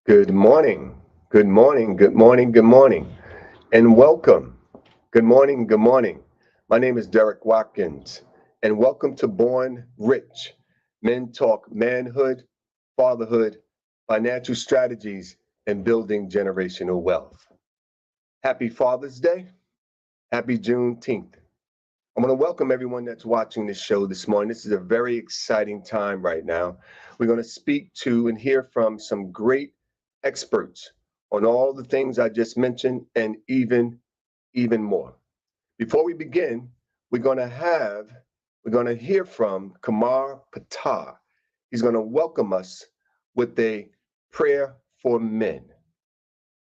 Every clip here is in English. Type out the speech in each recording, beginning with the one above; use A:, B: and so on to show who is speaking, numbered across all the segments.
A: Good morning, good morning, good morning, good morning, and welcome. Good morning, good morning. My name is Derek Watkins, and welcome to Born Rich. Men talk manhood, fatherhood, financial strategies, and building generational wealth. Happy Father's Day. Happy Juneteenth. I want to welcome everyone that's watching this show this morning. This is a very exciting time right now. We're going to speak to and hear from some great experts on all the things I just mentioned and even more. Before we begin, we're going to hear from Kamar Patar. He's going to welcome us with a prayer for men.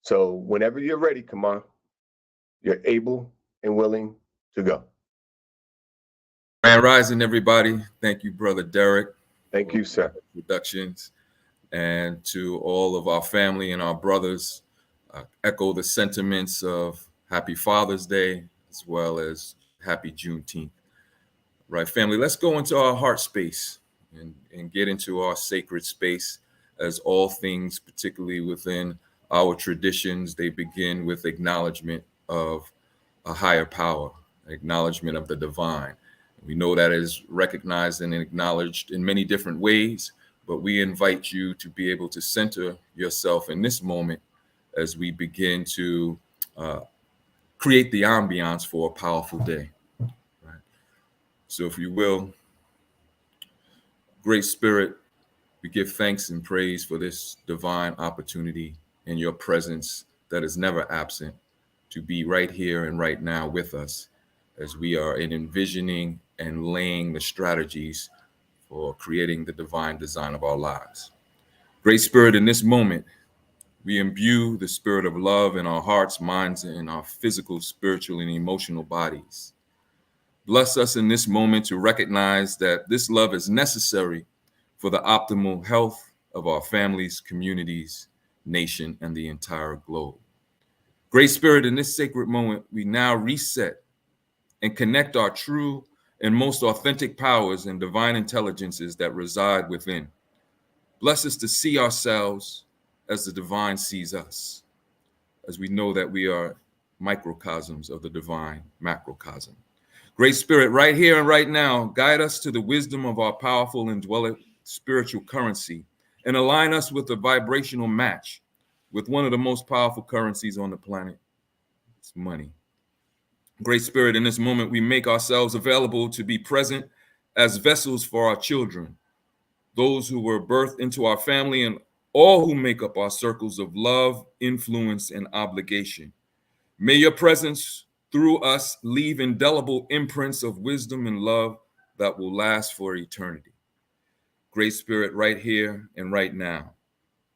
A: So whenever you're ready, Kamar, you're able and willing to go.
B: Grand Rising, everybody. Thank you, Brother Derek.
A: Thank you, sir.
B: Productions. And to all of our family and our brothers, echo the sentiments of Happy Father's Day, as well as Happy Juneteenth. Right, family, let's go into our heart space and get into our sacred space, as all things, particularly within our traditions, they begin with acknowledgement of a higher power, acknowledgement of the divine. We know that is recognized and acknowledged in many different ways, but we invite you to be able to center yourself in this moment as we begin to uh, create the ambiance for a powerful day. Right? So, if you will, Great Spirit, we give thanks and praise for this divine opportunity in your presence that is never absent to be right here and right now with us as we are in envisioning and laying the strategies for creating the divine design of our lives. Great Spirit, in this moment, we imbue the spirit of love in our hearts, minds, and our physical, spiritual, and emotional bodies. Bless us in this moment to recognize that this love is necessary for the optimal health of our families, communities, nation, and the entire globe. Great Spirit, in this sacred moment, we now reset and connect our true and most authentic powers and divine intelligences that reside within. Bless us to see ourselves as the divine sees us, as we know that we are microcosms of the divine macrocosm. Great Spirit, right here and right now, guide us to the wisdom of our powerful and dwelling spiritual currency and align us with a vibrational match with one of the most powerful currencies on the planet. It's money. Great Spirit, in this moment, we make ourselves available to be present as vessels for our children, those who were birthed into our family, and all who make up our circles of love, influence, and obligation. May your presence through us leave indelible imprints of wisdom and love that will last for eternity. Great Spirit, right here and right now,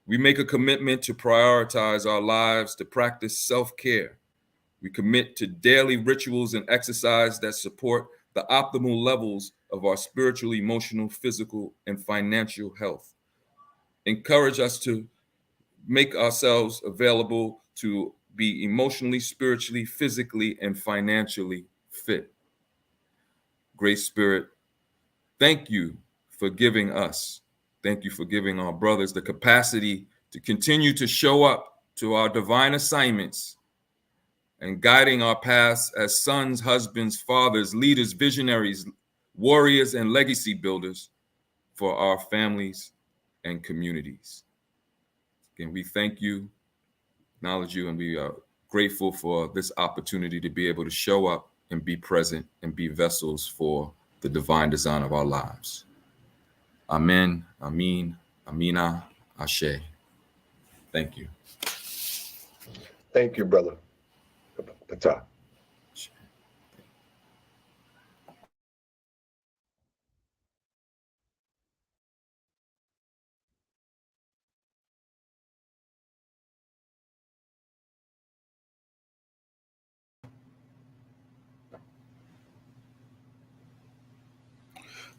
B: we make a commitment to prioritize our lives, to practice self-care. We commit to daily rituals and exercise that support the optimal levels of our spiritual, emotional, physical, and financial health. Encourage us to make ourselves available to be emotionally, spiritually, physically, and financially fit. Great Spirit, thank you for giving us, thank you for giving our brothers the capacity to continue to show up to our divine assignments and guiding our paths as sons, husbands, fathers, leaders, visionaries, warriors, and legacy builders for our families and communities. Again, we thank you, acknowledge you, and we are grateful for this opportunity to be able to show up and be present and be vessels for the divine design of our lives. Amen, Amin, Amina, Ashe. Thank you.
A: Thank you, brother. Pata.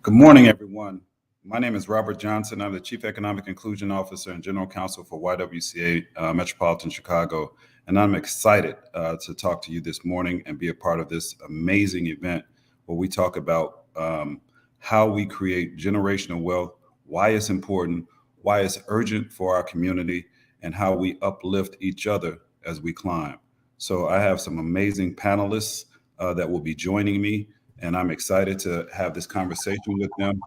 C: Good morning, everyone. My name is Robert Johnson. I'm the Chief Economic Inclusion Officer and General Counsel for YWCA Metropolitan Chicago, and I'm excited to talk to you this morning and be a part of this amazing event where we talk about how we create generational wealth, why it's important, why it's urgent for our community, and how we uplift each other as we climb. So I have some amazing panelists that will be joining me, and I'm excited to have this conversation with them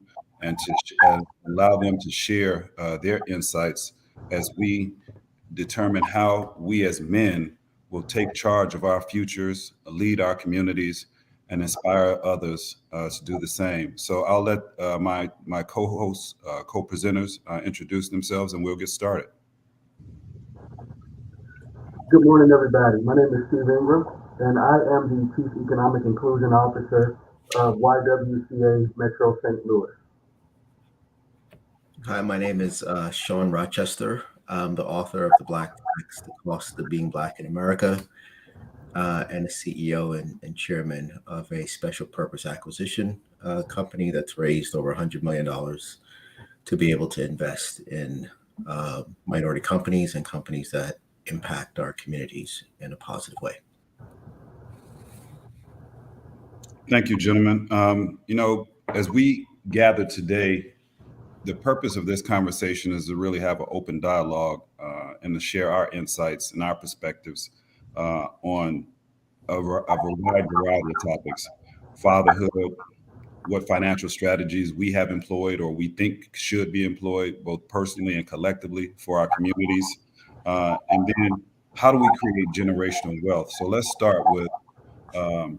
C: and to allow them to share their insights as we determine how we as men will take charge of our futures, lead our communities, and inspire others to do the same. So I'll let my co-hosts, co-presenters introduce themselves, and we'll get started.
D: Good morning, everybody. My name is Steve Ingram, and I am the Chief Economic Inclusion Officer of YWCA Metro St. Louis.
E: Hi, my name is Sean Rochester. I'm the author of The Black Tax, The Cost of Being Black in America, and the CEO and chairman of a special purpose acquisition company that's raised over $100 million to be able to invest in minority companies and companies that impact our communities in a positive way.
C: Thank you, gentlemen. As we gather today, the purpose of this conversation is to really have an open dialogue and to share our insights and our perspectives on a wide variety of topics: fatherhood, what financial strategies we have employed or we think should be employed, both personally and collectively for our communities, and then how do we create generational wealth? So let's start with um,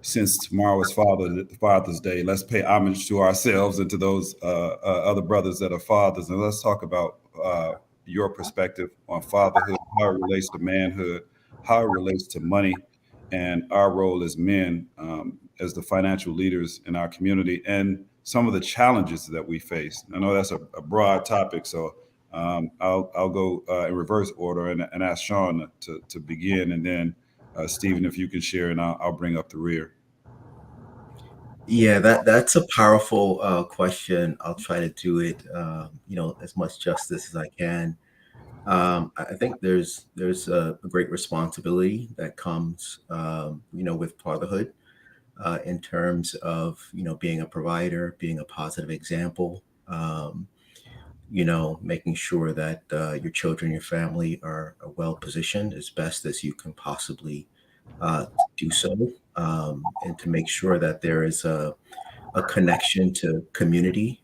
C: since tomorrow is Father's Day, let's pay homage to ourselves and to those other brothers that are fathers, and let's talk about your perspective on fatherhood, how it relates to manhood, how it relates to money, and our role as men, as the financial leaders in our community, and some of the challenges that we face. I know that's a broad topic, so I'll go in reverse order and ask Sean to begin, and then Stephen, if you can share, and I'll bring up the rear.
E: Yeah, that's a powerful question. I'll try to do it, as much justice as I can. I think there's a great responsibility that comes, with fatherhood, in terms of being a provider, being a positive example. Making sure that your children, your family are well positioned as best as you can possibly do so, and to make sure that there is a connection to community,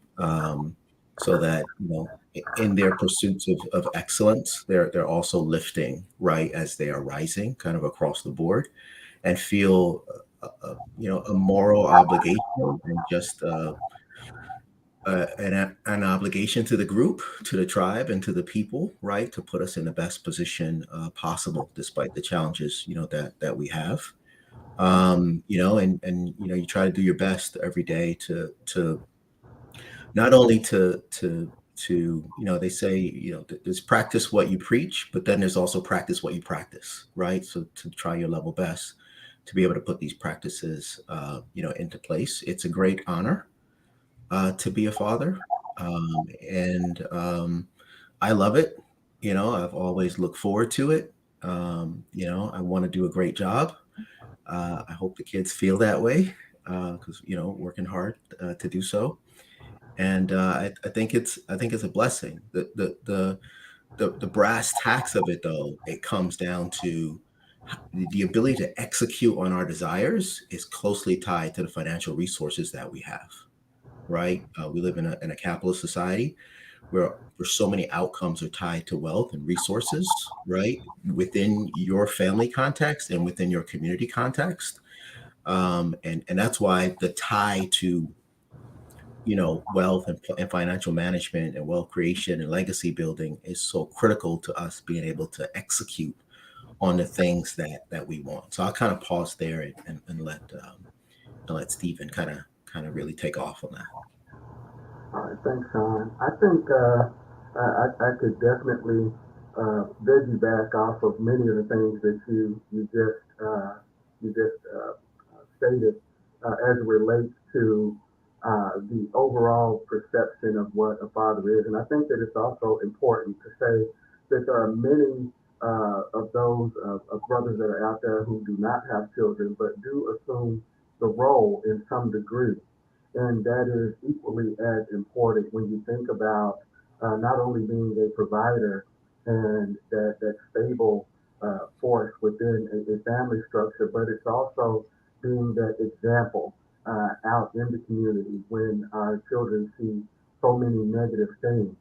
E: so that in their pursuits of excellence, they're also lifting right as they are rising, kind of across the board, and feel a moral obligation and just an obligation to the group, to the tribe, and to the people, right, to put us in the best position possible, despite the challenges that we have. And you try to do your best every day to not only to they say there's practice what you preach, but then there's also practice what you practice, right? So to try your level best to be able to put these practices into place. It's a great honor to be a father, and I love it. I've always looked forward to it. I want to do a great job. I hope the kids feel that way, because working hard to do so, and I think it's a blessing. The brass tacks of it, though, it comes down to the ability to execute on our desires is closely tied to the financial resources that we have. Right? We live in a capitalist society where so many outcomes are tied to wealth and resources, right? Within your family context and within your community context. And that's why the tie to, wealth and financial management and wealth creation and legacy building is so critical to us being able to execute on the things that we want. So I'll kind of pause there and let Stephen kind of really take off on that.
D: All right, thanks, Sean. I think I could definitely piggyback off of many of the things that you just stated as it relates to the overall perception of what a father is, and I think that it's also important to say that there are many of those of brothers that are out there who do not have children but do assume the role in some degree, and that is equally as important when you think about not only being a provider and that stable force within a family structure, but it's also being that example out in the community when our children see so many negative things,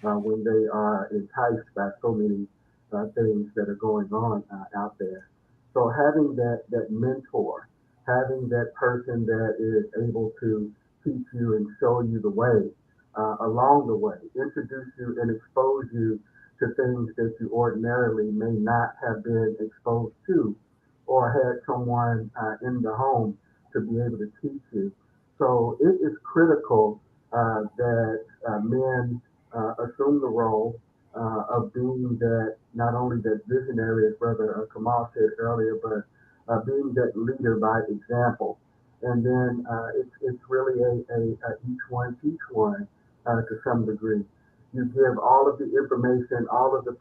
D: when they are enticed by so many things that are going on out there. So having that mentor, having that person that is able to teach you and show you the way along the way, introduce you and expose you to things that you ordinarily may not have been exposed to or had someone in the home to be able to teach you. So it is critical that men assume the role of being that, not only that visionary, as Brother Kamal said earlier, but being that leader by example. And then it's really a each one teach one to some degree. You give all of the information, all of the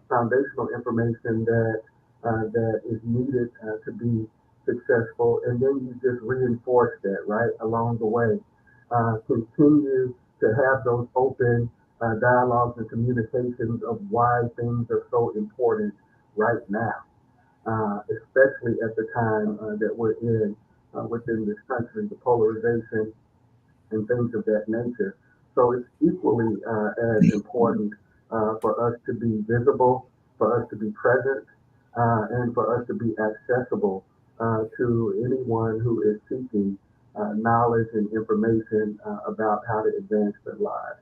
D: foundational information that is needed to be successful, and then you just reinforce that right along the way. Continue to have those open dialogues and communications of why things are so important right now, especially at the time that we're in within this country, the polarization and things of that nature. So it's equally as important for us to be visible, for us to be present, and for us to be accessible to anyone who is seeking knowledge and information about how to advance their lives.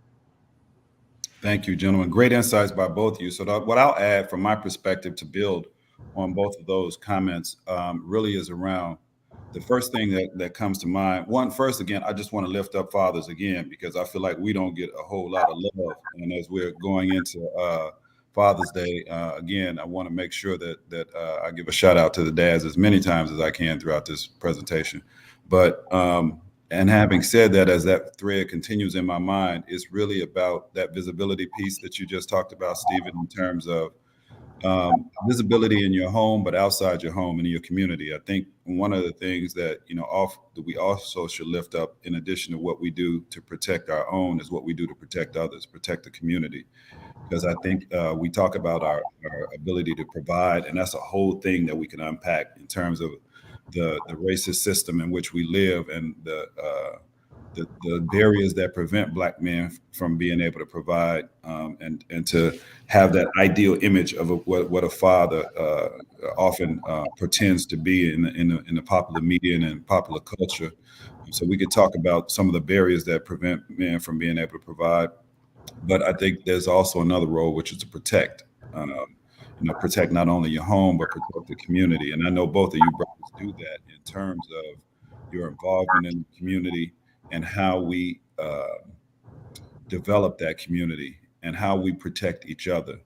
C: Thank you, gentlemen. Great insights by both of you. So what I'll add from my perspective to build on both of those comments really is around the first thing that comes to mind. One, first, again, I just want to lift up fathers again, because I feel like we don't get a whole lot of love. And as we're going into Father's Day, again, I want to make sure that I give a shout out to the dads as many times as I can throughout this presentation. But and having said that, as that thread continues in my mind, it's really about that visibility piece that you just talked about, Stephen, in terms of visibility in your home, but outside your home and in your community. I think one of the things that that we also should lift up, in addition to what we do to protect our own, is what we do to protect others, protect the community. Because I think we talk about our ability to provide, and that's a whole thing that we can unpack in terms of the racist system in which we live, and the barriers that prevent Black men from being able to provide, and to have that ideal image of what a father often pretends to be in the popular media and in popular culture. So we could talk about some of the barriers that prevent men from being able to provide. But I think there's also another role, which is to protect. Protect not only your home, but protect the community. And I know both of you brothers do that in terms of your involvement in the community and how we develop that community and how we protect each other.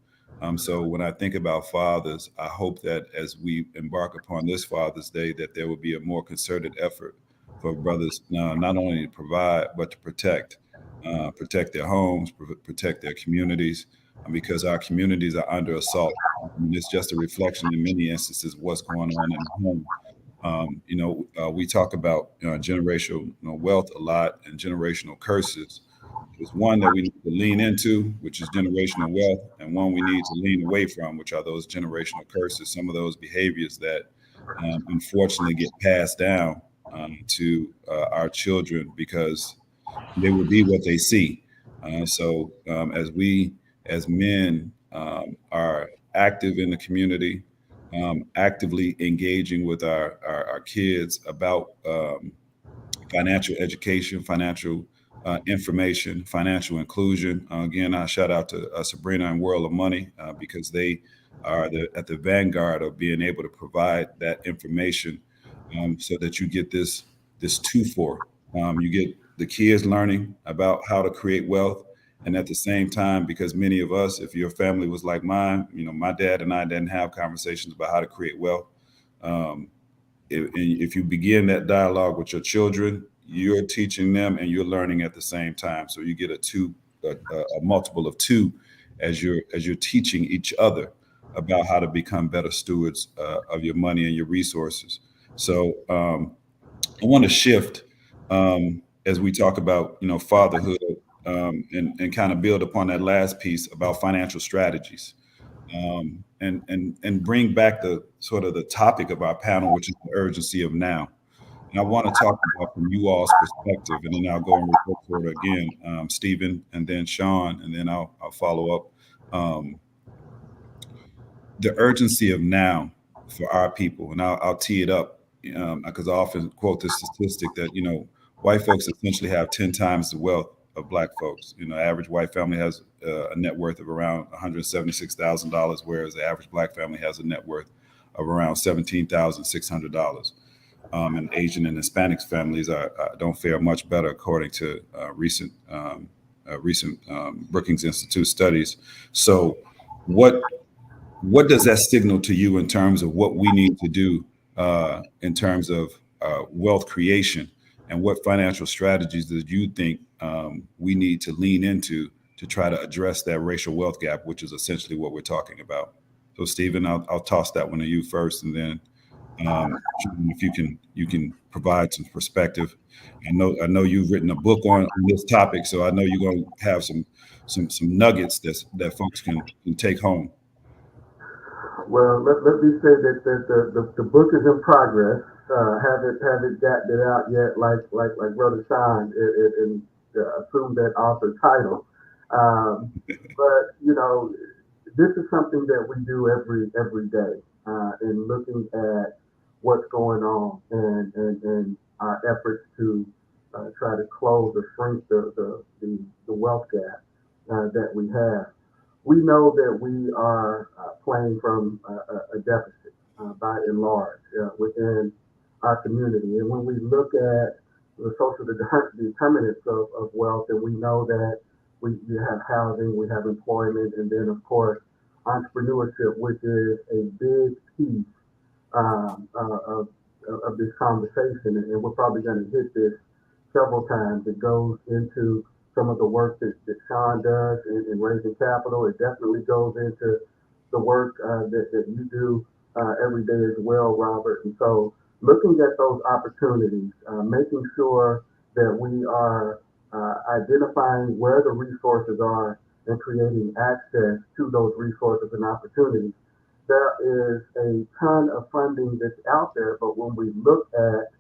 C: So when I think about fathers, I hope that as we embark upon this Father's Day, that there will be a more concerted effort for brothers not only to provide, but to protect their homes, protect their communities, because our communities are under assault. I mean, it's just a reflection in many instances of what's going on in the home. We talk about generational wealth a lot, and generational curses. There's one that we need to lean into, which is generational wealth, and one we need to lean away from, which are those generational curses, some of those behaviors that unfortunately get passed down to our children, because they will be what they see. So as we, as men, are active in the community, actively engaging with our kids about financial education, financial information, financial inclusion. Again, I shout out to Sabrina and World of Money, because they are at the vanguard of being able to provide that information, so that you get this two-for. You get the kids learning about how to create wealth, and at the same time, because many of us, if your family was like mine, my dad and I didn't have conversations about how to create wealth. If you begin that dialogue with your children, you're teaching them and you're learning at the same time. So you get a multiple of two as you're teaching each other about how to become better stewards of your money and your resources. So I want to shift as we talk about fatherhood, and kind of build upon that last piece about financial strategies, and bring back the sort of the topic of our panel, which is the urgency of now. And I want to talk about from you all's perspective, and then I'll go and report for it again, Stephen, and then Sean, and then I'll follow up. The urgency of now for our people, and I'll tee it up, because I often quote this statistic that white folks essentially have 10 times the wealth of Black folks. Average white family has a net worth of around $176,000, whereas the average Black family has a net worth of around $17,600. And Asian and Hispanic families don't fare much better, according to recent Brookings Institute studies. So, what does that signal to you in terms of what we need to do in terms of wealth creation And what financial strategies do you think we need to lean into to try to address that racial wealth gap, which is essentially what we're talking about? So, Stephen, I'll toss that one to you first, and then if you can provide some perspective. I know you've written a book on this topic, so I know you're going to have some nuggets that folks can take home.
D: Well, let me say that the book is in progress. Haven't gotten it out yet, like Brother Sean, and assume that author title. But this is something that we do every day, in looking at what's going on and our efforts to try to close or shrink the wealth gap that we have. We know that we are playing from a deficit by and large within our community. And when we look at the social determinants of wealth, and we know that we have housing, we have employment, and then, of course, entrepreneurship, which is a big piece of this conversation. And we're probably going to hit this several times. It goes into some of the work that Sean does in raising capital. It definitely goes into the work that you do every day as well, Robert. And so looking at those opportunities, making sure that we are identifying where the resources are and creating access to those resources and opportunities. There is a ton of funding that's out there, but when we look at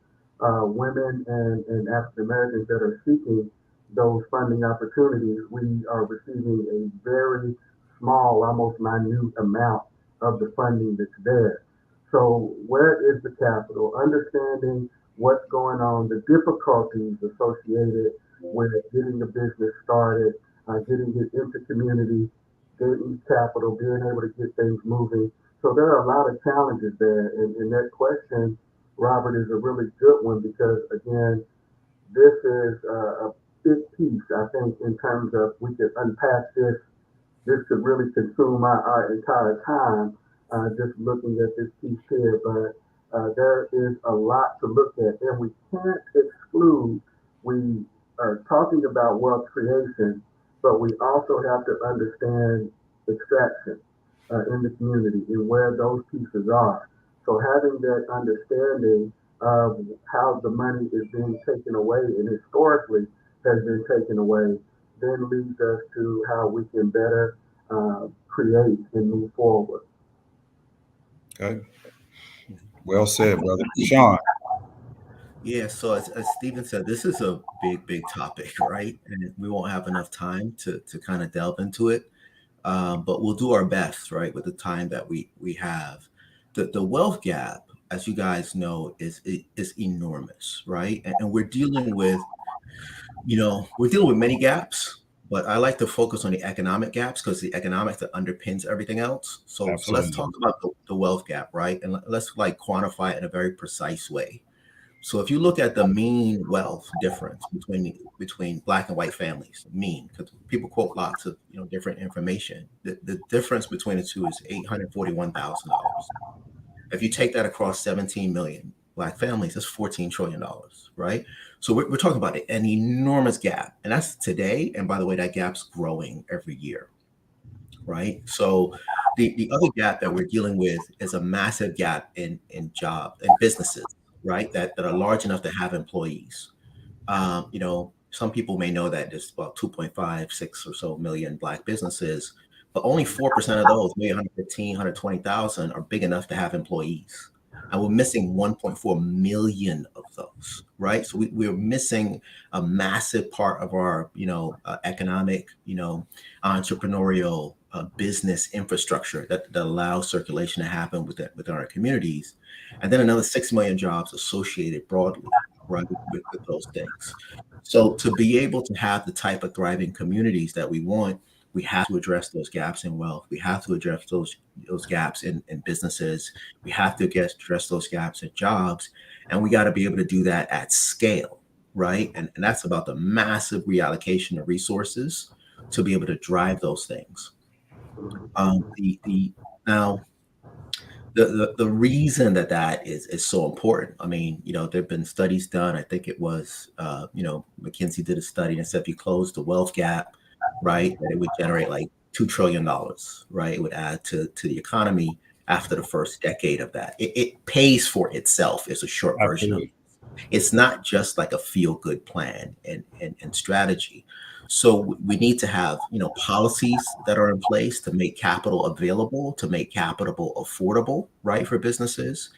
D: women and African Americans that are seeking those funding opportunities, we are receiving a very small, almost minute amount of the funding that's there. So where is the capital? Understanding what's going on, the difficulties associated with getting the business started, getting it into community, getting capital, being able to get things moving. So there are a lot of challenges there. And that question, Robert, is a really good one because, again, this is a big piece, I think, in terms of we could unpack this. This could really consume our entire time just looking at this piece here. But there is a lot to look at, and we can't exclude. We are talking about wealth creation, but we also have to understand extraction in the community and where those pieces are. So having that understanding of how the money is being taken away and historically has been taken away then leads us to how we can better create and move forward.
C: Okay. Well said, brother. Sean.
E: Yeah, so as Stephen said, this is a big topic, right? And we won't have enough time to kind of delve into it. But we'll do our best, right, with the time that we have. The wealth gap, as you guys know, is enormous, right? And we're dealing with, many gaps, but I like to focus on the economic gaps because the economics that underpins everything else. So let's talk about the wealth gap, right? And let's quantify it in a very precise way. So if you look at the mean wealth difference between Black and white families, mean, because people quote lots of different information. The difference between the two is $841,000. If you take that across 17 million Black families, that's $14 trillion, right? So we're talking about an enormous gap, and that's today. And by the way, that gap's growing every year, right? So the other gap that we're dealing with is a massive gap in businesses, right? That are large enough to have employees. Some people may know that there's about 2.56 or so million Black businesses, but only 4% of those, maybe 115, 120,000, are big enough to have employees. And we're missing 1.4 million of those, right? So we're missing a massive part of our, economic, entrepreneurial business infrastructure that allows circulation to happen within our communities. And then another 6 million jobs associated broadly, right, with those things. So to be able to have the type of thriving communities that we want, we have to address those gaps in wealth. We have to address those gaps in businesses. We have to address those gaps in jobs. And we got to be able to do that at scale, right? And that's about the massive reallocation of resources to be able to drive those things. Now, the reason that is so important. I mean, there have been studies done. I think it was, McKinsey did a study and said if you close the wealth gap, right, that it would generate like $2 trillion, right? It would add to the economy after the first decade of that. It pays for itself. Is a short version of it.
C: Absolutely.
E: It's not just like a feel good plan and strategy. So we need to have, policies that are in place to make capital available, to make capital affordable, right, for businesses.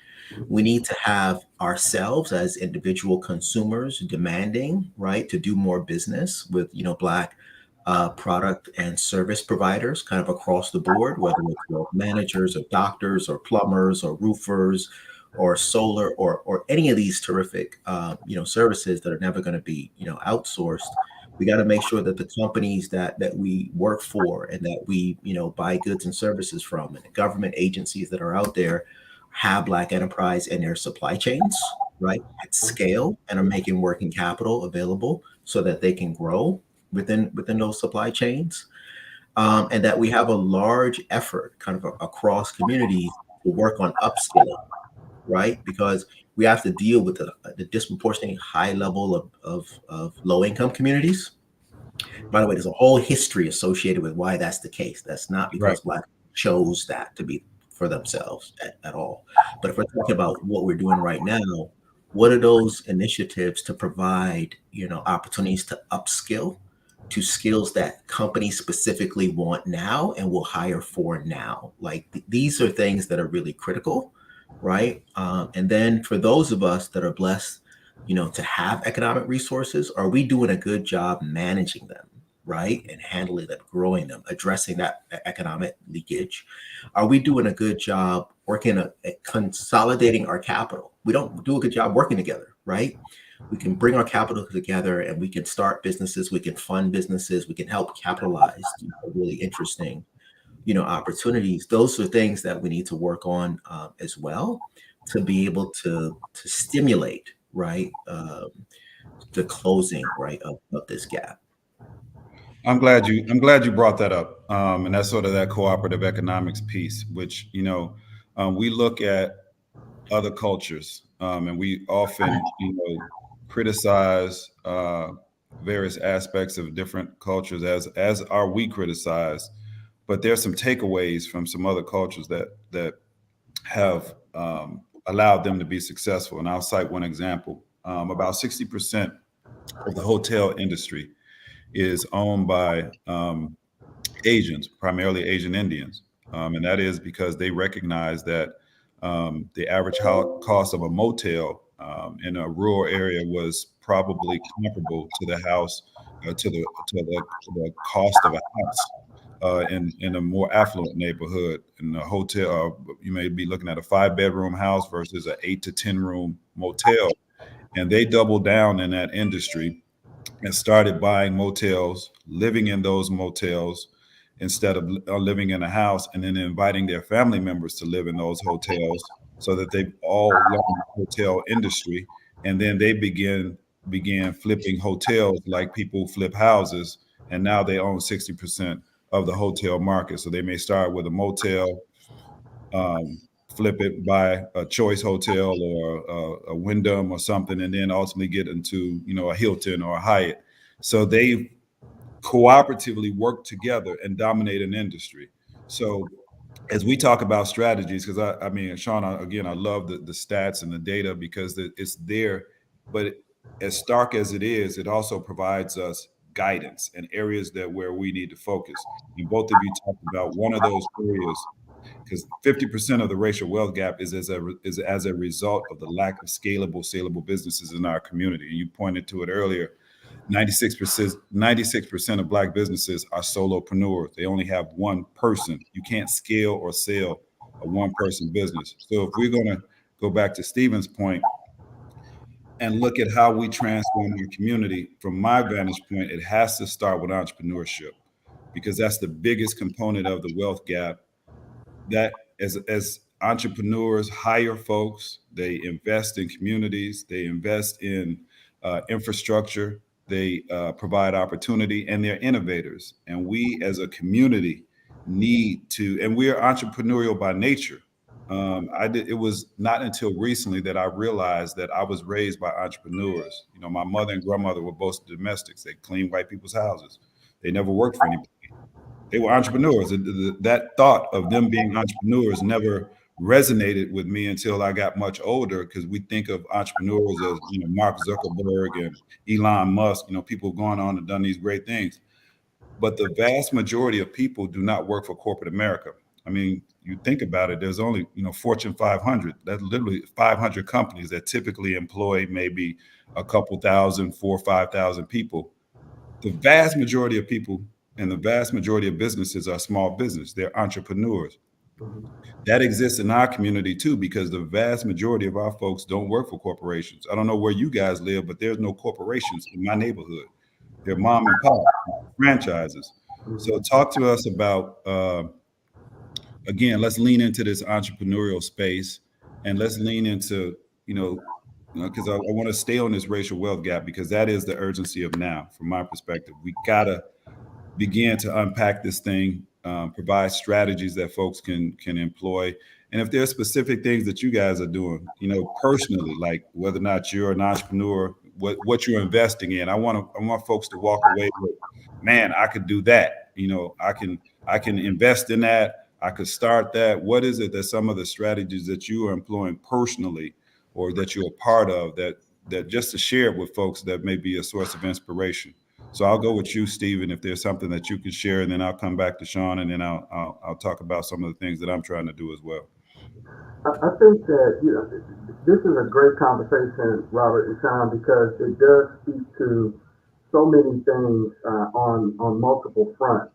E: We need to have ourselves as individual consumers demanding, right, to do more business with, Black product and service providers kind of across the board, whether it's wealth managers or doctors or plumbers or roofers or solar or any of these terrific, services that are never going to be, outsourced. We got to make sure that the companies that we work for and that we, buy goods and services from, and the government agencies that are out there have Black enterprise in their supply chains, right, at scale, and are making working capital available so that they can grow within those supply chains, and that we have a large effort kind of across communities to work on upskilling, right? Because we have to deal with the disproportionately high level of low income communities. By the way, there's a whole history associated with why that's the case. That's not
C: Right.
E: because Black chose that to be for themselves at all. But if we're talking about what we're doing right now, what are those initiatives to provide, opportunities to upskill to skills that companies specifically want now and will hire for now? Like these are things that are really critical, right? And then for those of us that are blessed, to have economic resources, are we doing a good job managing them, right? And handling them, growing them, addressing that economic leakage? Are we doing a good job working at consolidating our capital? We don't do a good job working together, right? We can bring our capital together and we can start businesses, we can fund businesses, we can help capitalize really interesting, opportunities. Those are things that we need to work on as well to be able to stimulate, right, the closing, right, of this gap.
C: I'm glad you brought that up, and that's sort of that cooperative economics piece, which we look at other cultures, and we often criticize various aspects of different cultures as are we criticized, but there's some takeaways from some other cultures that have allowed them to be successful, and I'll cite one example. About 60% of the hotel industry is owned by Asians, primarily Asian Indians. And that is because they recognize that the average cost of a motel in a rural area was probably comparable to the house, to the cost of a house in a more affluent neighborhood. In a hotel, you may be looking at a 5-bedroom house versus an 8 to 10 room motel. And they doubled down in that industry and started buying motels, living in those motels instead of living in a house, and then inviting their family members to live in those hotels so that they all learned the hotel industry. And then they began flipping hotels like people flip houses. And now they own 60% of the hotel market. So they may start with a motel, flip it, buy a Choice Hotel or a Wyndham or something, and then ultimately get into a Hilton or a Hyatt. So they cooperatively work together and dominate an industry. So as we talk about strategies, because I mean, Sean, again, I love the stats and the data because it's there, but as stark as it is, it also provides us guidance and areas where we need to focus. And both of you talked about one of those areas, because 50% of the racial wealth gap is as a result of the lack of scalable businesses in our community. And you pointed to it earlier. 96% of Black businesses are solopreneurs. They only have one person. You can't scale or sell a one-person business. So if we're going to go back to Stephen's point and look at how we transform our community, from my vantage point, it has to start with entrepreneurship, because that's the biggest component of the wealth gap. That as entrepreneurs hire folks, they invest in communities, they invest in infrastructure, they provide opportunity, and they're innovators. And we as a community need to, and we are entrepreneurial by nature. It was not until recently that I realized that I was raised by entrepreneurs. You know, my mother and grandmother were both domestics. They cleaned white people's houses. They never worked for anybody. They were entrepreneurs. That thought of them being entrepreneurs never resonated with me until I got much older, because we think of entrepreneurs as, you know, Mark Zuckerberg and Elon Musk, you know, people going on and done these great things. But the vast majority of people do not work for corporate America. I mean, you think about it, there's only, you know, Fortune 500, that's literally 500 companies that typically employ maybe a couple thousand, 4 or 5,000 people. The vast majority of people and the vast majority of businesses are small business. They're entrepreneurs.
D: Mhm.
C: That exists in our community too, because the vast majority of our folks don't work for corporations. I don't know where you guys live, but there's no corporations in my neighborhood. They're mom and pop franchises. So
D: Mhm.
C: talk to us about, again, let's lean into this entrepreneurial space, and let's lean into, because I want to stay on this racial wealth gap, because that is the urgency of now, from my perspective. We gotta begin to unpack this thing, provide strategies that folks can employ. And if there are specific things that you guys are doing, you know, personally, like whether or not you're an entrepreneur, what you're investing in, I want folks to walk away with, man, I could do that. You know, I can invest in that. I could start that. What is it that some of the strategies that you are employing personally, or that you're a part of, that just to share with folks that may be a source of inspiration? So I'll go with you, Stephen, if there's something that you can share, and then I'll come back to Sean, and then I'll talk about some of the things that I'm trying to do as well.
D: I think that, you know, this is a great conversation, Robert and Sean, because it does speak to so many things on multiple fronts.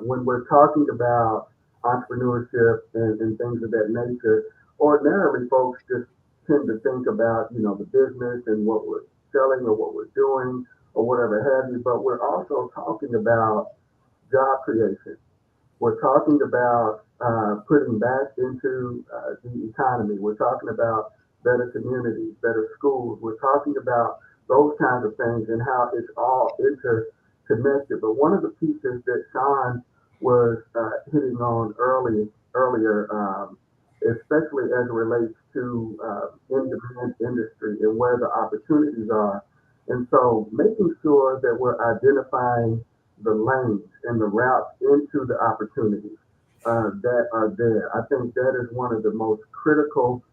D: When we're talking about entrepreneurship and things of that nature, ordinarily folks just tend to think about, you know, the business and what we're selling or what we're doing or whatever have you. But we're also talking about job creation. We're talking about putting back into the economy. We're talking about better communities, better schools. We're talking about those kinds of things and how it's all interconnected. But one of the pieces that Sean was hitting on earlier, especially as it relates to in-demand industry and where the opportunities are. And so making sure that we're identifying the lanes and the routes into the opportunities that are there. I think that is one of the most critical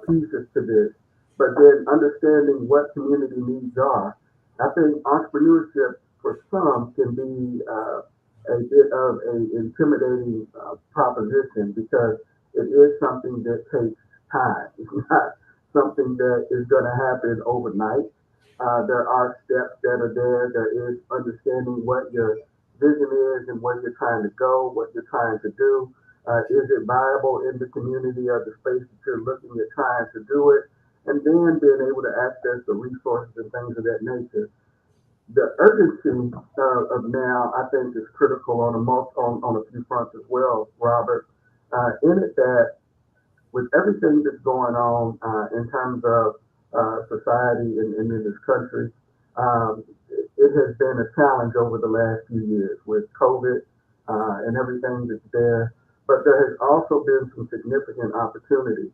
D: pieces to this. But then understanding what community needs are. I think entrepreneurship for some can be a bit of an intimidating proposition because it is something that takes time. It's not something that is going to happen overnight. There are steps that are there. There is understanding what your vision is and where you're trying to go, what you're trying to do. Is it viable in the community or the space that you're looking at trying to do it? And then being able to access the resources and things of that nature. The urgency of now, I think, is critical on a few fronts as well, Robert. In it that with everything that's going on in terms of society and in this country, it has been a challenge over the last few years with COVID and everything that's there. But there has also been some significant opportunity.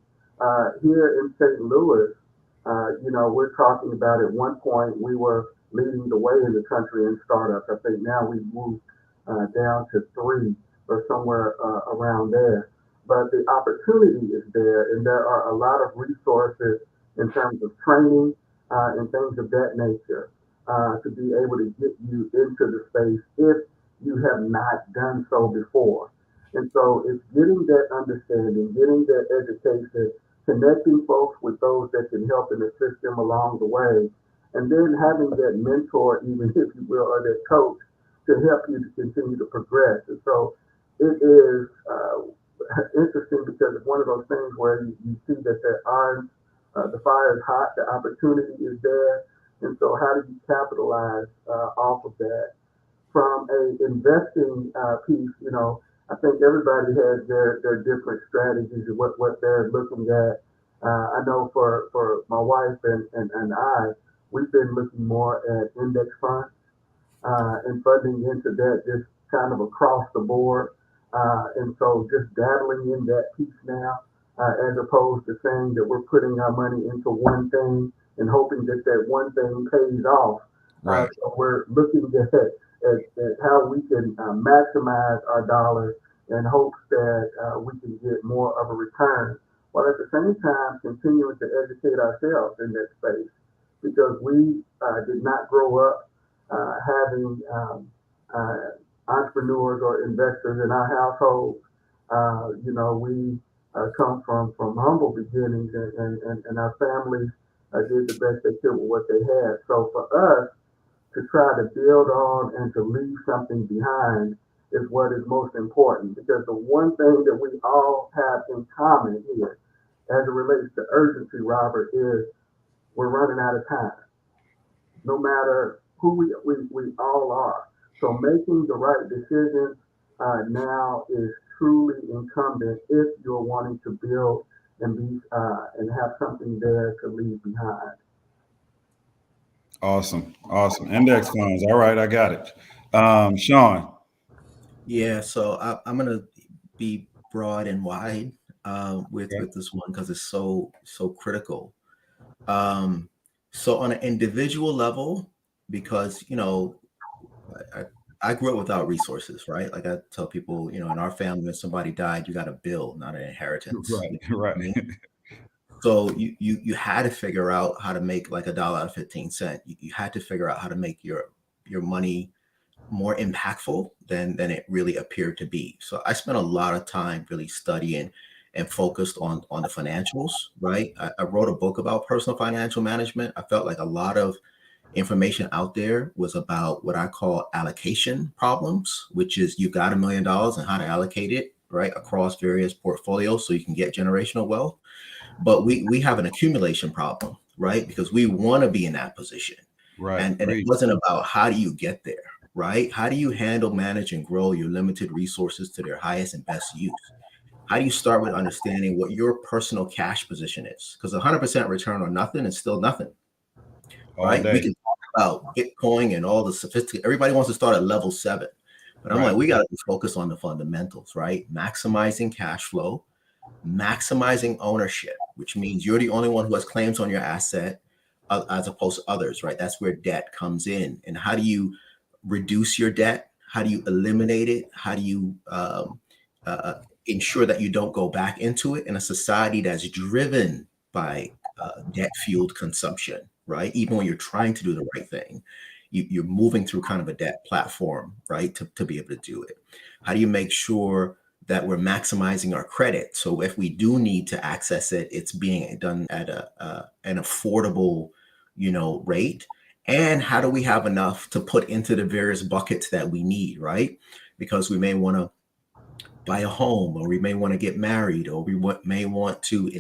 D: Here in St. Louis, you know, we're talking about at one point we were leading the way in the country in startups. I think now we've moved down to three or somewhere around there. But the opportunity is there, and there are a lot of resources in terms of training and things of that nature to be able to get you into the space if you have not done so before. And so it's getting that understanding, getting that education, connecting folks with those that can help and assist them along the way, and then having that mentor, even if you will, or that coach to help you to continue to progress. And so it is interesting because it's one of those things where you see that the fire is hot, the opportunity is there, and so how do you capitalize off of that? From a investing piece, you know, I think everybody has their different strategies and what they're looking at. I know for my wife and I, we've been looking more at index funds and funding into that just kind of across the board. And so just dabbling in that piece now. as opposed to saying that we're putting our money into one thing and hoping that that one thing pays off.
C: Right.
D: So we're looking at how we can maximize our dollars in hopes that we can get more of a return, while at the same time continuing to educate ourselves in that space because we did not grow up having entrepreneurs or investors in our household. We come from humble beginnings, and our families did the best they could with what they had. So for us to try to build on and to leave something behind is what is most important because the one thing that we all have in common here as it relates to urgency, Robert, is we're running out of time, no matter who we all are. So making the right decisions now is truly incumbent if you're wanting to build and be and have something there to leave behind.
C: Awesome. Awesome. Index funds. All right, I got it. Sean.
E: Yeah, so I'm gonna be broad and wide
C: Okay.
E: with this one because it's so critical. Um, so on an individual level, because I, I grew up without resources, right? Like I tell people, in our family, when somebody died, you got a bill, not an inheritance.
C: Right.
E: You
C: Right.
E: know what I mean? So you had to figure out how to make like $1.15. You had to figure out how to make your money more impactful than it really appeared to be. So I spent a lot of time really studying and focused on the financials, right? I wrote a book about personal financial management. I felt like a lot of information out there was about what I call allocation problems, which is you got $1 million and how to allocate it, right, across various portfolios so you can get generational wealth. But we have an accumulation problem, right? Because we want to be in that position.
C: Right.
E: And it
C: Preach.
E: wasn't about how do you get there, right? How do you handle, manage, and grow your limited resources to their highest and best use? How do you start with understanding what your personal cash position is? Because 100% return on nothing is still nothing,
C: All
E: right? We
C: day.
E: can talk about Bitcoin and all the sophisticated, everybody wants to start at level 7. But I'm like,
C: Right.
E: we got to be focused on the fundamentals, right? Maximizing cash flow, maximizing ownership, which means you're the only one who has claims on your asset as opposed to others, right? That's where debt comes in. And how do you reduce your debt? How do you eliminate it? How do you uh, ensure that you don't go back into it in a society that's driven by debt fueled consumption, right? Even when you're trying to do the right thing, you're moving through kind of a debt platform, right? To be able to do it. How do you make sure that we're maximizing our credit? So if we do need to access it, it's being done at an affordable, rate. And how do we have enough to put into the various buckets that we need, right? Because we may want to buy a home, or we may want to get married, or may want to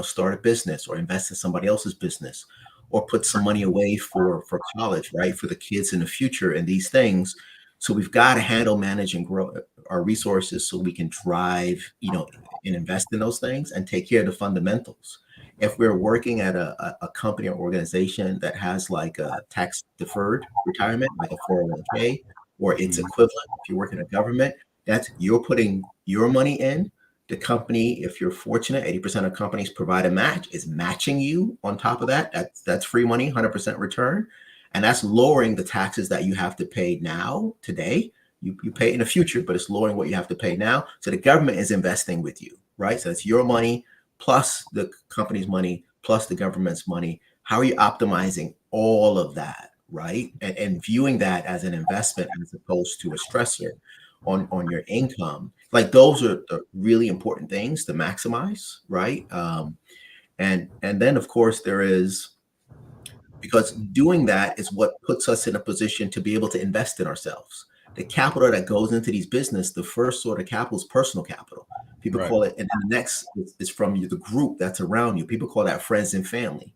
E: start a business or invest in somebody else's business, or put some money away for college, right, for the kids in the future and these things. So we've got to handle, manage, and grow our resources so we can drive, and invest in those things and take care of the fundamentals. If we're working at a company or organization that has like a tax deferred retirement, like a 401k, or its
C: Mhm.
E: equivalent, if you work in a government, that's you're putting your money in. The company, if you're fortunate, 80% of companies provide a match, is matching you on top of that. That's free money, 100% return. And that's lowering the taxes that you have to pay now, today. You pay in the future, but it's lowering what you have to pay now. So the government is investing with you, right? So it's your money plus the company's money plus the government's money. How are you optimizing all of that, right? And viewing that as an investment as opposed to a stressor on your income. Like those are the really important things to maximize, right? And then of course there is, because doing that is what puts us in a position to be able to invest in ourselves. The capital that goes into these business, the first sort of capital is personal capital. People
C: Right.
E: call it, and then the next is from you, the group that's around you. People call that friends and family,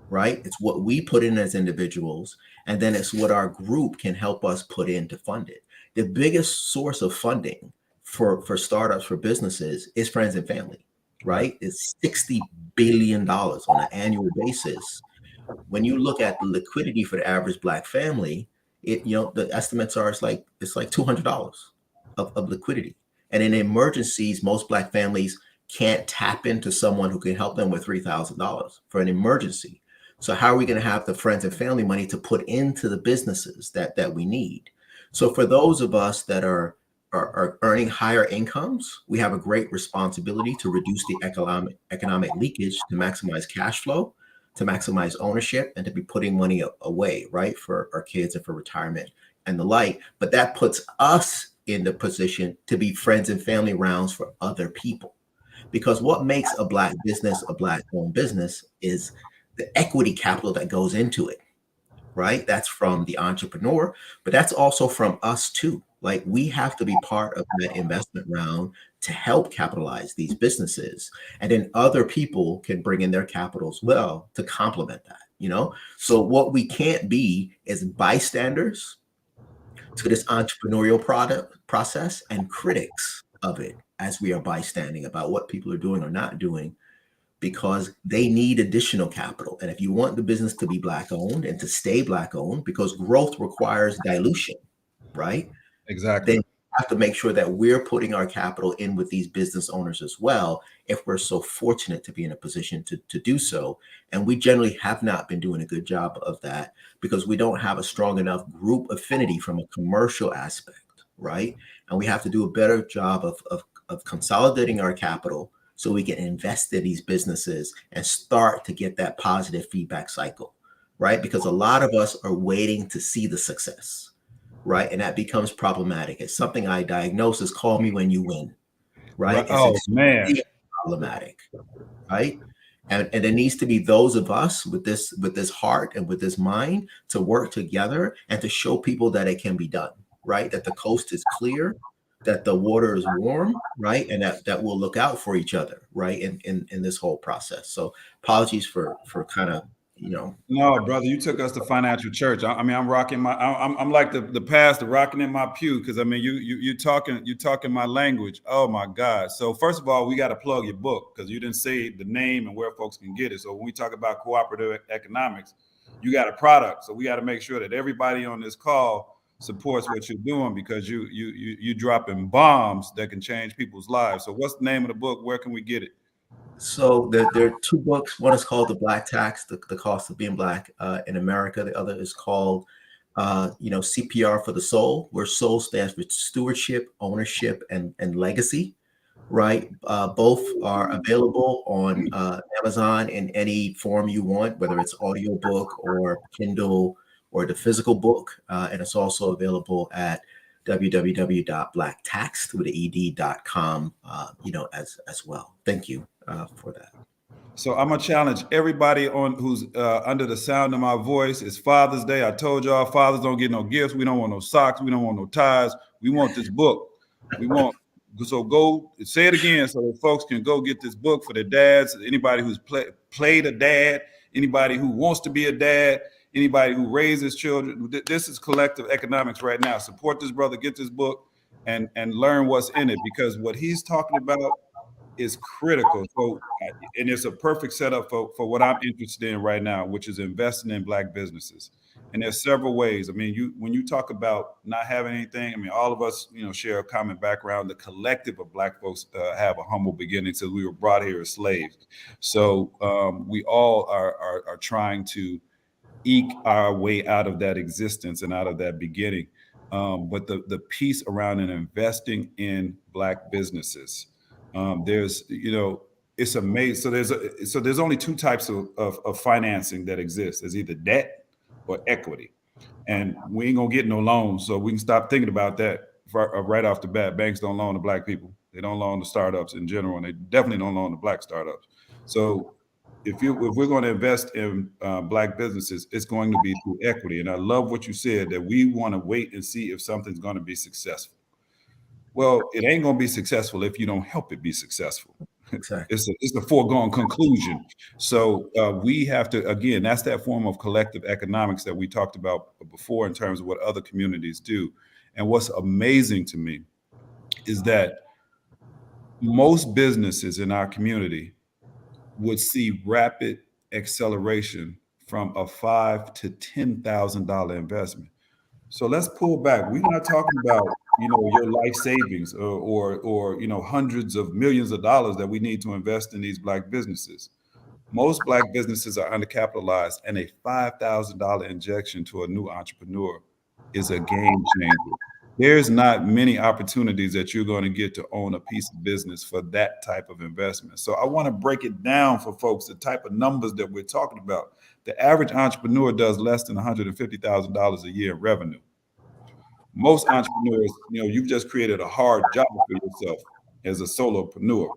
E: right? It's what we put in as individuals, and then it's what our group can help us put in to fund it. The biggest source of funding for startups, for businesses, is friends and family,
C: Right.
E: right? It's $60 billion on an annual basis. When you look at the liquidity for the average Black family, the estimates are it's like $200 of liquidity. And in emergencies, most Black families can't tap into someone who can help them with $3,000 for an emergency. So how are we going to have the friends and family money to put into the businesses that we need? So for those of us that are earning higher incomes, we have a great responsibility to reduce the economic leakage, to maximize cash flow, to maximize ownership, and to be putting money away, right, for our kids and for retirement and the like. But that puts us in the position to be friends and family rounds for other people. Because what makes a Black business a Black-owned business is the equity capital that goes into it, right? That's from the entrepreneur, but that's also from us too. Like, we have to be part of that investment round to help capitalize these businesses. And then other people can bring in their capital as well to complement that, you know? So what we can't be is bystanders to this entrepreneurial process and critics of it as we are bystanding about what people are doing or not doing, because they need additional capital. And if you want the business to be Black owned and to stay Black owned, because growth requires dilution, right?
C: Exactly.
E: Then you have to make sure that we're putting our capital in with these business owners as well, if we're so fortunate to be in a position to do so. And we generally have not been doing a good job of that because we don't have a strong enough group affinity from a commercial aspect, right? And we have to do a better job of consolidating our capital so we can invest in these businesses and start to get that positive feedback cycle, right? Because a lot of us are waiting to see the success, right? And that becomes problematic. It's something I diagnose as call me when you win, right? It's
C: Oh man,
E: extremely problematic, right? And there needs to be those of us with this heart and with this mind to work together and to show people that it can be done, right? That the coast is clear, that the water is warm, right? And that we'll look out for each other, right? In this whole process. So apologies for kind of, you know.
C: no, brother, you took us to financial church. I mean, I'm rocking my, I'm like the pastor rocking in my pew because I mean, you talking my language. Oh my God! So first of all, we got to plug your book because you didn't say the name and where folks can get it. So when we talk about cooperative economics, you got a product, so we got to make sure that everybody on this call supports what you're doing because you dropping bombs that can change people's lives. So what's the name of the book? Where can we get it?
E: So there are two books. One is called The Black Tax, the cost of being Black in America. The other is called, CPR for the Soul, where soul stands for stewardship, ownership, and legacy, right? Both are available on Amazon in any form you want, whether it's audiobook or Kindle or the physical book. And it's also available at www.blacktax.com, as well. Thank you for that.
C: So I'm gonna challenge everybody on who's under the sound of my voice. It's Father's Day. I told y'all fathers don't get no gifts. We don't want no socks. We don't want no ties. We want this book. We want so go say it again so that folks can go get this book for their dads. Anybody who's played a dad, anybody who wants to be a dad, anybody who raises children. This is collective economics right now. Support this brother. Get this book and learn what's in it because what he's talking about is critical. So, and it's a perfect setup for what I'm interested in right now, which is investing in Black businesses. And there's several ways. I mean, when you talk about not having anything, I mean, all of us, share a common background. The collective of Black folks have a humble beginning, so we were brought here as slaves. So we all are trying to eke our way out of that existence and out of that beginning. But the piece around investing in Black businesses. There's, it's amazing. So there's only two types of financing that exist. There's either debt or equity, and we ain't gonna get no loans. So we can stop thinking about that right off the bat. Banks don't loan to Black people. They don't loan to startups in general, and they definitely don't loan to Black startups. So if we're going to invest in Black businesses, it's going to be through equity. And I love what you said that we want to wait and see if something's going to be successful. Well, it ain't going to be successful if you don't help it be successful.
E: Exactly.
C: It's a foregone conclusion. So we have to, again, that's that form of collective economics that we talked about before in terms of what other communities do. And what's amazing to me is that most businesses in our community would see rapid acceleration from a $5,000 to $10,000 investment. So let's pull back. We're not talking about your life savings or hundreds of millions of dollars that we need to invest in these Black businesses. Most Black businesses are undercapitalized, and a $5,000 injection to a new entrepreneur is a game changer. There's not many opportunities that you're going to get to own a piece of business for that type of investment. So I want to break it down for folks, the type of numbers that we're talking about. The average entrepreneur does less than $150,000 a year in revenue. Most entrepreneurs, you've just created a hard job for yourself as a solopreneur.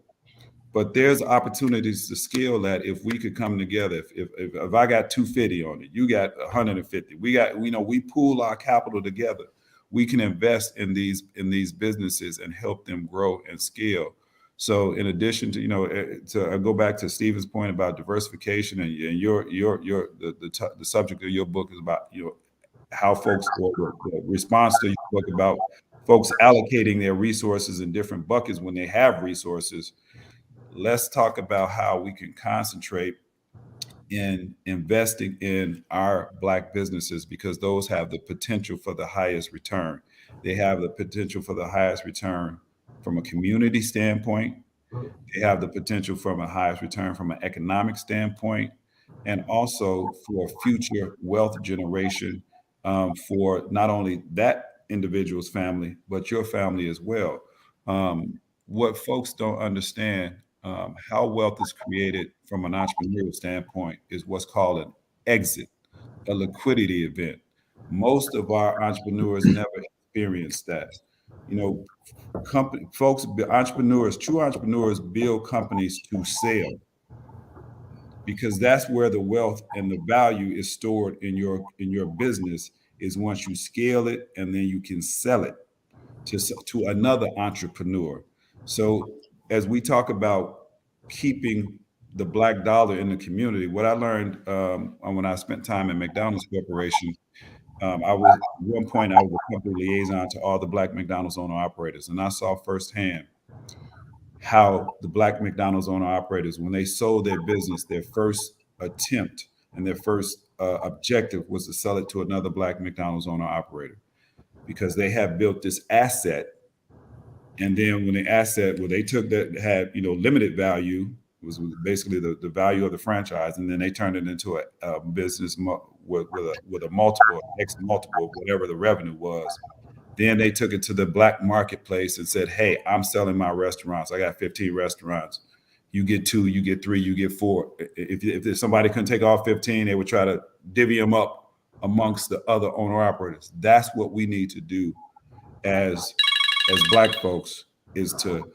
C: But there's opportunities to scale that if we could come together. If I got 250 on it, you got 150. We pool our capital together. We can invest in these businesses and help them grow and scale. So in addition to to go back to Stephen's point about diversification and the subject of your book is about how folks the response to your book about folks allocating their resources in different buckets when they have resources. Let's talk about how we can concentrate in investing in our Black businesses, because those have the potential for the highest return. They have the potential for the highest return from a community standpoint. They have the potential from a highest return from an economic standpoint, and also for future wealth generation for not only that individual's family, but your family as well. What folks don't understand, how wealth is created from an entrepreneurial standpoint, is what's called an exit, a liquidity event. Most of our entrepreneurs never experience that. True entrepreneurs build companies to sell, because that's where the wealth and the value is stored in your business, is once you scale it and then you can sell it to another entrepreneur. So as we talk about keeping the Black dollar in the community, what I learned when I spent time in McDonald's Corporation, at one point I was a company liaison to all the Black McDonald's owner operators, and I saw firsthand how the Black McDonald's owner operators, when they sold their business, their first attempt and their first objective was to sell it to another Black McDonald's owner operator, because they have built this asset. And then when the asset, well, they took that had limited value, was basically the value of the franchise, and then they turned it into a business with a multiple, X multiple, whatever the revenue was. Then they took it to the Black marketplace and said, hey, I'm selling my restaurants. I got 15 restaurants. You get 2, you get 3, you get 4. If somebody couldn't take all 15, they would try to divvy them up amongst the other owner operators. That's what we need to do as Black folks, is to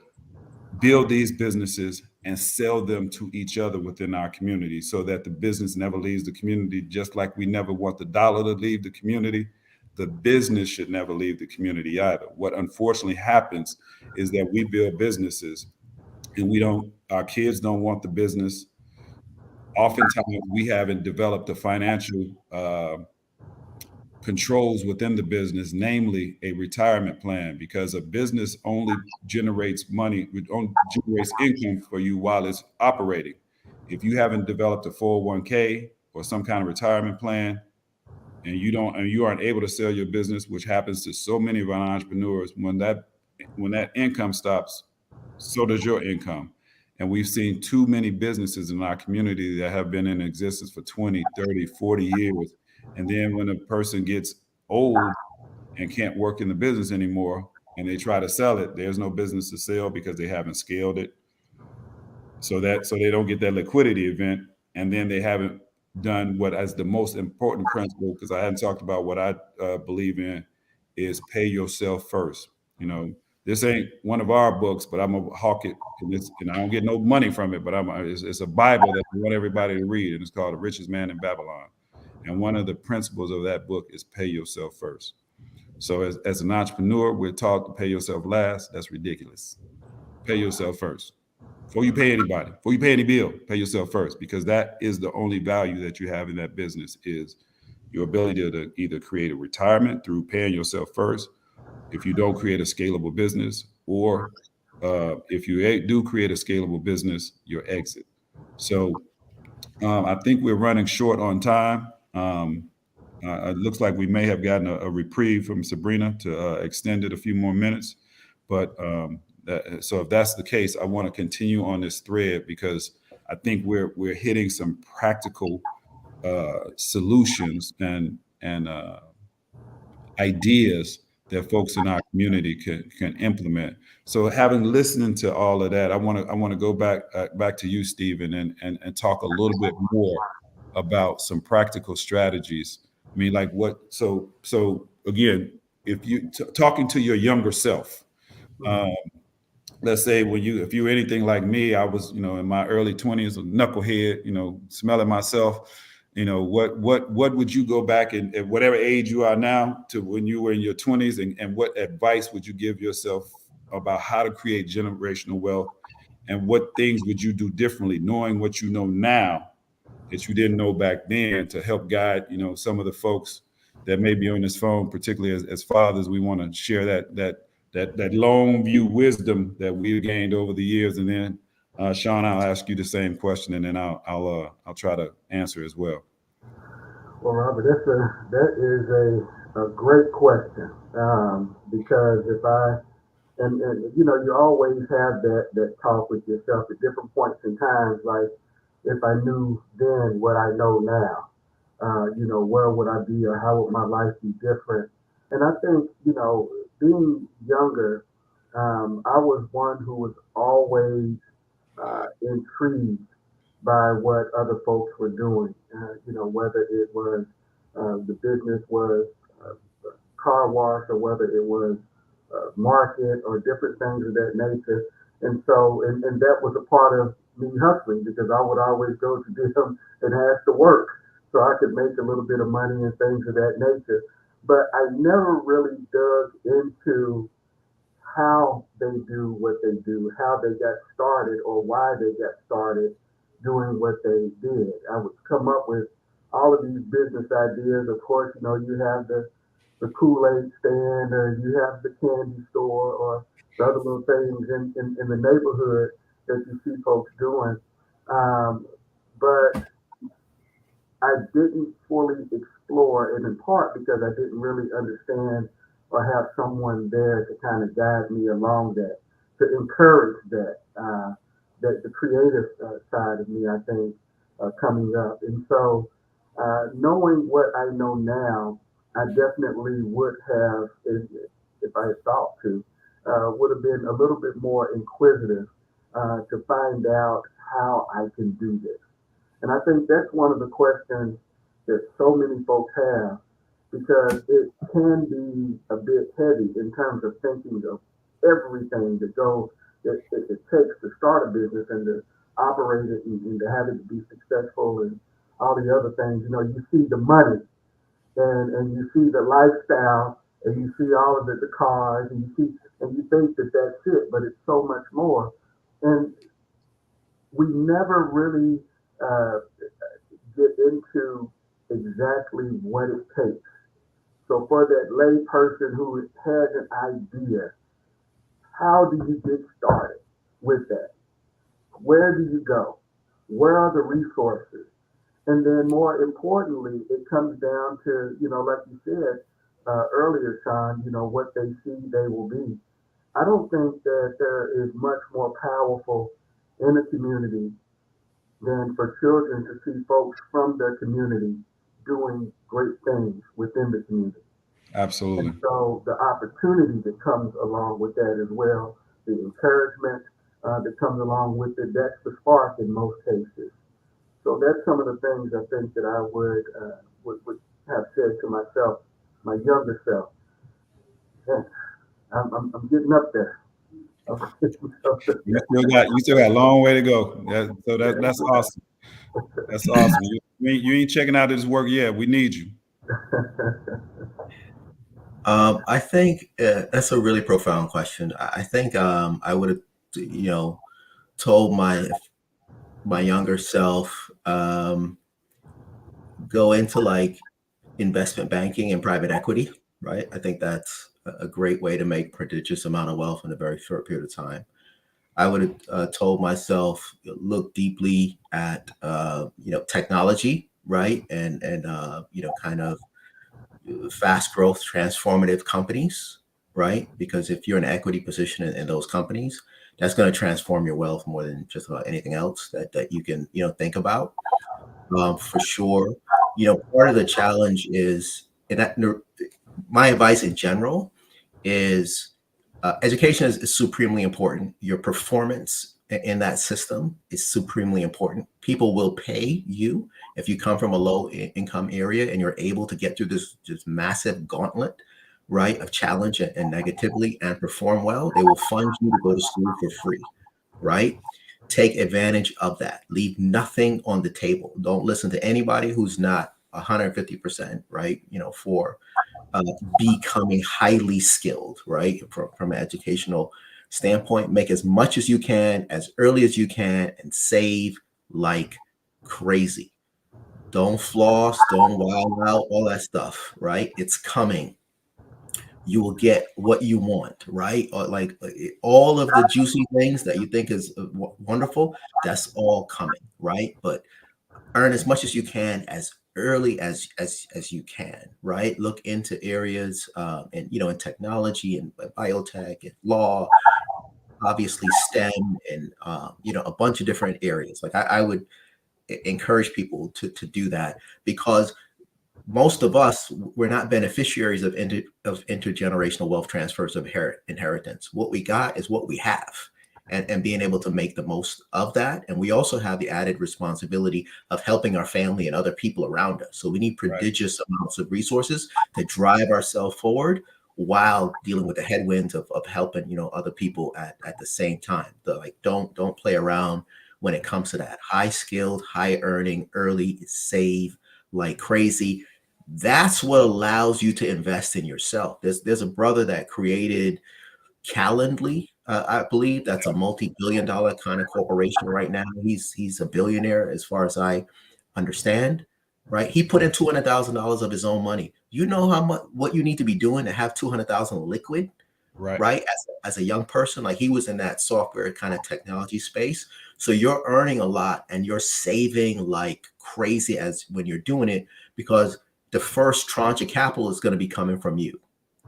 C: build these businesses and sell them to each other within our community, so that the business never leaves the community. Just like we never want the dollar to leave the community, the business should never leave the community either. What unfortunately happens is that we build businesses and our kids don't want the business. Oftentimes we haven't developed the financial controls within the business, namely a retirement plan, because a business only generates generates income for you while it's operating. If you haven't developed a 401k or some kind of retirement plan, and you aren't able to sell your business, which happens to so many of our entrepreneurs, when that income stops, so does your income. And we've seen too many businesses in our community that have been in existence for 20, 30, 40 years. And then when a person gets old and can't work in the business anymore and they try to sell it, there's no business to sell because they haven't scaled it. So they don't get that liquidity event. And then they haven't done what is the most important principle, because I hadn't talked about what I believe in, is pay yourself first. This ain't one of our books, but I'm gonna hawk it, and I don't get no money from it. But it's a Bible that I want everybody to read, and it's called The Richest Man in Babylon. And one of the principles of that book is pay yourself first. So as an entrepreneur, we're taught to pay yourself last. That's ridiculous. Pay yourself first. Before you pay anybody, before you pay any bill, pay yourself first, because that is the only value that you have in that business, is your ability to either create a retirement through paying yourself first, if you don't create a scalable business, or if you do create a scalable business, your exit. So I think we're running short on time. It looks like we may have gotten a reprieve from Sabrina to extend it a few more minutes. But so if that's the case, I want to continue on this thread because I think we're hitting some practical solutions and ideas that folks in our community can implement. So having listened to all of that, I want to go back to you, Stephen, and talk a little bit more about some practical strategies. I mean, like what? So again, if you talking to your younger self, um, let's say if you were anything like me, I was, in my early 20s, a knucklehead, smelling myself. What would you go back and at whatever age you are now to when you were in your 20s, and what advice would you give yourself about how to create generational wealth, and what things would you do differently, knowing what you know now that you didn't know back then, to help guide, some of the folks that may be on this phone, particularly as fathers. We want to share that long view wisdom that we've gained over the years. And then, Sean, I'll ask you the same question, and then I'll try to answer as well.
D: Well, Robert, that is a great question, because if I and you always have that talk with yourself at different points in times, like if I knew then what I know now, where would I be, or how would my life be different? And I think, being younger, I was one who was always intrigued by what other folks were doing. Whether it was the business was car wash, or whether it was market, or different things of that nature. And so, and that was a part of me hustling, because I would always go to them and ask to work so I could make a little bit of money and things of that nature. But I never really dug into how they do what they do, how they got started, or why they got started doing what they did. I would come up with all of these business ideas. Of course, you have the Kool-Aid stand, or you have the candy store, or the other little things in the neighborhood that you see folks doing. But I didn't fully explore, and in part because I didn't really understand or have someone there to kind of guide me along that, to encourage that the creative side of me, I think, coming up. And so, knowing what I know now, I definitely would have, if I had thought to, would have been a little bit more inquisitive to find out how I can do this. And I think that's one of the questions that so many folks have, because it can be a bit heavy in terms of thinking of everything that it takes to start a business and to operate it, and to have it be successful, and all the other things. You see the money, and you see the lifestyle, and you see all of the cars, and you think that that's it, but it's so much more. And we never really uh, get into exactly what it takes. So for that lay person who has an idea, how do you get started with that? Where do you go? Where are the resources? And then more importantly, it comes down to, like you said earlier, Sean, what they see, they will be. I don't think that there is much more powerful in a community than for children to see folks from their community doing great things within the community. And
C: Absolutely.
D: so the opportunity that comes along with that as well, the encouragement that comes along with it, that's the spark in most cases. So that's some of the things I think that I would have said to myself, my younger self. Yeah, I'm getting up there. I'm getting up
C: You still got a long way to go. That's
D: there.
C: awesome. That's awesome. You ain't checking out this work yet. We need you.
E: I think that's a really profound question. I think I would have, told my younger self, go into like investment banking and private equity, right? I think that's a great way to make prodigious amount of wealth in a very short period of time. I would have told myself, look deeply at technology, right, and kind of fast growth, transformative companies, right? Because if you're in an equity position in those companies, that's going to transform your wealth more than just about anything else that you can, think about. For sure. Part of the challenge is, and that, my advice in general is education is supremely important. Your performance in that system is supremely important. People will pay you if you come from a low income area and you're able to get through this massive gauntlet, right, of challenge and negativity and perform well. They will fund you to go to school for free, right? Take advantage of that. Leave nothing on the table. Don't listen to anybody who's not 150%, right? For becoming highly skilled, right? From an educational standpoint, make as much as you can, as early as you can, and save like crazy. Don't floss, don't wild out, all that stuff, right? It's coming. You will get what you want, right? Or like all of the juicy things that you think is wonderful, that's all coming, right? But earn as much as you can as early as you can, right? Look into areas and in technology and biotech and law, obviously STEM, and a bunch of different areas. Like I would encourage people to do that, because most of us, we're not beneficiaries of intergenerational wealth transfers of inheritance. What we got is what we have, and being able to make the most of that. And we also have the added responsibility of helping our family and other people around us. So we need prodigious amounts of resources to drive ourselves forward while dealing with the headwinds of helping other people at the same time. Don't play around when it comes to that. High skilled, high earning, early, save like crazy. That's what allows you to invest in yourself. There's a brother that created Calendly, I believe. That's a multi-billion-dollar kind of corporation right now. He's a billionaire as far as I understand, right? He put in $200,000 of his own money. You know how much what you need to be doing to have 200,000 liquid, right? As a young person, like he was in that software kind of technology space. So you're earning a lot and you're saving like crazy as when you're doing it, because the first tranche of capital is going to be coming from you,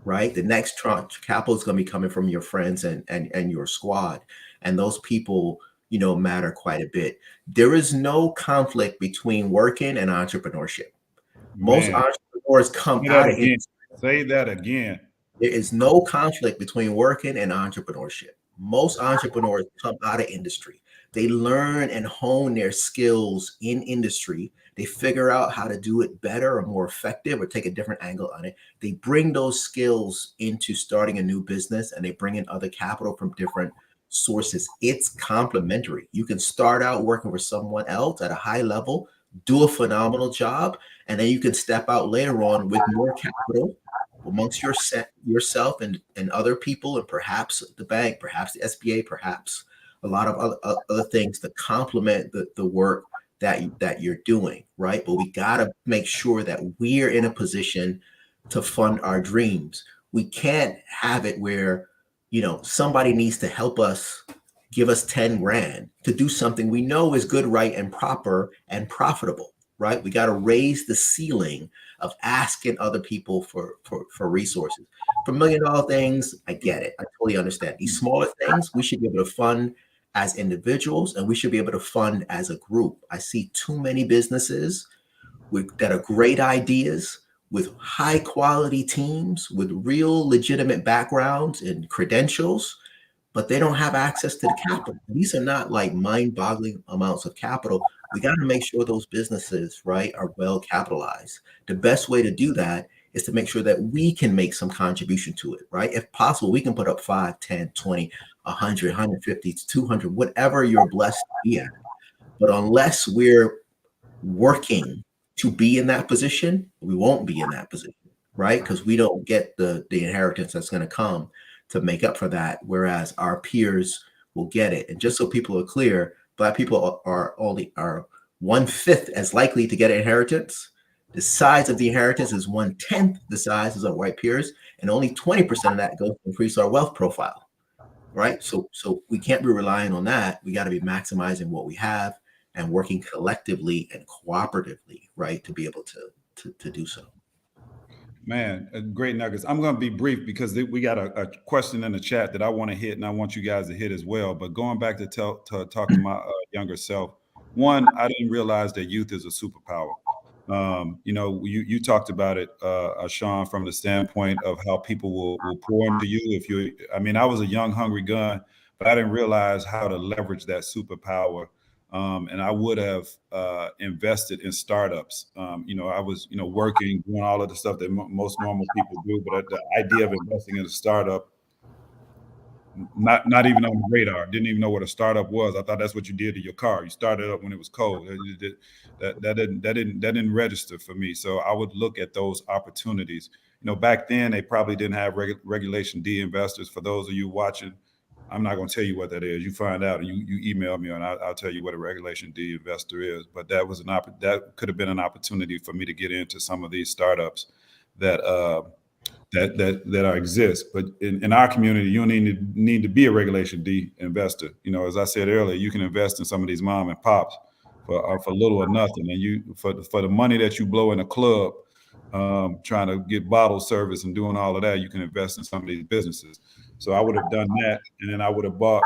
E: right? The next tranche of capital is going to be coming from your friends and your squad. And those people, matter quite a bit. There is no conflict between working and entrepreneurship. Most entrepreneurs come out of it.
C: Say that again.
E: There is no conflict between working and entrepreneurship. Most entrepreneurs come out of industry. They learn and hone their skills in industry. They figure out how to do it better or more effective or take a different angle on it. They bring those skills into starting a new business, and they bring in other capital from different sources. It's complementary. You can start out working for someone else at a high level, do a phenomenal job, and then you can step out later on with more capital amongst yourself and other people, and perhaps the bank, perhaps the SBA, perhaps a lot of other things to complement the work that you're doing, right? But we got to make sure that we're in a position to fund our dreams. We can't have it where, somebody needs to help us, give us 10 grand to do something we know is good, right, and proper and profitable, right? We got to raise the ceiling of asking other people for resources. For $1 million things, I get it. I totally understand. These smaller things, we should be able to fund as individuals, and we should be able to fund as a group. I see too many businesses that are great ideas, with high quality teams, with real legitimate backgrounds and credentials, but they don't have access to the capital. These are not like mind-boggling amounts of capital. We got to make sure those businesses, right, are well capitalized. The best way to do that is to make sure that we can make some contribution to it, right? If possible, we can put up 5, 10, 20, 100, 150, 200, whatever you're blessed to be at. But unless we're working to be in that position, we won't be in that position, right? Because we don't get the inheritance that's going to come to make up for that, whereas our peers will get it. And just so people are clear, Black people are 1/5 as likely to get an inheritance. The size of the inheritance is 1/10 the size as our white peers, and only 20% of that goes to increase our wealth profile, right? So we can't be relying on that. We got to be maximizing what we have and working collectively and cooperatively, right, to be able to do so.
C: Man, great nuggets. I'm going to be brief because we got a question in the chat that I want to hit, and I want you guys to hit as well. But going back to talk to my younger self, one, I didn't realize that youth is a superpower. You talked about it, Sean, from the standpoint of how people will pour into you. I mean, I was a young, hungry gun, but I didn't realize how to leverage that superpower. And I would have invested in startups. I was, working, doing all of the stuff that most normal people do. But the idea of investing in a startup, not even on the radar. Didn't even know what a startup was. I thought that's what you did to your car. You started up when it was cold. That didn't register for me. So I would look at those opportunities. Back then they probably didn't have Regulation D investors. For those of you watching, I'm not going to tell you what that is. You find out and you email me and I'll tell you what a Regulation D investor is. But that was that could have been an opportunity for me to get into some of these startups that exist. But in our community, you don't need to be a Regulation D investor. As I said earlier, you can invest in some of these mom and pops for little or nothing, and you for the money that you blow in a club, trying to get bottle service and doing all of that, you can invest in some of these businesses. So I would have done that, and then I would have bought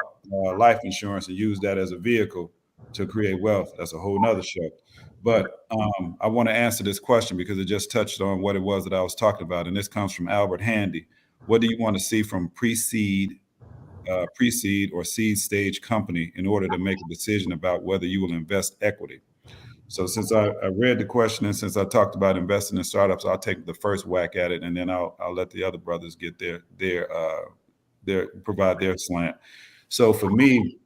C: life insurance and used that as a vehicle to create wealth. That's a whole nother show. But I want to answer this question because it just touched on what it was that I was talking about. And this comes from Albert Handy. What do you want to see from pre-seed or seed stage company in order to make a decision about whether you will invest equity? So since I read the question and since I talked about investing in startups, I'll take the first whack at it, and then I'll let the other brothers get provide their slant. So for me,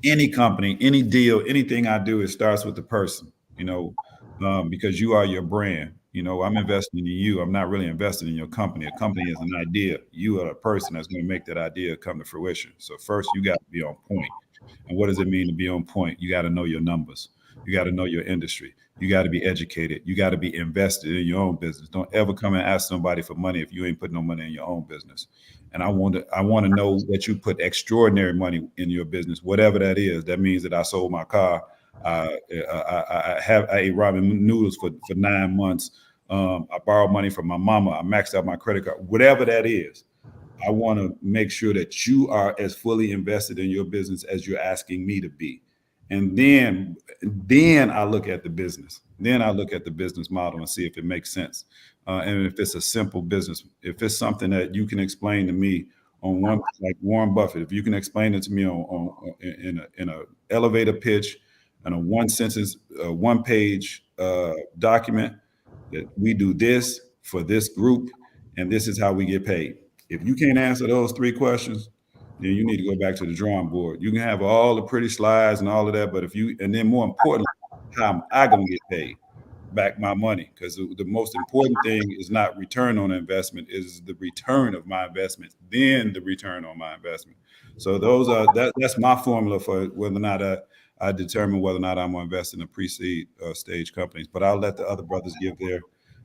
C: any company, any deal, anything I do, it starts with the person, because you are your brand. I'm investing in you. I'm not really investing in your company. A company is an idea. You are a person that's going to make that idea come to fruition. So first, you got to be on point. And what does it mean to be on point? You got to know your numbers. You got to know your industry. You got to be educated. You got to be invested in your own business. Don't ever come and ask somebody for money if you ain't putting no money in your own business. And I want to know that you put extraordinary money in your business, whatever that is. That means that I sold my car. I ate ramen noodles for 9 months. I borrowed money from my mama. I maxed out my credit card. Whatever that is, I want to make sure that you are as fully invested in your business as you're asking me to be. And then I look at the business. Then I look at the business model and see if it makes sense. And if it's a simple business, if it's something that you can explain to me on one, like Warren Buffett, if you can explain it to me in a elevator pitch and a one page document that we do this for this group and this is how we get paid. If you can't answer those 3 questions, then you need to go back to the drawing board. You can have all the pretty slides and all of that, but and then more importantly, how am I going to get paid back my money? Because the most important thing is not return on investment, is the return of my investment, then the return on my investment. So that's my formula for whether or not I determine whether or not I'm going to invest in the pre-seed stage companies. But I'll let the other brothers give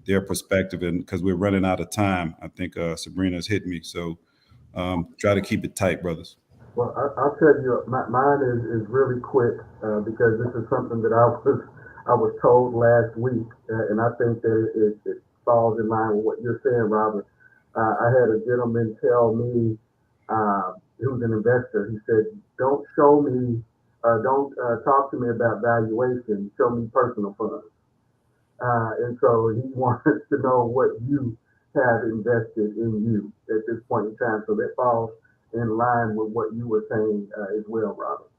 C: their perspective, and because we're running out of time, I think Sabrina's hit me. So try to keep it tight, brothers.
D: Well, I'll tell you, mine is really quick because this is something that I was told last week, and I think that it falls in line with what you're saying, Robert. I had a gentleman tell me, who's an investor. He said, "Don't don't talk to me about valuation. Show me personal funds." And so he wants to know what you have invested in you at this point in time. So that falls in line with what you were saying as well, Robert.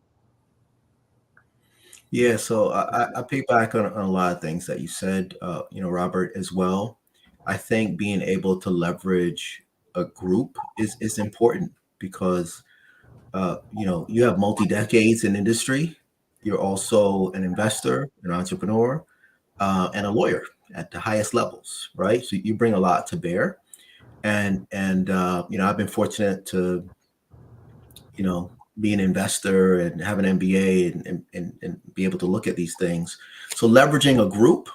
E: Yeah, so I piggyback on a lot of things that you said, Robert, as well. I think being able to leverage a group is important because, you have multi-decades in industry. You're also an investor, an entrepreneur, and a lawyer at the highest levels, right? So you bring a lot to bear. And I've been fortunate to, be an investor and have an MBA and be able to look at these things. So leveraging a group,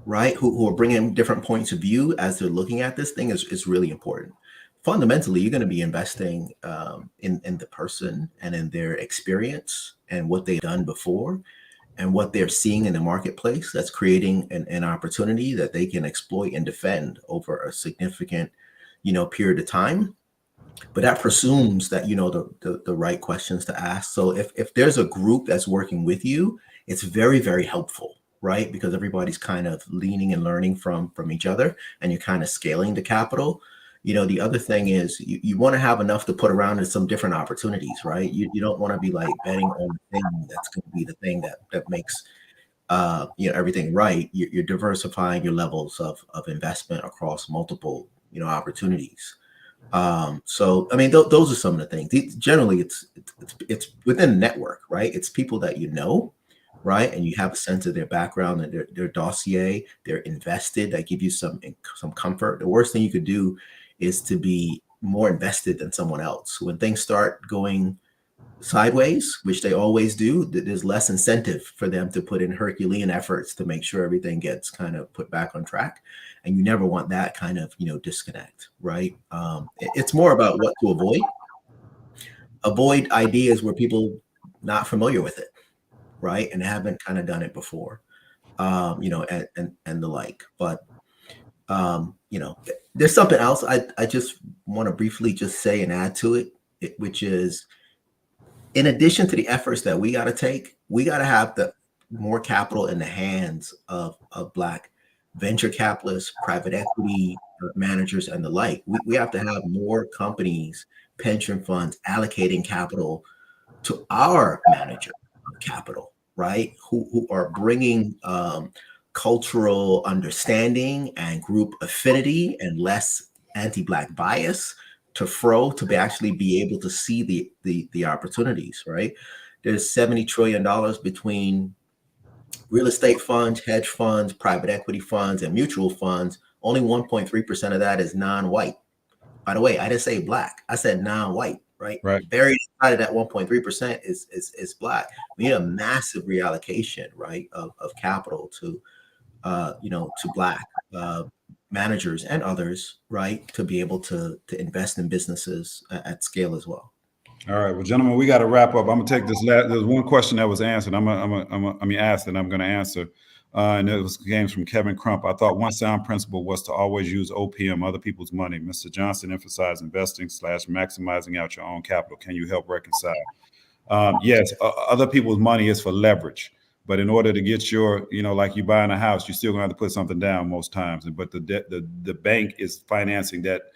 E: right, who are bringing different points of view as they're looking at this thing is really important. Fundamentally, you're going to be investing in the person and in their experience and what they've done before. and what they're seeing in the marketplace that's creating an opportunity that they can exploit and defend over a significant, period of time. But that presumes that you know the right questions to ask. So if there's a group that's working with you, it's very, very helpful, right? Because everybody's kind of leaning and learning from each other, and you're kind of scaling the capital. The other thing is you want to have enough to put around in some different opportunities, right? You don't want to be like betting on the thing that's going to be the thing that makes everything right. You're diversifying your levels of investment across multiple opportunities. So I mean, those are some of the things. Generally, it's within the network, right? It's people that right, and you have a sense of their background and their dossier. They're invested. That give you some comfort. The worst thing you could do is to be more invested than someone else. When things start going sideways, which they always do, there's less incentive for them to put in Herculean efforts to make sure everything gets kind of put back on track. And you never want that kind of, disconnect, right? It's more about what to avoid. Avoid ideas where people not familiar with it, right? And haven't kind of done it before, and the like. But, there's something else I just want to briefly just say and add to it, which is, in addition to the efforts that we got to take, we got to have the more capital in the hands of Black venture capitalists, private equity managers, and the like. We have to have more companies, pension funds allocating capital to our manager of capital, right? Who are bringing cultural understanding and group affinity and less anti-Black bias to actually be able to see the opportunities, right? There's $70 trillion between real estate funds, hedge funds, private equity funds, and mutual funds. Only 1.3% of that is non-white. By the way, I didn't say Black. I said non-white, right?
C: Right.
E: Buried inside of that 1.3% is Black. We need a massive reallocation, right, of capital to Black managers and others, right, to be able to invest in businesses at scale as well.
C: All right, well, gentlemen, we got to wrap up. I'm gonna take this last. There's one question that was answered. I'm asked, and I'm gonna answer. And it came from Kevin Crump. I thought one sound principle was to always use OPM, other people's money. Mr. Johnson emphasized investing / maximizing out your own capital. Can you help reconcile? Yes, other people's money is for leverage. But in order to get your, like you buying a house, you're still gonna have to put something down most times. But the bank is financing that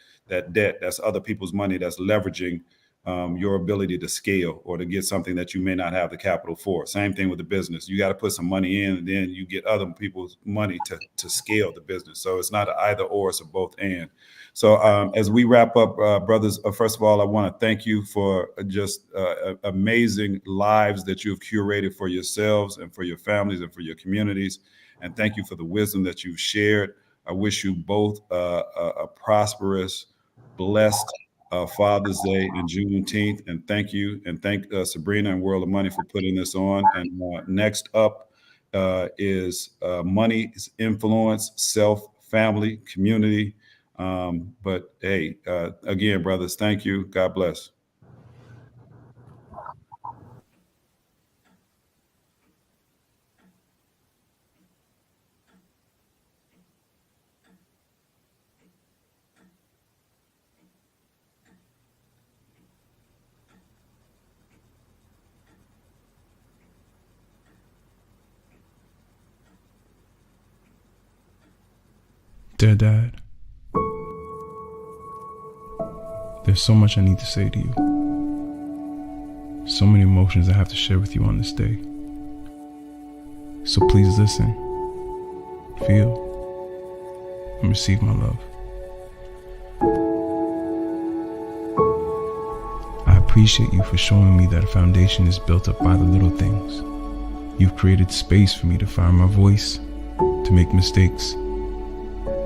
C: debt. That's other people's money. That's leveraging your ability to scale or to get something that you may not have the capital for. Same thing with the business. You got to put some money in, and then you get other people's money to scale the business. So it's not an either or, it's a both and. So as we wrap up, brothers, first of all, I want to thank you for just amazing lives that you've curated for yourselves and for your families and for your communities. And thank you for the wisdom that you've shared. I wish you both a prosperous, blessed Father's Day and Juneteenth, and thank you, and thank Sabrina and World of Money for putting this on. And next up is money's influence, self, family, community. But hey, again, brothers, thank you. God bless.
F: Dear Dad, there's so much I need to say to you. So many emotions I have to share with you on this day. So please listen, feel, and receive my love. I appreciate you for showing me that a foundation is built up by the little things. You've created space for me to find my voice, to make mistakes,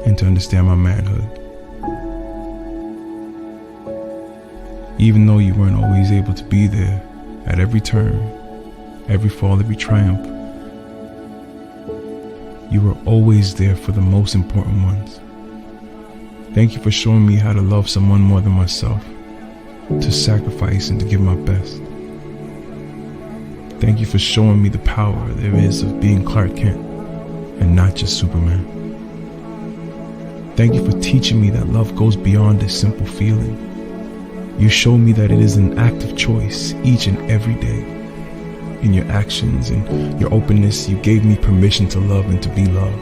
F: and to understand my manhood. Even though you weren't always able to be there at every turn, every fall, every triumph, you were always there for the most important ones. Thank you for showing me how to love someone more than myself, to sacrifice and to give my best. Thank you for showing me the power there is of being Clark Kent and not just Superman. Thank you for teaching me that love goes beyond a simple feeling. You show me that it is an active choice each and every day. In your actions and your openness, you gave me permission to love and to be loved.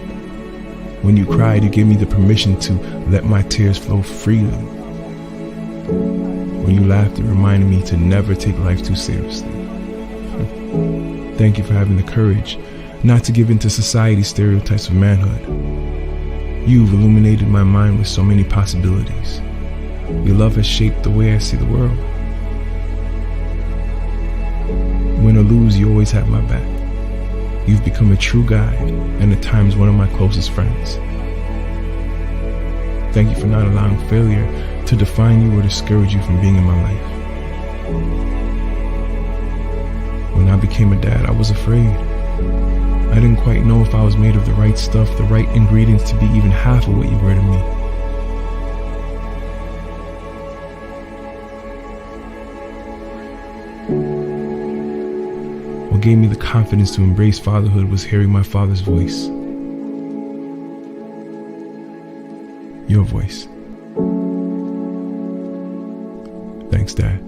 F: When you cried, you gave me the permission to let my tears flow freely. When you laughed, it reminded me to never take life too seriously. Thank you for having the courage not to give in to society's stereotypes of manhood. You've illuminated my mind with so many possibilities. Your love has shaped the way I see the world. Win or lose, you always have my back. You've become a true guide and at times one of my closest friends. Thank you for not allowing failure to define you or discourage you from being in my life. When I became a dad, I was afraid. I didn't quite know if I was made of the right stuff, the right ingredients to be even half of what you were to me. What gave me the confidence to embrace fatherhood was hearing my father's voice. Your voice. Thanks, Dad.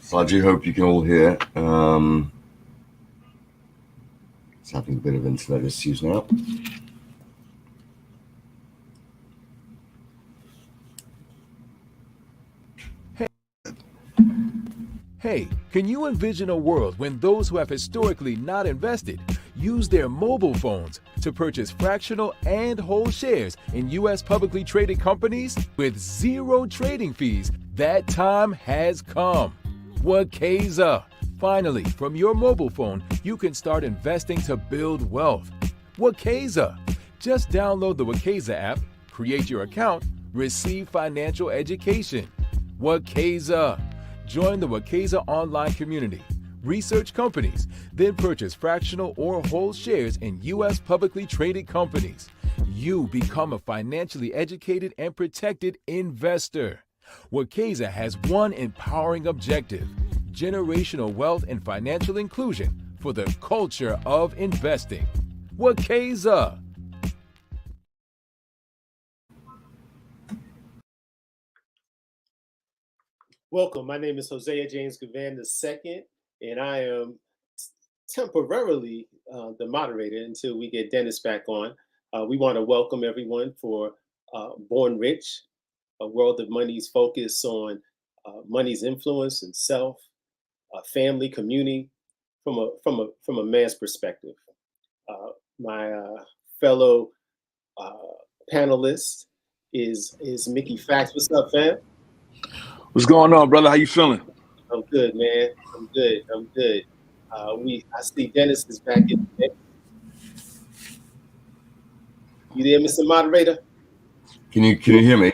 A: So I do hope you can all hear. It's having a bit of internet issues now.
G: Hey, can you envision a world when those who have historically not invested use their mobile phones to purchase fractional and whole shares in U.S. publicly traded companies with zero trading fees? That time has come. Wakeza. Finally, from your mobile phone, you can start investing to build wealth. Wakeza. Just download the Wakeza app, create your account, receive financial education. Wakeza. Join the Wakeza online community, research companies, then purchase fractional or whole shares in U.S. publicly traded companies. You become a financially educated and protected investor. Wakeza has one empowering objective: generational wealth and financial inclusion for the culture of investing. Wakeza.
H: Welcome. My name is Hosea James Gavan II, and I am temporarily the moderator until we get Dennis back on. We want to welcome everyone for Born Rich, a world of money's focus on money's influence and self, family, community, from a man's perspective. My fellow panelist is Mickey Fax. What's up, fam?
I: What's going on, brother? How you feeling?
H: I'm good, man. I'm good. I see Dennis is back in. You there, Mr. Moderator?
A: Can you hear me?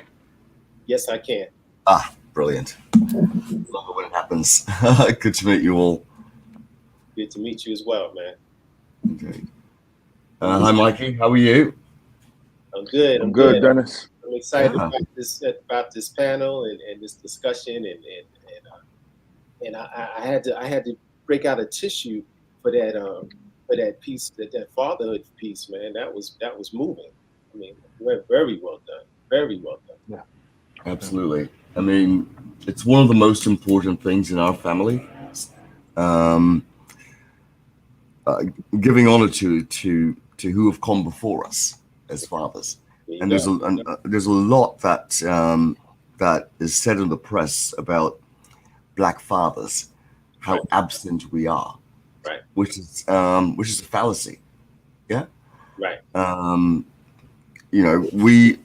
H: Yes, I can.
A: Ah, brilliant. Love it when it happens. Good to meet you all.
H: Good to meet you as well, man.
A: Okay. Hi, Mikey. How are you?
H: I'm good.
I: I'm good, Dennis.
H: I'm excited about this panel and this discussion, and I had to break out a tissue for that piece, that fatherhood piece, man. That was moving. I mean, very well done. Very well done.
I: Yeah,
A: absolutely. I mean,
J: it's one of the most important things in our family. Um, Giving honor to who have come before us as fathers, and there's a lot that that is said in the press about black fathers, how absent we are,
H: Right.
J: which is a fallacy. Yeah.
H: Right.
J: You know, we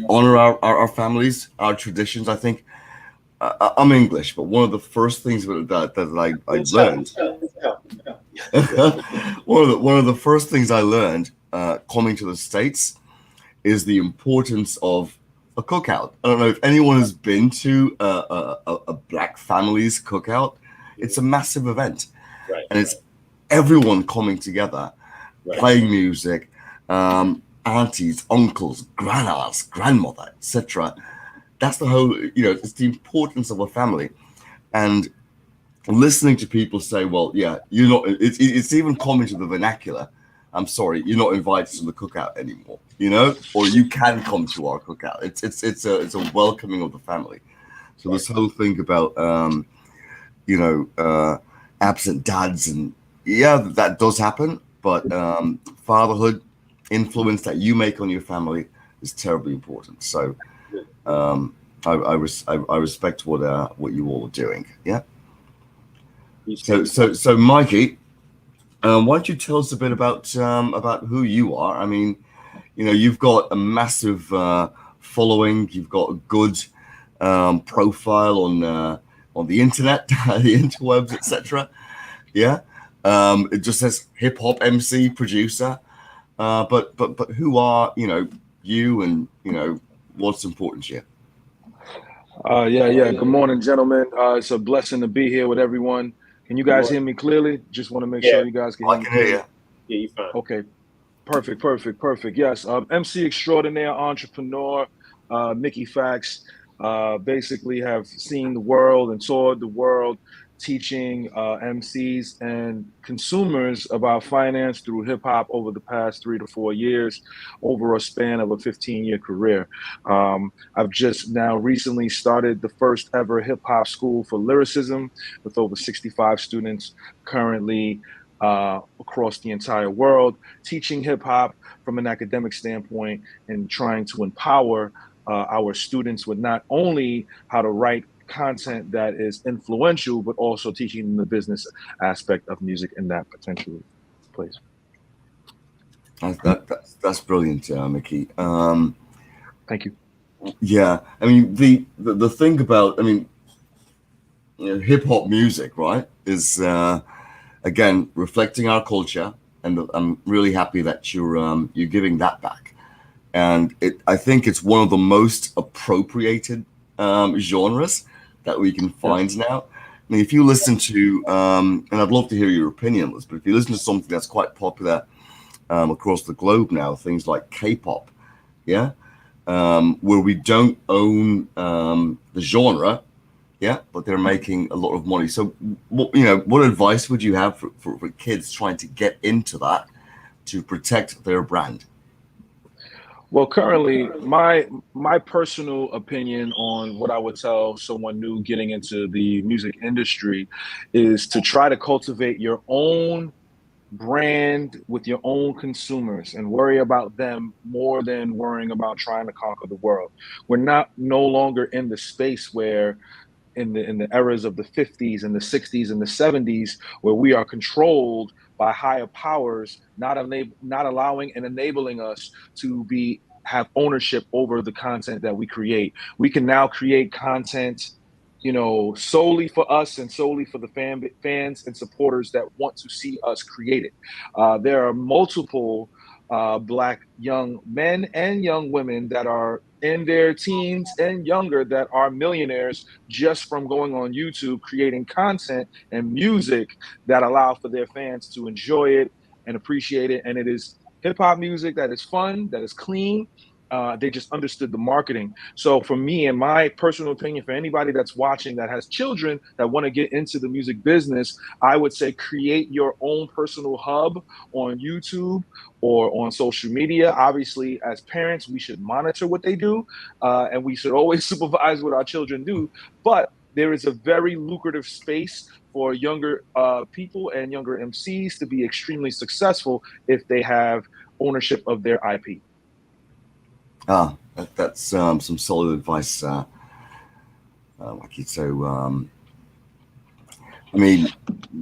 J: honor our families, our traditions. I think I'm English, but one of the first things that I learned, one of the first things I learned coming to the States is the importance of a cookout. I don't know if anyone has been to a black family's cookout. It's a massive event,
H: Right.
J: and it's everyone coming together, playing music, aunties, uncles, grandmas, grandmother, etc. That's the whole, it's the importance of a family. And listening to people say, well, yeah, you're not, it's even common to the vernacular. I'm sorry, you're not invited to the cookout anymore, or you can come to our cookout. It's a welcoming of the family. So this whole thing about, absent dads, and yeah, that does happen, but fatherhood influence that you make on your family is terribly important. So I respect what you all are doing. Yeah. So Mikey, why don't you tell us a bit about who you are? I mean, you've got a massive following. You've got a good profile on the internet, the interwebs, etc. Yeah. It just says hip hop MC producer. But who are you, and what's important to you?
I: Yeah. Good morning, gentlemen. It's a blessing to be here with everyone. Can you guys hear me clearly? Just want to make sure you guys can hear me clearly.
H: Yeah, you're fine.
I: Okay. Perfect. Yes. MC extraordinaire, entrepreneur, Mickey Fax. Basically have seen the world and toured the world teaching MCs and consumers about finance through hip hop over the past 3 to 4 years, over a span of a 15-year career. I've just now recently started the first ever hip hop school for lyricism with over 65 students currently across the entire world, teaching hip hop from an academic standpoint and trying to empower our students with not only how to write content that is influential, but also teaching them the business aspect of music in that potential place.
J: That's brilliant, Mickey.
I: Thank you.
J: Yeah, I mean the thing about, I mean, hip hop music, right, is again reflecting our culture, and I'm really happy that you're giving that back. And I think it's one of the most appropriated genres that we can find now. I mean, if you listen to, and I'd love to hear your opinion on this, but if you listen to something that's quite popular across the globe now, things like K-pop, yeah, where we don't own the genre, yeah, but they're making a lot of money. So, what advice would you have for kids trying to get into that to protect their brand?
I: Well, currently, my personal opinion on what I would tell someone new getting into the music industry is to try to cultivate your own brand with your own consumers and worry about them more than worrying about trying to conquer the world. We're no longer in the space where in the eras of the 50s and the 60s and the 70s, where we are controlled by higher powers, not allowing and enabling us to have ownership over the content that we create. We can now create content, solely for us and solely for the fans and supporters that want to see us create it. There are multiple Black young men and young women that are in their teens and younger that are millionaires just from going on YouTube, creating content and music that allow for their fans to enjoy it and appreciate it. And it is hip hop music that is fun, that is clean, They just understood the marketing. So for me, in my personal opinion, for anybody that's watching that has children that want to get into the music business, I would say create your own personal hub on YouTube or on social media. Obviously, as parents, we should monitor what they do, and we should always supervise what our children do. But there is a very lucrative space for younger people and younger MCs to be extremely successful if they have ownership of their IP.
J: That's some solid advice, Wacky. So, I mean,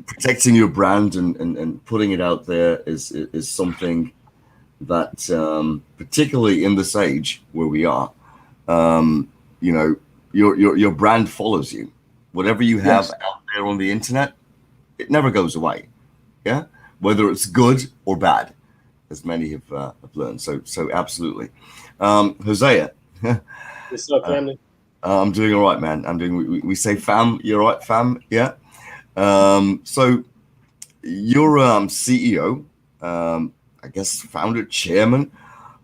J: protecting your brand and putting it out there is something that, particularly in this age where we are, you know, your brand follows you. Whatever you have out there on the internet, it never goes away. Yeah, whether it's good or bad, as many have learned. So absolutely. Hosea.
H: What's up, family?
J: I'm doing all right, man. I'm doing. We say fam. You're right, fam. Yeah. So you're CEO, I guess founder, chairman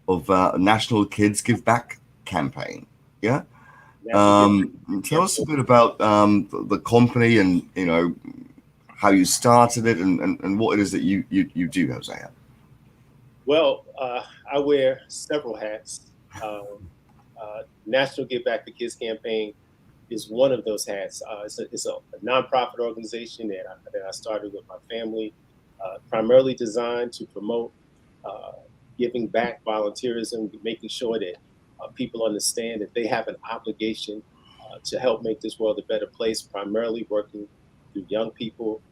J: of National Kids Give Back campaign. Yeah. Tell us a bit about the company and how you started it and what it is that you do, Hosea.
H: Well, I wear several hats. National Give Back to Kids campaign is one of those hats. It's a nonprofit organization that I started with my family, primarily designed to promote giving back, volunteerism, making sure that people understand that they have an obligation to help make this world a better place, primarily working through young people.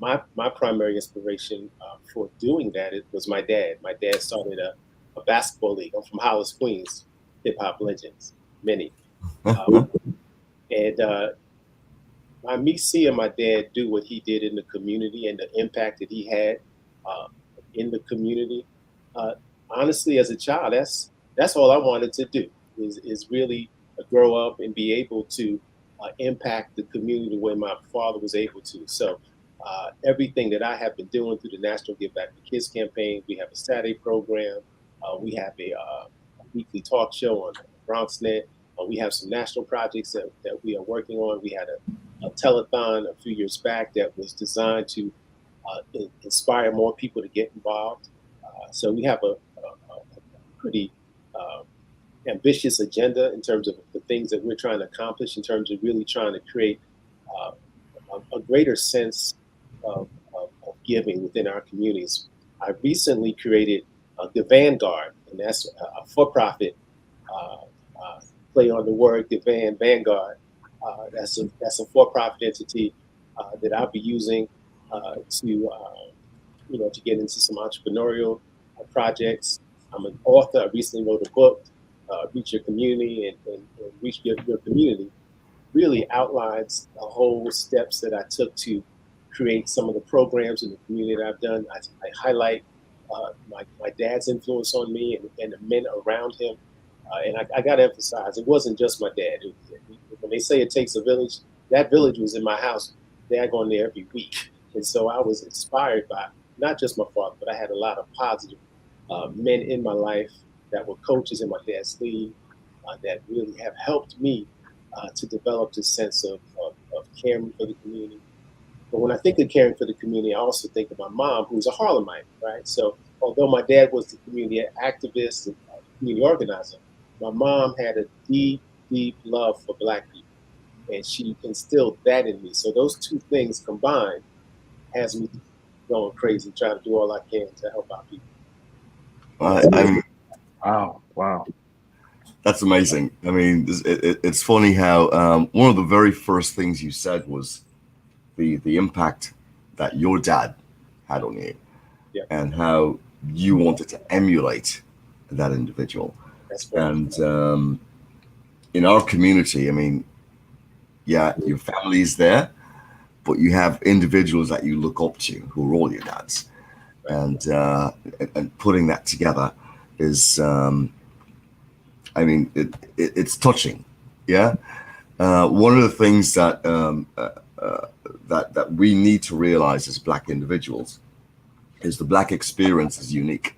H: My primary inspiration for doing that was my dad. My dad started a basketball league. I'm from Hollis, Queens, hip hop legends, many. And by me seeing my dad do what he did in the community and the impact that he had in the community, honestly, as a child, that's all I wanted to do is really grow up and be able to impact the community the way my father was able to. So everything that I have been doing through the National Give Back to Kids campaign, we have a Saturday program, we have a weekly talk show on BronxNet. We have some national projects that we are working on. We had a telethon a few years back that was designed to inspire more people to get involved. So we have a pretty ambitious agenda in terms of the things that we're trying to accomplish, in terms of really trying to create a greater sense of giving within our communities. I recently created the Vanguard, and that's a for-profit play on the word Vanguard. That's a for-profit entity that I'll be using to get into some entrepreneurial projects. I'm an author. I recently wrote a book, Reach Your Community, and Reach Your Community really outlines the whole steps that I took to create some of the programs in the community that I've done. I highlight my dad's influence on me and the men around him. And I got to emphasize, it wasn't just my dad. When they say it takes a village, that village was in my house. Dad going there every week. And so I was inspired by not just my father, but I had a lot of positive men in my life that were coaches in my dad's league that really have helped me to develop this sense of caring for the community. But when I think of caring for the community, I also think of my mom, who's a Harlemite, right? So although my dad was the community activist and community organizer, my mom had a deep, deep love for Black people, and she instilled that in me. So those two things combined has me going crazy, trying to do all I can to help our people.
I: Wow.
J: That's amazing. I mean, it's funny how one of the very first things you said was the impact that your dad had on you, and how you wanted to emulate that individual.
H: That's right.
J: And in our community, I mean, your family is there, but you have individuals that you look up to who are all your dads, and putting that together is, I mean, it's touching. Yeah. One of the things that that we need to realize as Black individuals is the Black experience is unique.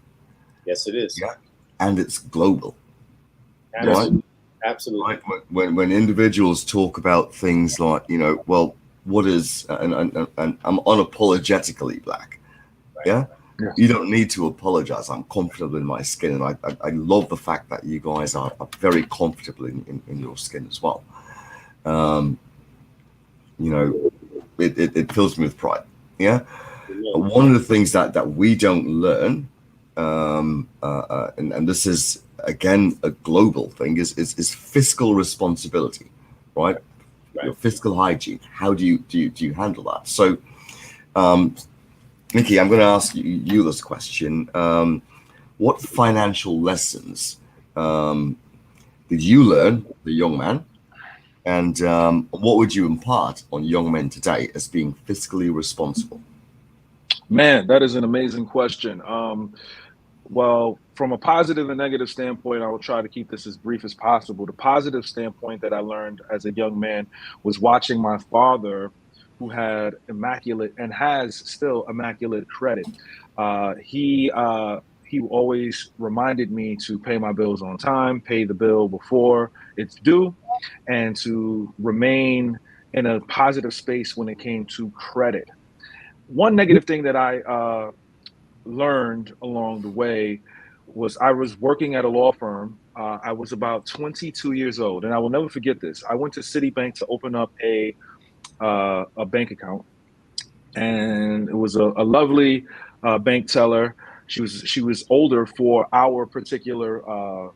H: Yes, it is.
J: Yeah. And it's global.
H: Absolutely. Absolutely.
J: Right. When individuals talk about things like, well, what is, and I'm unapologetically black.
H: Right.
J: Yeah.
I: Yes.
J: You don't need to apologize. I'm comfortable in my skin. And I love the fact that you guys are very comfortable in your skin as well. It fills me with pride. Yeah. One of the things that we don't learn, and this is again a global thing, is fiscal responsibility, right? Your fiscal hygiene. How do you handle that? So, Nikki, I'm going to ask you this question. What financial lessons did you learn, the young man, and what would you impart on young men today as being fiscally responsible?
I: Man, that is an amazing question. Well, from a positive and negative standpoint, I will try to keep this as brief as possible. The positive standpoint that I learned as a young man was watching my father, who had immaculate and has still immaculate credit. He always reminded me to pay my bills on time, pay the bill before it's due, and to remain in a positive space when it came to credit. One negative thing that I learned along the way was I was working at a law firm. I was about 22 years old, and I will never forget this. I went to Citibank to open up a bank account, and it was a lovely bank teller. She was older for our particular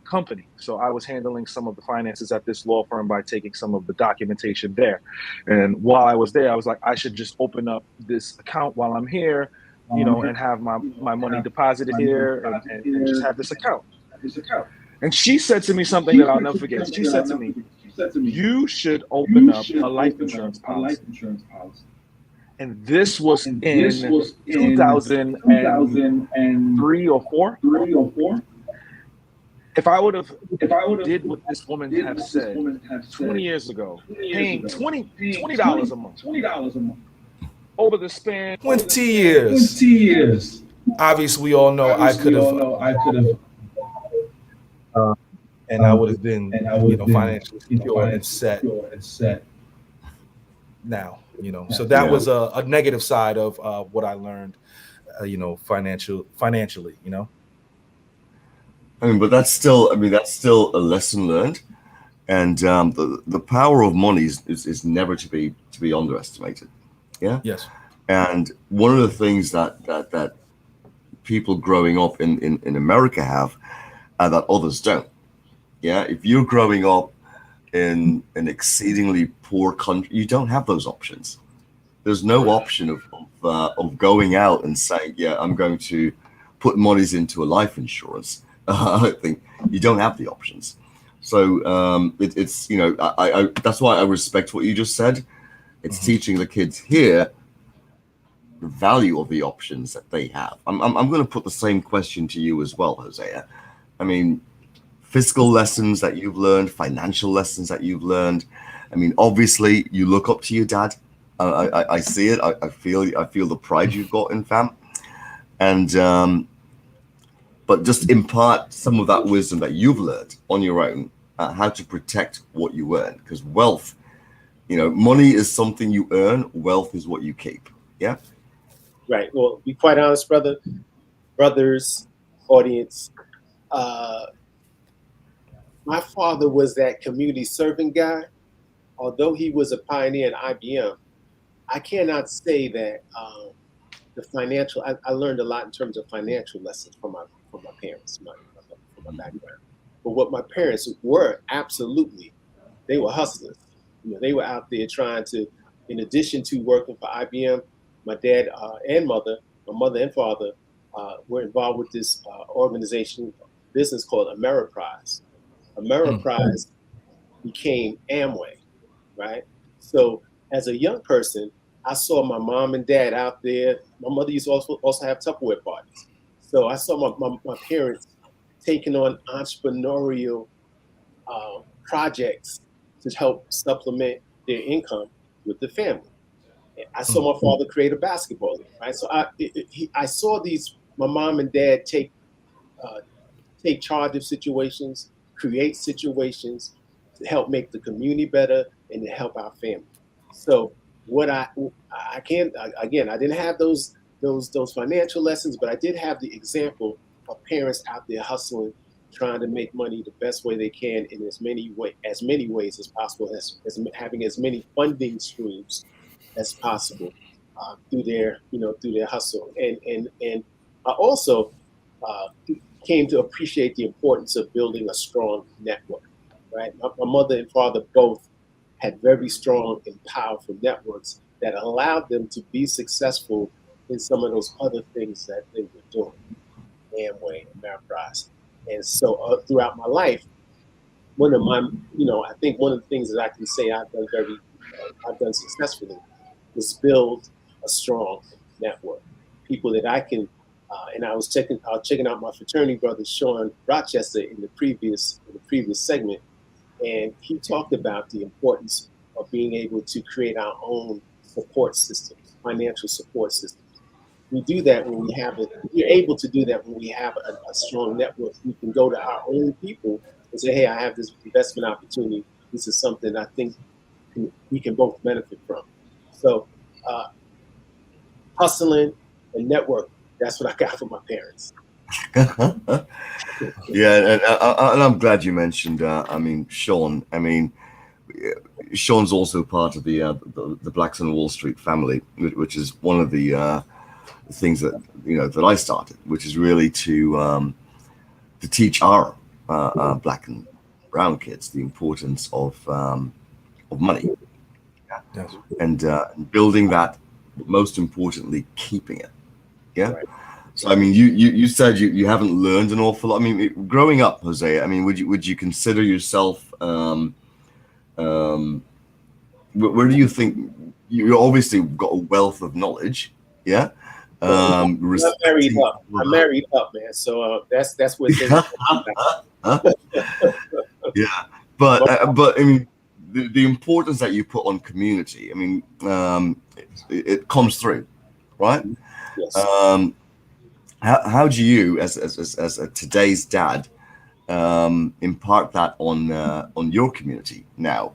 I: company, so I was handling some of the finances at this law firm by taking some of the documentation there. And while I was there, I was like, I should just open up this account while I'm here, and have my money deposited here and just have this account. And she said to me something that I'll never forget. She said to me, "You should open up a life insurance policy." And this was in 2003 or 4. If I would have did what this woman have said 20 years ago, paying $20 a month over the span
K: 20 years. Obviously, we all know I could have, and I would have been, financially secure and set now. So that was a negative side of what I learned, financially.
J: But that's still a lesson learned, and the power of money is never to be underestimated. Yeah.
K: Yes.
J: And one of the things that people growing up in America have, that others don't. Yeah. If you're growing up in an exceedingly poor country, you don't have those options. There's no option of going out and saying, yeah, I'm going to put monies into a life insurance. I think you don't have the options. So it's I that's why I respect what you just said. It's teaching the kids here the value of the options that they have. I'm going to put the same question to you as well, Hosea. I mean, fiscal lessons that you've learned, financial lessons that you've learned. I mean, obviously, you look up to your dad. I see it. I feel the pride you've got in fam, and but just impart some of that wisdom that you've learned on your own, how to protect what you earn. Because wealth, money is something you earn. Wealth is what you keep. Yeah.
H: Right. Well, be quite honest, brothers, audience. My father was that community serving guy. Although he was a pioneer at IBM, I cannot say that the financial. I learned a lot in terms of financial lessons from my parents, from my background. But what my parents were, absolutely, they were hustlers. They were out there trying to, in addition to working for IBM, my dad and mother, my mother and father, were involved with this organization, business called Ameriprise. Ameriprise became Amway, right? So as a young person, I saw my mom and dad out there. My mother used to also have Tupperware parties. So I saw my parents taking on entrepreneurial projects to help supplement their income with the family. I saw my father create a basketball league, right? So I saw my mom and dad take charge of situations, create situations to help make the community better and to help our family. So what I can't, again, I didn't have those financial lessons, but I did have the example of parents out there hustling, trying to make money the best way they can in as many ways as possible, as having as many funding streams as possible through their hustle. And I also came to appreciate the importance of building a strong network. Right, my mother and father both had very strong and powerful networks that allowed them to be successful in some of those other things that they were doing, Amway and Ameriprise. And so throughout my life, I think one of the things that I can say I've done successfully is build a strong network. People that I can, and I was checking out my fraternity brother, Sean Rochester, in the previous segment, and he talked about the importance of being able to create our own support systems, financial support systems. We do that when we have it. We're able to do that when we have a strong network. We can go to our own people and say, "Hey, I have this investment opportunity. This is something I think we can both benefit from." So, hustling and network. That's what I got from my parents.
J: Yeah, and I'm glad you mentioned. Sean. Sean's also part of the Blacks on Wall Street family, which is one of the things that that I started, which is really to teach our Black and brown kids the importance of money,
K: Yes.
J: and building that. Most importantly, keeping it. Yeah.
H: Right.
J: So you said you haven't learned an awful lot. Growing up, Jose, would you consider yourself where do you think you obviously got a wealth of knowledge? Yeah.
H: I'm married up, man. So that's what things.
J: Yeah, but the importance that you put on community. It comes through, right?
H: Yes.
J: How do you, as a today's dad, impart that on your community now?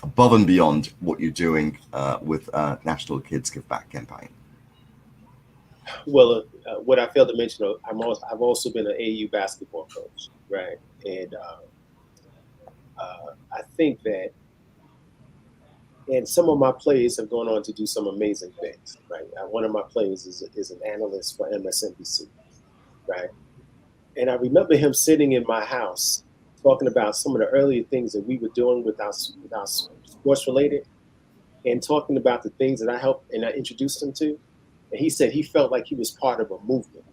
J: Above and beyond what you're doing with National Kids Give Back campaign.
H: Well, what I failed to mention, I've also been an AU basketball coach, right? And I think that, and some of my players have gone on to do some amazing things, right? One of my players is an analyst for MSNBC, right? And I remember him sitting in my house talking about some of the earlier things that we were doing with our sports related, and talking about the things that I helped and I introduced him to. And he said he felt like he was part of a movement.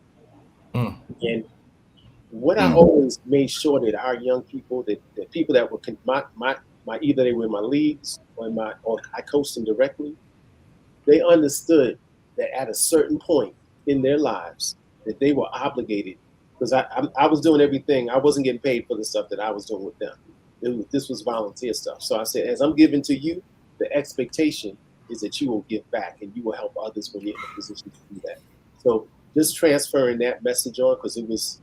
H: And what I always made sure that our young people, that people that were either they were in my leagues or I coached them directly, they understood that at a certain point in their lives that they were obligated, because I was doing everything. I wasn't getting paid for the stuff that I was doing with them. This was volunteer stuff. So I said, as I'm giving to you, the expectation is that you will give back and you will help others when you're in a position to do that. So just transferring that message on, because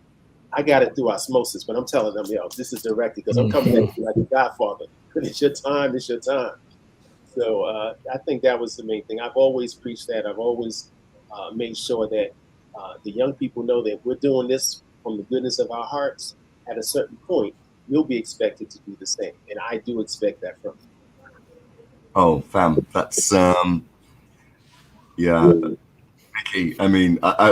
H: I got it through osmosis, but I'm telling them, this is directly, because I'm coming at you like a godfather. It's your time. It's your time. So I think that was the main thing. I've always preached that. I've always made sure that the young people know that we're doing this from the goodness of our hearts. At a certain point, you'll be expected to do the same. And I do expect that from you.
J: Oh, fam, that's yeah. Vicky, I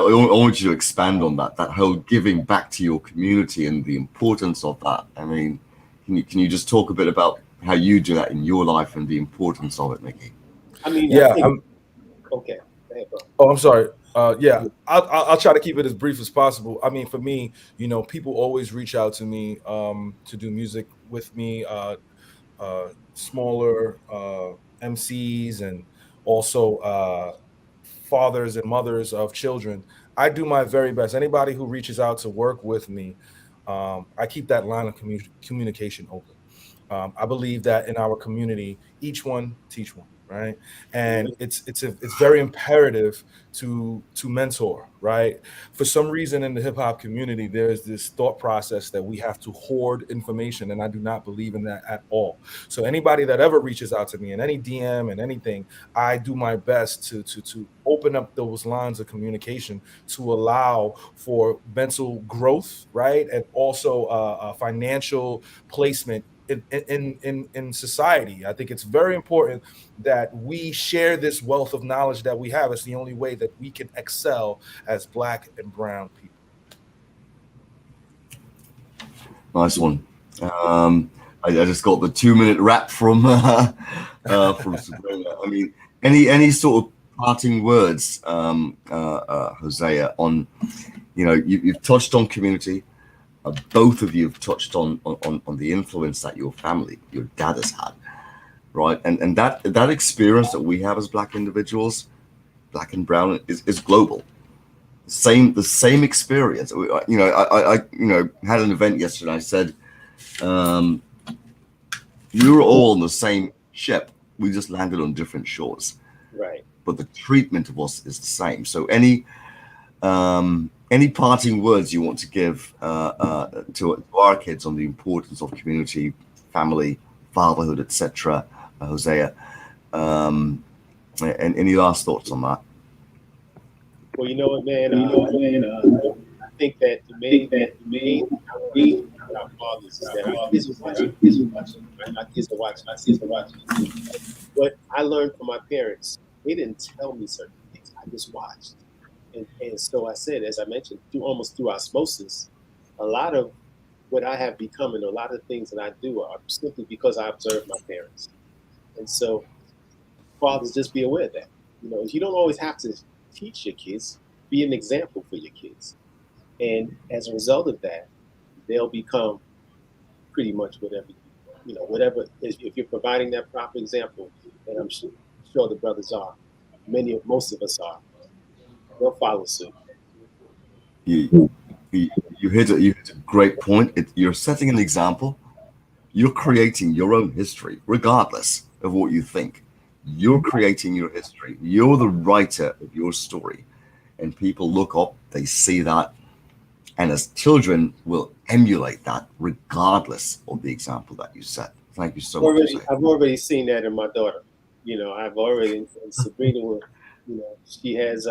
J: want you to expand on that whole giving back to your community and the importance of that. Can you just talk a bit about how you do that in your life and the importance of it, Mickey?
H: Okay.
K: Oh, I'm sorry. I'll try to keep it as brief as possible. For me, people always reach out to me to do music with me, smaller MCs, and also fathers and mothers of children. I do my very best. Anybody who reaches out to work with me, I keep that line of communication open. I believe that in our community, each one teach one. right? And it's very imperative to mentor, right? For some reason in the hip hop community, there's this thought process that we have to hoard information, and I do not believe in that at all. So anybody that ever reaches out to me in any DM and anything, I do my best to open up those lines of communication to allow for mental growth, right, and also financial placement in society. I think it's very important that we share this wealth of knowledge that we have. It's the only way that we can excel as Black and brown people.
J: Nice one. I just got the 2-minute rap from Sabrina. I mean, any sort of parting words, Hosea, on, you've touched on community. Both of you have touched on the influence that your family, your dad has had, right? And that experience that we have as Black individuals, Black and brown, is global. The same experience. I had an event yesterday. I said, we were all on the same ship. We just landed on different shores.
H: Right.
J: But the treatment of us is the same. So any parting words you want to give to our kids on the importance of community, family, fatherhood, etc., Hosea, and any last thoughts on that?
H: Well, you know what, man. I think that the main thing our fathers is that our kids are watching. Right? Our kids are watching. What I learned from my parents, they didn't tell me certain things. I just watched. And so I said, as I mentioned, almost through osmosis, a lot of what I have become and a lot of things that I do are simply because I observed my parents. And so fathers, just be aware of that. You don't always have to teach your kids, be an example for your kids. And as a result of that, they'll become pretty much whatever, if you're providing that proper example, and I'm sure the brothers are, most of us are, they'll follow suit.
J: You hit a great point. You're setting an example. You're creating your own history, regardless of what you think. You're creating your history. You're the writer of your story. And people look up, they see that. And as children will emulate that regardless of the example that you set. Thank you so much.
H: I've already seen that in my daughter. I've already, and Sabrina, she has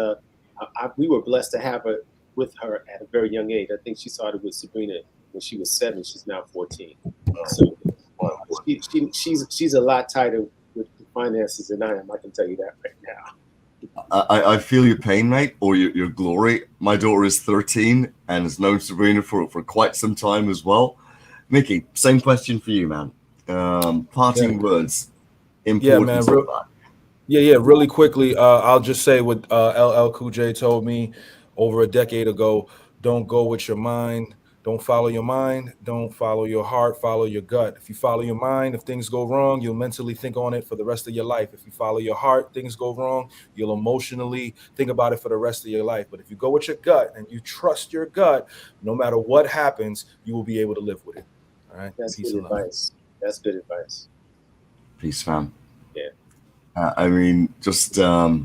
H: we were blessed to have her with her at a very young age. I think she started with Sabrina when she was 7. She's now 14. So she's a lot tighter with the finances than I am. I can tell you that right now.
J: I feel your pain, mate, or your glory. My daughter is 13 and has known Sabrina for quite some time as well. Mickey, same question for you, man. Parting words, importance of that.
K: Yeah, really quickly, I'll just say what LL Cool J told me over a decade ago: don't go with your mind. Don't follow your mind. Don't follow your heart. Follow your gut. If you follow your mind, if things go wrong, you'll mentally think on it for the rest of your life. If you follow your heart, things go wrong, you'll emotionally think about it for the rest of your life. But if you go with your gut and you trust your gut, no matter what happens, you will be able to live with it. All right.
H: That's good advice. That's good advice.
J: Peace, fam.
H: Yeah.
J: I mean, just I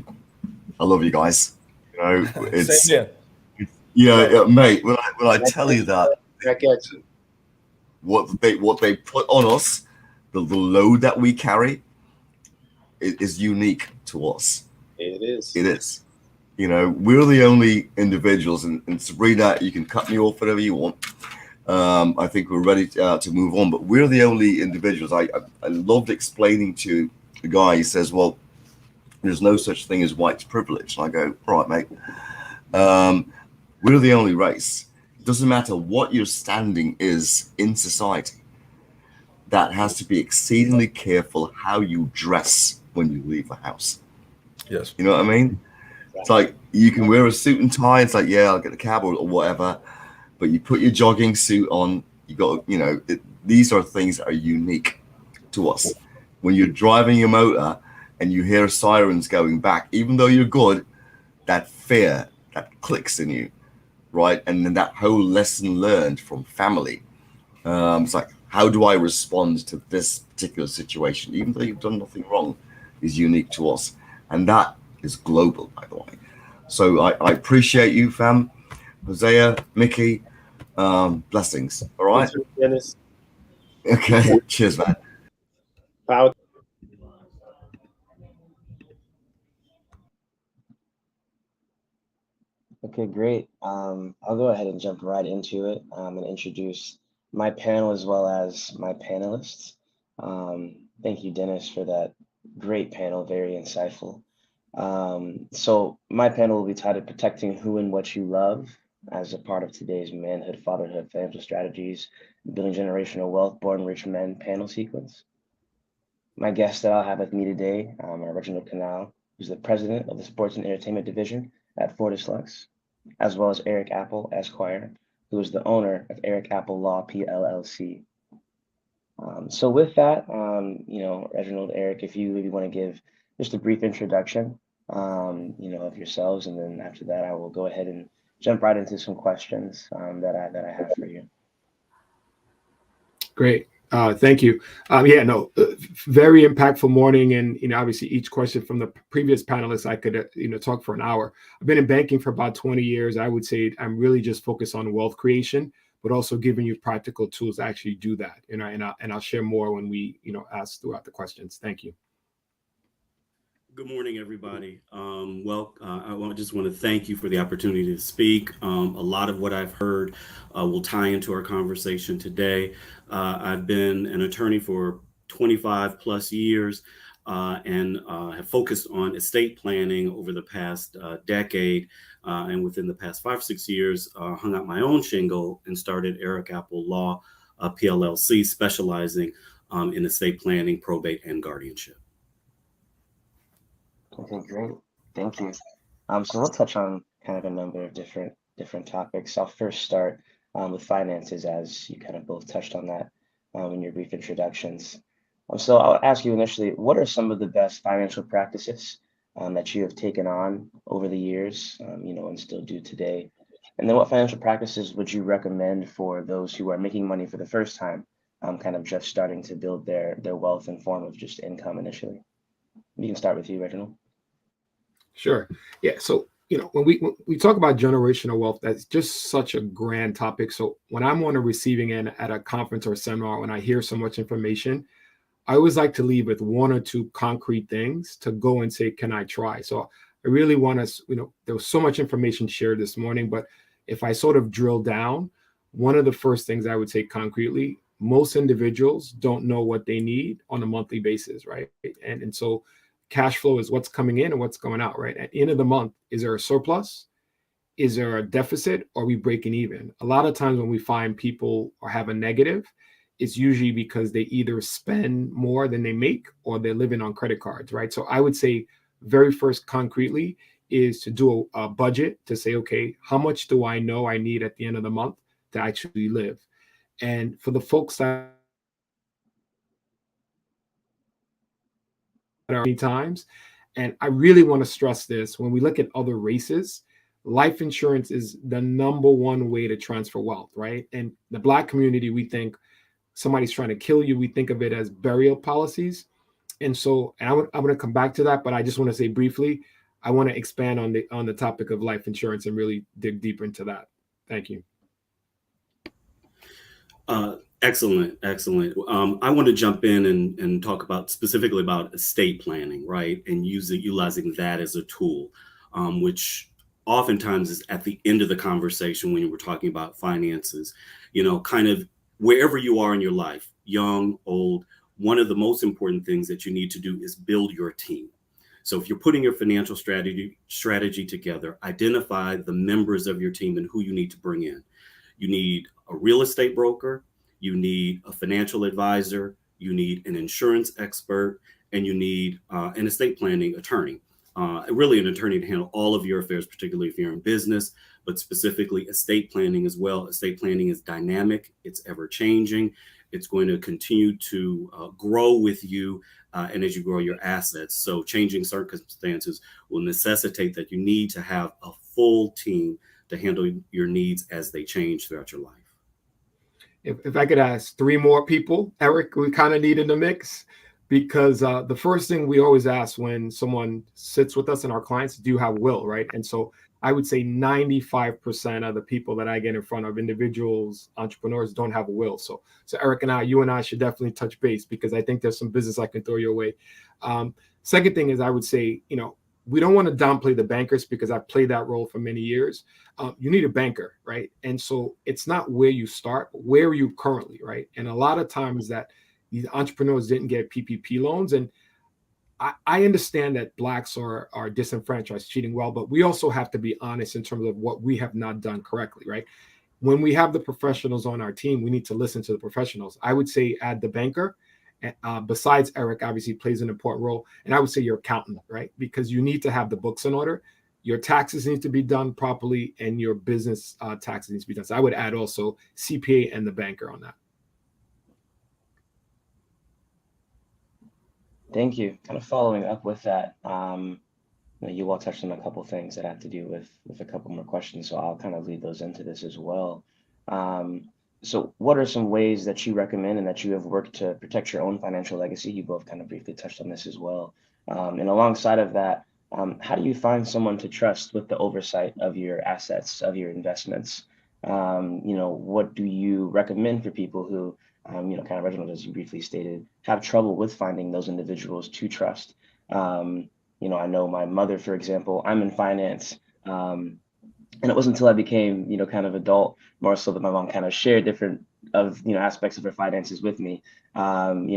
J: love you guys. It's
K: same here.
J: Yeah, mate. When I tell you that,
H: back at you.
J: What they put on us, the load that we carry, is unique to us.
H: It is.
J: It is. We're the only individuals, and Sabrina, you can cut me off whatever you want. I think we're ready to move on, but we're the only individuals. I loved explaining to the guy. He says, "Well, there's no such thing as white privilege." And I go, "Right, mate. We're the only race. It doesn't matter what your standing is in society. That has to be exceedingly careful how you dress when you leave the house."
K: Yes.
J: You know what I mean? It's like you can wear a suit and tie. It's like, yeah, I'll get a cab or whatever. But you put your jogging suit on. You got, these are things that are unique to us. When you're driving your motor and you hear sirens going back, even though you're good, that fear that clicks in you. Right. And then that whole lesson learned from family. It's like, how do I respond to this particular situation? Even though you've done nothing wrong, is unique to us. And that is global, by the way. So I appreciate you, fam. Hosea, Mickey, blessings. All right.
H: Dennis.
J: Okay. Cheers, man.
H: Power.
L: Okay, great. I'll go ahead and jump right into it and introduce my panel as well as my panelists. Thank you, Dennis, for that great panel, very insightful. So my panel will be titled Protecting Who and What You Love as a part of today's Manhood, Fatherhood, Financial Strategies, Building Generational Wealth, Born Rich Men panel sequence. My guest that I'll have with me today are Reginald Canal, who's the president of the Sports and Entertainment Division at Fortis Lux, as well as Eric Apple, Esquire, who is the owner of Eric Apple Law PLLC. So with that, Reginald, Eric, if you maybe want to give just a brief introduction, of yourselves, and then after that, I will go ahead and jump right into some questions that I have for you.
M: Great. Thank you. Very impactful morning. And, obviously each question from the previous panelists, I could, talk for an hour. I've been in banking for about 20 years. I would say I'm really just focused on wealth creation, but also giving you practical tools to actually do that. And I'll share more when we, ask throughout the questions. Thank you.
N: Good morning, everybody. I just want to thank you for the opportunity to speak. A lot of what I've heard will tie into our conversation today. I've been an attorney for 25 plus years and have focused on estate planning over the past decade. And within the past 5-6 years, hung out my own shingle and started Eric Apple Law PLLC, specializing in estate planning, probate, and guardianship.
L: Okay, great. Thank you. So we'll touch on kind of a number of different topics. I'll first start with finances, as you kind of both touched on that in your brief introductions. So I'll ask you initially, what are some of the best financial practices that you have taken on over the years, and still do today? And then what financial practices would you recommend for those who are making money for the first time, kind of just starting to build their wealth in form of just income initially? We can start with you, Reginald.
M: Sure. Yeah. So, when we talk about generational wealth, that's just such a grand topic. So when I'm on a receiving end at a conference or seminar, when I hear so much information, I always like to leave with one or two concrete things to go and say, can I try? So I really want to, there was so much information shared this morning, but if I sort of drill down, one of the first things I would say concretely, most individuals don't know what they need on a monthly basis, right? And so cash flow is what's coming in and what's going out, right? At the end of the month, is there a surplus? Is there a deficit? Or are we breaking even? A lot of times when we find people or have a negative, it's usually because they either spend more than they make or they're living on credit cards, right? So I would say very first concretely is to do a budget to say, okay, how much do I know I need at the end of the month to actually live? And for the folks that many times, and I really want to stress this, when we look at other races, life insurance is the number one way to transfer wealth, right? And the Black community, we think somebody's trying to kill you, we think of it as burial policies. And so I'm going to come back to that, but I just want to say briefly, I want to expand on the topic of life insurance and really dig deeper into that. Thank you.
N: Excellent. I want to jump in and talk specifically about estate planning, right? And utilizing that as a tool, which oftentimes is at the end of the conversation when we're talking about finances, kind of wherever you are in your life, young, old, one of the most important things that you need to do is build your team. So if you're putting your financial strategy together, identify the members of your team and who you need to bring in. You need a real estate broker, you need a financial advisor, you need an insurance expert, and you need an estate planning attorney. Really an attorney to handle all of your affairs, particularly if you're in business, but specifically estate planning as well. Estate planning is dynamic, it's ever changing. It's going to continue to grow with you and as you grow your assets. So changing circumstances will necessitate that you need to have a full team to handle your needs as they change throughout your life.
M: If I could ask three more people, Eric, we kind of need in the mix. because the first thing we always ask when someone sits with us and our clients, do you have will, right? And so I would say 95% of the people that I get in front of, individuals, entrepreneurs, don't have a will. So Eric and you and I should definitely touch base, because I think there's some business I can throw your way. Second thing is, I would say, we don't want to downplay the bankers, because I've played that role for many years. You need a banker, right? And so it's not where you start, but where are you currently, right? And a lot of times that these entrepreneurs didn't get PPP loans. And I understand that Blacks are disenfranchised, cheating well, but we also have to be honest in terms of what we have not done correctly, right? When we have the professionals on our team, we need to listen to the professionals. I would say add the banker. Besides Eric, obviously plays an important role. And I would say your accountant, right? Because you need to have the books in order. Your taxes need to be done properly, and your business taxes need to be done. So I would add also CPA and the banker on that.
L: Thank you. Kind of following up with that, you all touched on a couple things that have to do with a couple more questions, so I'll kind of lead those into this as well. So what are some ways that you recommend and that you have worked to protect your own financial legacy? You both kind of briefly touched on this as well. And alongside of that, how do you find someone to trust with the oversight of your assets, of your investments? What do you recommend for people who, kind of Reginald, as you briefly stated, have trouble with finding those individuals to trust? I know my mother, for example, I'm in finance. And it wasn't until I became, kind of adult, more so, that my mom kind of shared different aspects of her finances with me. And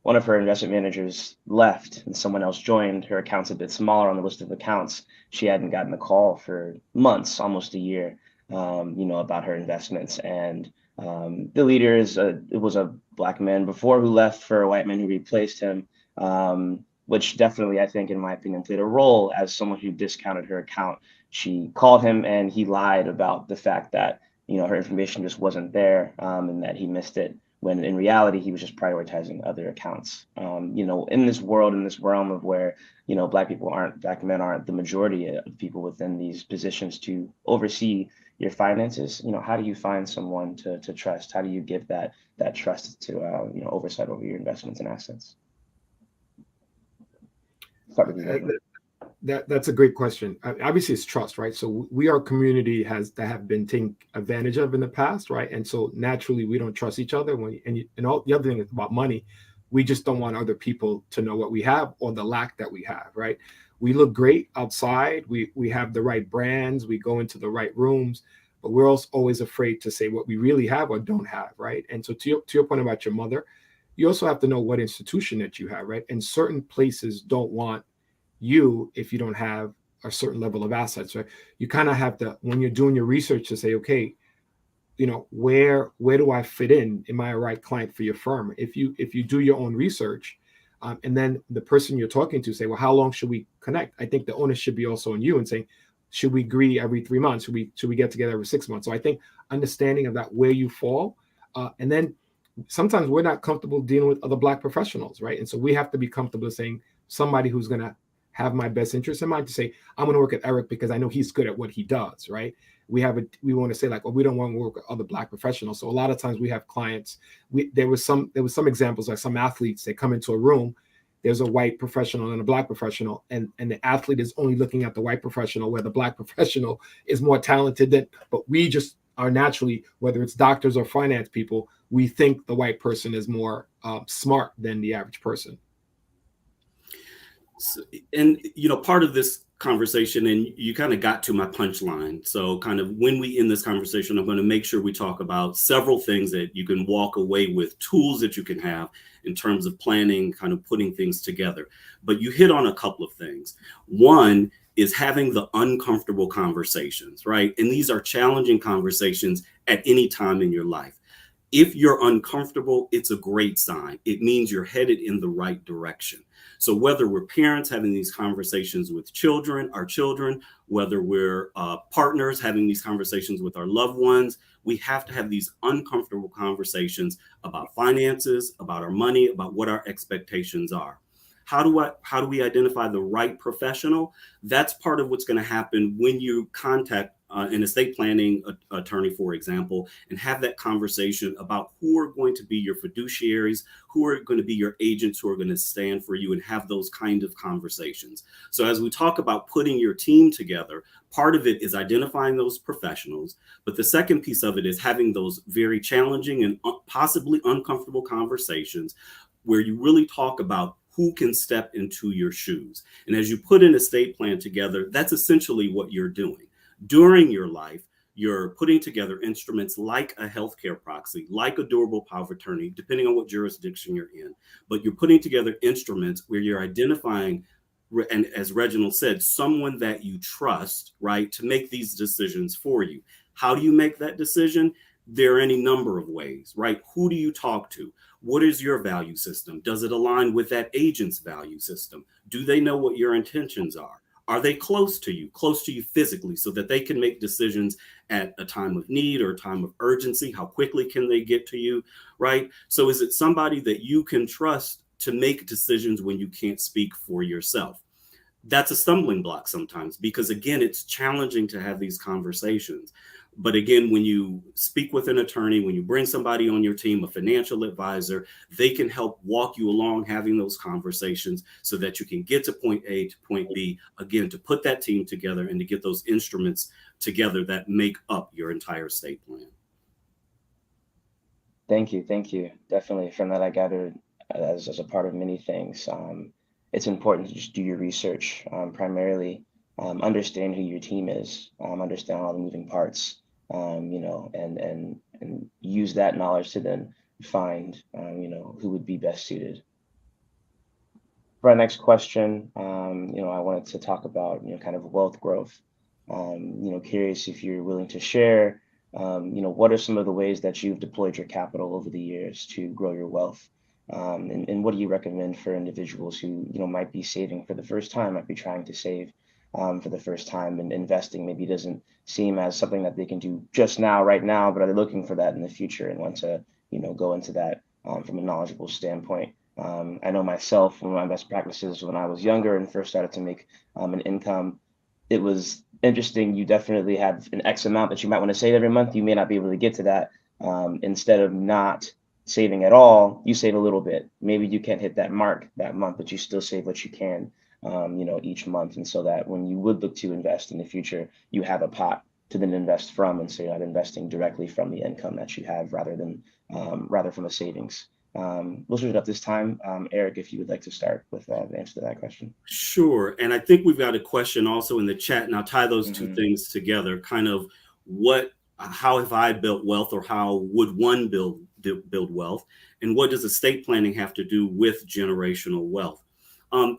L: one of her investment managers left and someone else joined. Her account's a bit smaller on the list of accounts. She hadn't gotten a call for months, almost a year, about her investments. And the leader it was a Black man before who left for a white man who replaced him, which definitely, I think, in my opinion, played a role as someone who discounted her account. She called him and he lied about the fact that, her information just wasn't there, and that he missed it, when in reality, he was just prioritizing other accounts. In this world, in this realm of where, Black men aren't the majority of people within these positions to oversee your finances, how do you find someone to trust? How do you give that trust to, oversight over your investments and assets? Start with you.
M: That's a great question. Obviously, it's trust, right? So we are a community that have been taken advantage of in the past, right? And so naturally, we don't trust each other. And all the other thing is about money. We just don't want other people to know what we have or the lack that we have, right? We look great outside. We have the right brands. We go into the right rooms, but we're also always afraid to say what we really have or don't have, right? And so to your point about your mother, you also have to know what institution that you have, right? And certain places don't want you if you don't have a certain level of assets, right? You kind of have to, when you're doing your research, to say, okay, where do I fit in? Am I a right client for your firm? If you do your own research, and then the person you're talking to say, well, how long should we connect? I think the onus should be also on you and saying, should we agree every 3 months? Should we get together every 6 months? So I think understanding of that, where you fall, and then sometimes we're not comfortable dealing with other Black professionals, right? And so we have to be comfortable saying somebody who's going to have my best interest in mind, to say, I'm going to work at Eric because I know he's good at what he does, right? We want to say like, well, we don't want to work with other Black professionals. So a lot of times we have clients, there was some examples, like some athletes, they come into a room, there's a white professional and a Black professional, and the athlete is only looking at the white professional, where the Black professional is more talented than, but we just are naturally, whether it's doctors or finance people, we think the white person is more smart than the average person.
N: So, and part of this conversation, and you kind of got to my punchline. So kind of when we end this conversation, I'm going to make sure we talk about several things that you can walk away with, tools that you can have in terms of planning, kind of putting things together. But you hit on a couple of things. One is having the uncomfortable conversations, right? And these are challenging conversations at any time in your life. If you're uncomfortable, it's a great sign. It means you're headed in the right direction. So whether we're parents having these conversations with our children, whether we're partners having these conversations with our loved ones, we have to have these uncomfortable conversations about finances, about our money, about what our expectations are. How do we identify the right professional? That's part of what's going to happen when you contact an estate planning attorney, for example, and have that conversation about who are going to be your fiduciaries, who are going to be your agents, who are going to stand for you, and have those kind of conversations. So as we talk about putting your team together, part of it is identifying those professionals. But the second piece of it is having those very challenging and possibly uncomfortable conversations where you really talk about who can step into your shoes. And as you put an estate plan together, that's essentially what you're doing. During your life, you're putting together instruments like a healthcare proxy, like a durable power of attorney, depending on what jurisdiction you're in. But you're putting together instruments where you're identifying, and as Reginald said, someone that you trust, right, to make these decisions for you. How do you make that decision? There are any number of ways, right? Who do you talk to? What is your value system? Does it align with that agent's value system? Do they know what your intentions are? Are they close to you physically, so that they can make decisions at a time of need or a time of urgency? How quickly can they get to you, right? So is it somebody that you can trust to make decisions when you can't speak for yourself? That's a stumbling block sometimes, because again, it's challenging to have these conversations. But again, when you speak with an attorney, when you bring somebody on your team, a financial advisor, they can help walk you along having those conversations so that you can get to point A to point B, again, to put that team together and to get those instruments together that make up your entire estate plan.
L: Thank you. Definitely from that, I gathered as a part of many things. It's important to just do your research, primarily understand who your team is, understand all the moving parts, and use that knowledge to then find, who would be best suited. For our next question, I wanted to talk about, kind of wealth growth. Curious if you're willing to share, what are some of the ways that you've deployed your capital over the years to grow your wealth? And what do you recommend for individuals who, might be saving for the first time, might be trying to save for the first time, and investing maybe doesn't seem as something that they can do just now, right now, but are they looking for that in the future and want to, go into that from a knowledgeable standpoint? I know myself, one of my best practices when I was younger and first started to make an income, it was interesting. You definitely have an X amount that you might want to save every month. You may not be able to get to that. Instead of not saving at all, you save a little bit. Maybe you can't hit that mark that month, but you still save what you can, each month. And so that when you would look to invest in the future, you have a pot to then invest from. And so you're not investing directly from the income that you have rather from a savings. We'll switch it up this time. Eric, if you would like to start with the answer to that question.
N: Sure. And I think we've got a question also in the chat, and I'll tie those two things together. Kind of how have I built wealth, or how would one build wealth? And what does estate planning have to do with generational wealth?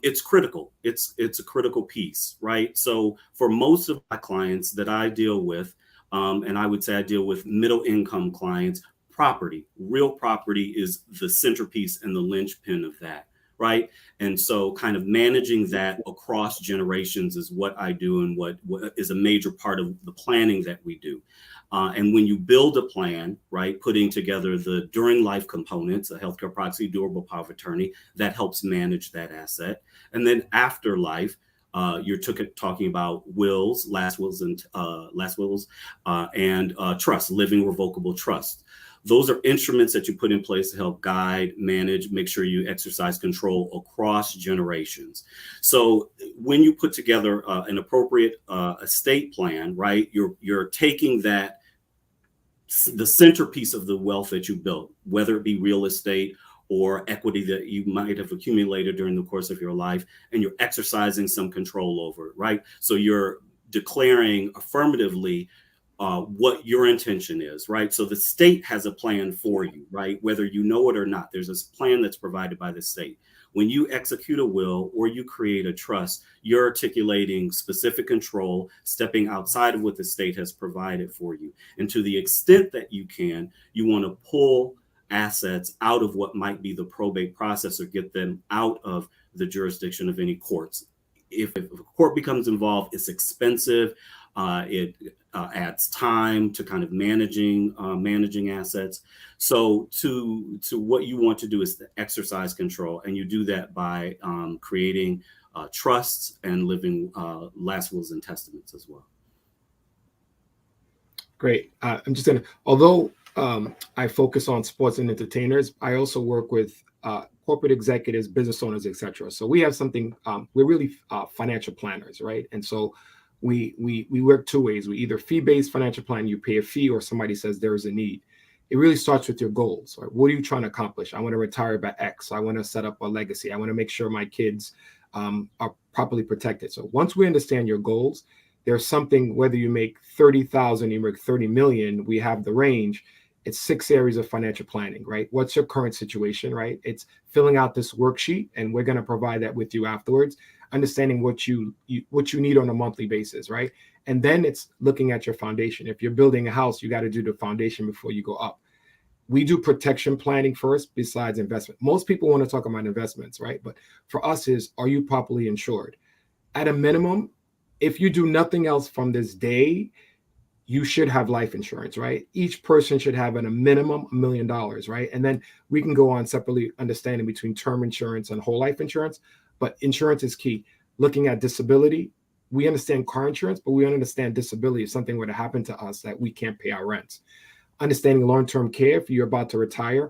N: It's critical. It's a critical piece, right? So for most of my clients that I deal with, and I would say I deal with middle income clients, real property is the centerpiece and the linchpin of that, right? And so kind of managing that across generations is what I do, and what is a major part of the planning that we do. And when you build a plan, right, putting together the during life components, a healthcare proxy, durable power of attorney, that helps manage that asset. And then after life, you're talking about wills, last wills, and trust, living revocable trust. Those are instruments that you put in place to help guide, manage, make sure you exercise control across generations. So when you put together an appropriate estate plan, right, you're taking the centerpiece of the wealth that you built, whether it be real estate or equity that you might have accumulated during the course of your life, and you're exercising some control over it, right? So you're declaring affirmatively what your intention is, right? So the state has a plan for you, right? Whether you know it or not, there's a plan that's provided by the state. When you execute a will or you create a trust, you're articulating specific control, stepping outside of what the state has provided for you. And to the extent that you can, you want to pull assets out of what might be the probate process, or get them out of the jurisdiction of any courts. If a court becomes involved, it's expensive. It adds time to kind of managing assets. So to what you want to do is to exercise control, and you do that by creating trusts and living last wills and testaments as well.
M: Great. I'm just gonna, although I focus on sports and entertainers, I also work with corporate executives, business owners, etc. So we have something. We're really financial planners, right? And so we work two ways. We either fee-based financial plan, you pay a fee, or somebody says there is a need. It really starts with your goals. Right? What are you trying to accomplish? I want to retire by X. I want to set up a legacy. I want to make sure my kids are properly protected. So once we understand your goals, there's something, whether you make 30,000, you make 30 million, we have the range. It's 6 areas of financial planning, right? What's your current situation, right? It's filling out this worksheet, and we're going to provide that with you afterwards, understanding what you need on a monthly basis, right? And then it's looking at your foundation. If you're building a house, you got to do the foundation before you go up. We do protection planning first besides investment. Most people want to talk about investments, right? But for us is, are you properly insured? At a minimum, if you do nothing else from this day, you should have life insurance, right? Each person should have at a minimum $1 million, right? And then we can go on separately understanding between term insurance and whole life insurance, but insurance is key. Looking at disability, we understand car insurance, but we don't understand disability. If something were to happen to us that we can't pay our rents. Understanding long-term care, if you're about to retire.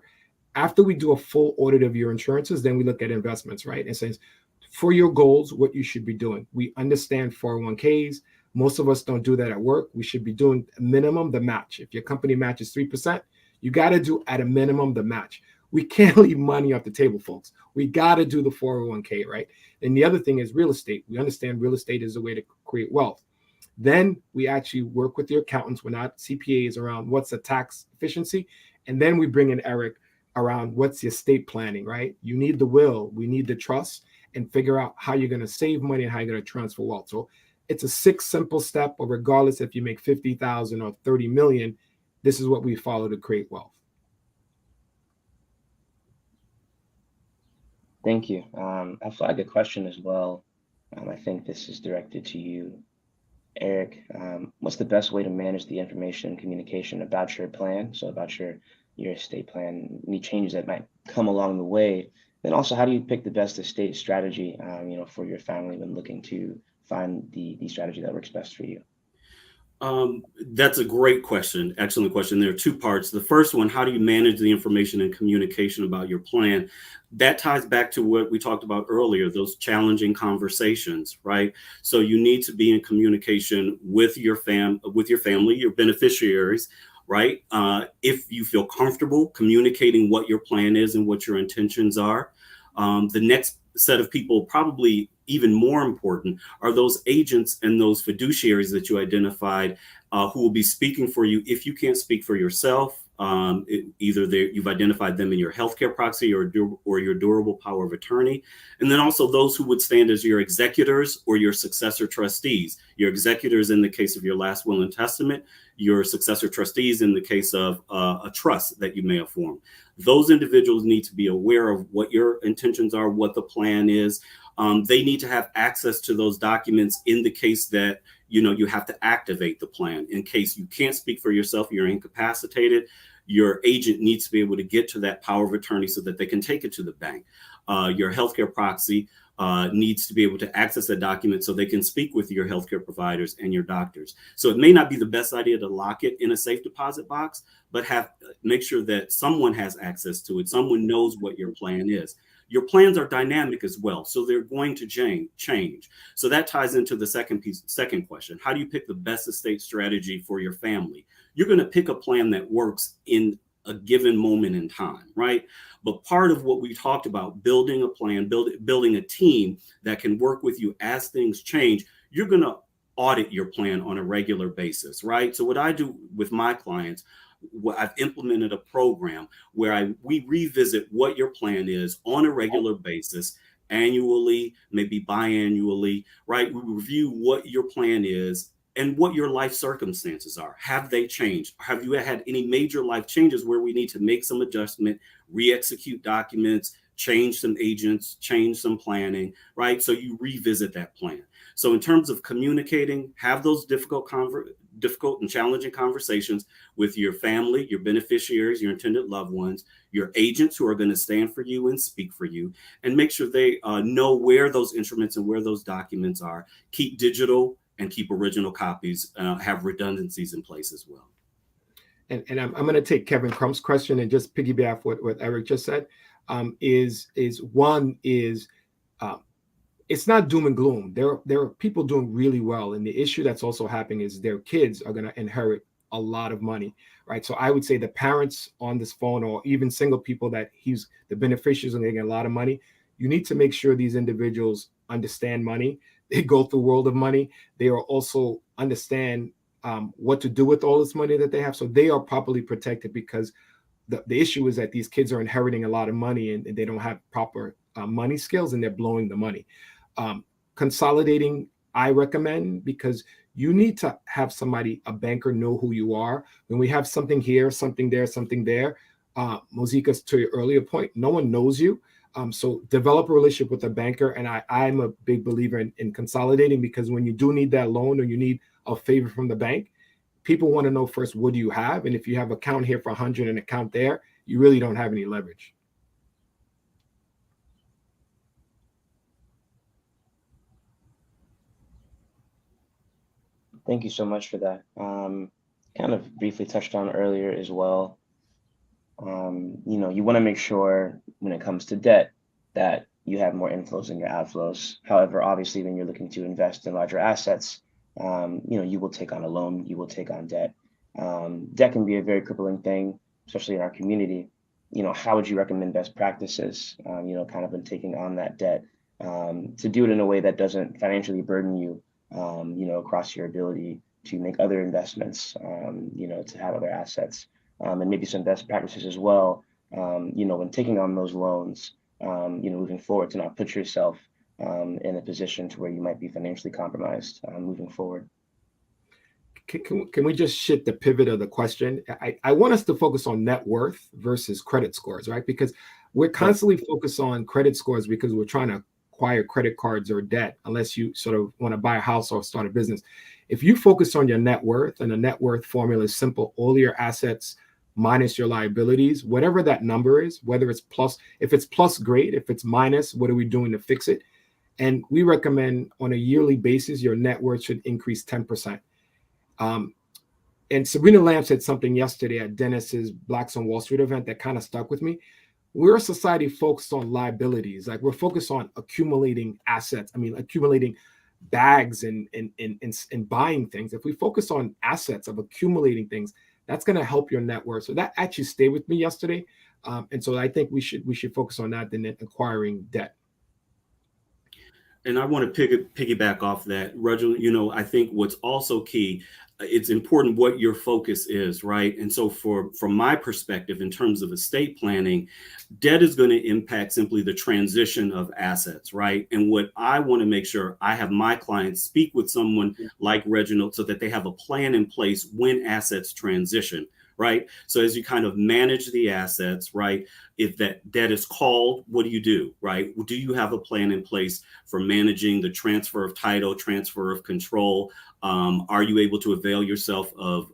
M: After we do a full audit of your insurances, then we look at investments, right? And says, for your goals, what you should be doing. We understand 401ks. Most of us don't do that at work. We should be doing a minimum the match. If your company matches 3%, you got to do at a minimum the match. We can't leave money off the table, folks. We got to do the 401k, right? And the other thing is real estate. We understand real estate is a way to create wealth. Then we actually work with the accountants. We're not CPAs around what's the tax efficiency. And then we bring in Eric around what's the estate planning, right? You need the will, we need the trust, and figure out how you're going to save money and how you're going to transfer wealth. So it's a 6 simple step, but regardless if you make 50,000 or 30 million, this is what we follow to create wealth.
L: Thank you. I flag a question as well. I think this is directed to you, Eric. What's the best way to manage the information and communication about your plan? So about your estate plan, any changes that might come along the way. Then also, how do you pick the best estate strategy, for your family when looking to find the strategy that works best for you?
N: That's a great question. Excellent question. There are 2 parts. The first one, how do you manage the information and communication about your plan? That ties back to what we talked about earlier, those challenging conversations, right? So you need to be in communication with your family, your beneficiaries, right? If you feel comfortable communicating what your plan is and what your intentions are. The next set of people, probably even more important, are those agents and those fiduciaries that you identified who will be speaking for you if you can't speak for yourself. Either you've identified them in your healthcare proxy or your durable power of attorney. And then also those who would stand as your executors or your successor trustees. Your executors in the case of your last will and testament, your successor trustees in the case of a trust that you may have formed. Those individuals need to be aware of what your intentions are, what the plan is. They need to have access to those documents in the case that you have to activate the plan. In case you can't speak for yourself, you're incapacitated, your agent needs to be able to get to that power of attorney so that they can take it to the bank. Your healthcare proxy needs to be able to access that document so they can speak with your healthcare providers and your doctors. So it may not be the best idea to lock it in a safe deposit box, but make sure that someone has access to it. Someone knows what your plan is. Your plans are dynamic as well, so they're going to change. So that ties into the second question. How do you pick the best estate strategy for your family? You're going to pick a plan that works in a given moment in time, right? But part of what we talked about, building a plan, building a team that can work with you as things change, you're going to audit your plan on a regular basis, right? So what I do with my clients, I've implemented a program where we revisit what your plan is on a regular basis, annually, maybe biannually, right? We review what your plan is and what your life circumstances are. Have they changed? Have you had any major life changes where we need to make some adjustment, re-execute documents, change some agents, change some planning, right? So you revisit that plan. So in terms of communicating, have those difficult and challenging conversations with your family, your beneficiaries, your intended loved ones, your agents who are going to stand for you and speak for you, and make sure they know where those instruments and where those documents are. Keep digital and keep original copies, have redundancies in place as well.
M: and I'm going to take Kevin Crump's question and just piggyback what Eric just said, is it's not doom and gloom. There are people doing really well, and the issue that's also happening is their kids are going to inherit a lot of money, right? So I would say the parents on this phone, or even single people that the beneficiaries are going to get a lot of money. You need to make sure these individuals understand money. They go through the world of money. They are also understand what to do with all this money that they have, so they are properly protected, because the issue is that these kids are inheriting a lot of money and they don't have proper money skills, and they're blowing the money. Consolidating, I recommend, because you need to have somebody, a banker, know who you are. When we have something here, something there, something there, Mozika's, to your earlier point, no one knows you. So develop a relationship with a banker. And I'm a big believer in consolidating, because when you do need that loan or you need a favor from the bank, people want to know first, what do you have? And if you have account here for 100 and account there, you really don't have any leverage.
L: Thank you so much for that. Kind of briefly touched on earlier as well. You want to make sure when it comes to debt that you have more inflows than your outflows. However, obviously, when you're looking to invest in larger assets, you will take on a loan, you will take on debt. Debt can be a very crippling thing, especially in our community. How would you recommend best practices, kind of in taking on that debt, to do it in a way that doesn't financially burden you, across your ability to make other investments, to have other assets, and maybe some best practices as well, when taking on those loans, moving forward, to not put yourself in a position to where you might be financially compromised moving forward.
M: Can we just shift the pivot of the question? I want us to focus on net worth versus credit scores, right? Because we're constantly focused on credit scores because we're trying to acquire credit cards or debt, unless you sort of want to buy a house or start a business. If you focus on your net worth, and the net worth formula is simple: all your assets minus your liabilities, whatever that number is, whether it's plus, if it's plus, great. If it's minus, what are we doing to fix it? And we recommend on a yearly basis, your net worth should increase 10%. And Sabrina Lamb said something yesterday at Dennis's Blacks on Wall Street event that kind of stuck with me. We're a society focused on liabilities. Like, we're focused on accumulating assets. Accumulating bags and buying things. If we focus on assets of accumulating things, that's going to help your net worth. So that actually stayed with me yesterday. And so I think we should focus on that than acquiring debt.
N: And I want to piggyback off that, Reginald. I think what's also key, it's important what your focus is, right? And so from my perspective, in terms of estate planning, debt is going to impact simply the transition of assets, right? And what I want to make sure I have my clients speak with someone like Reginald, so that they have a plan in place when assets transition, right? So as you kind of manage the assets, right? If that debt is called, what do you do, right? Do you have a plan in place for managing the transfer of title, transfer of control? Are you able to avail yourself of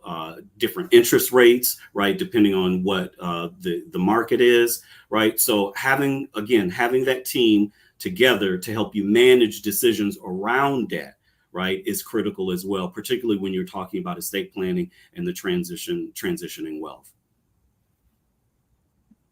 N: different interest rates, right? Depending on what the market is, right? So having that team together to help you manage decisions around debt, right, is critical as well, particularly when you're talking about estate planning and the transitioning wealth.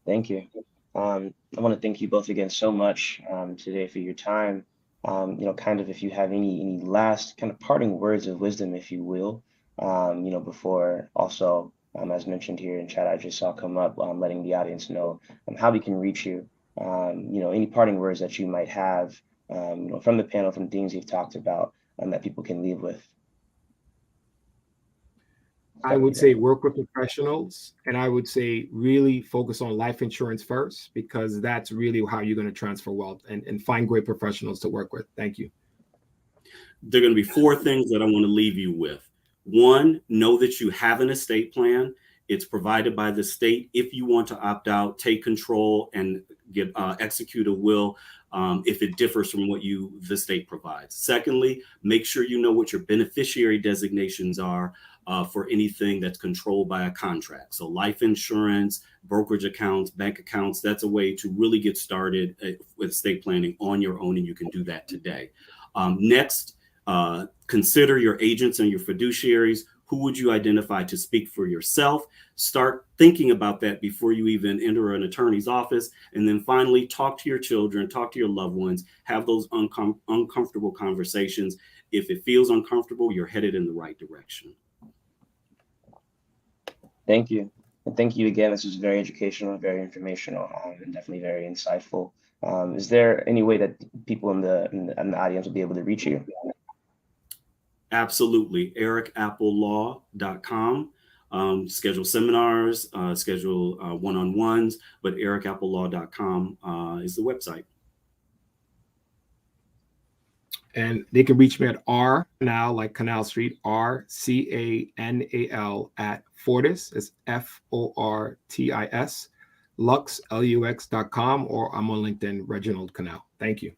L: Thank you. I want to thank you both again so much today for your time. Kind of, if you have any last kind of parting words of wisdom, if you will, before also, as mentioned here in chat, I just saw come up, letting the audience know how we can reach you. Any parting words that you might have, from the panel, from things you've talked about, that people can leave with.
M: I would say work with professionals, and I would say really focus on life insurance first, because that's really how you're going to transfer wealth, and find great professionals to work with. Thank you.
N: There are going to be 4 things that I want to leave you with. 1, know that you have an estate plan. It's provided by the state. If you want to opt out, take control and execute a will if it differs from what the state provides. Secondly, make sure you know what your beneficiary designations are for anything that's controlled by a contract. So life insurance, brokerage accounts, bank accounts, that's a way to really get started with estate planning on your own, and you can do that today. Next, consider your agents and your fiduciaries. Who would you identify to speak for yourself? Start thinking about that before you even enter an attorney's office. And then finally, talk to your children, talk to your loved ones, have those uncomfortable conversations. If it feels uncomfortable, you're headed in the right direction.
L: Thank you. And thank you again. This was very educational, very informational, and definitely very insightful. Is there any way that people in the audience will be able to reach you?
N: Absolutely. ericapplellaw.com. Schedule seminars, schedule one-on-ones, but ericapplellaw.com is the website.
M: And they can reach me at R now, like Canal Street, RCANAL at Fortis, it's FORTIS, Lux, LUX.com, or I'm on LinkedIn, Reginald Canal. Thank you.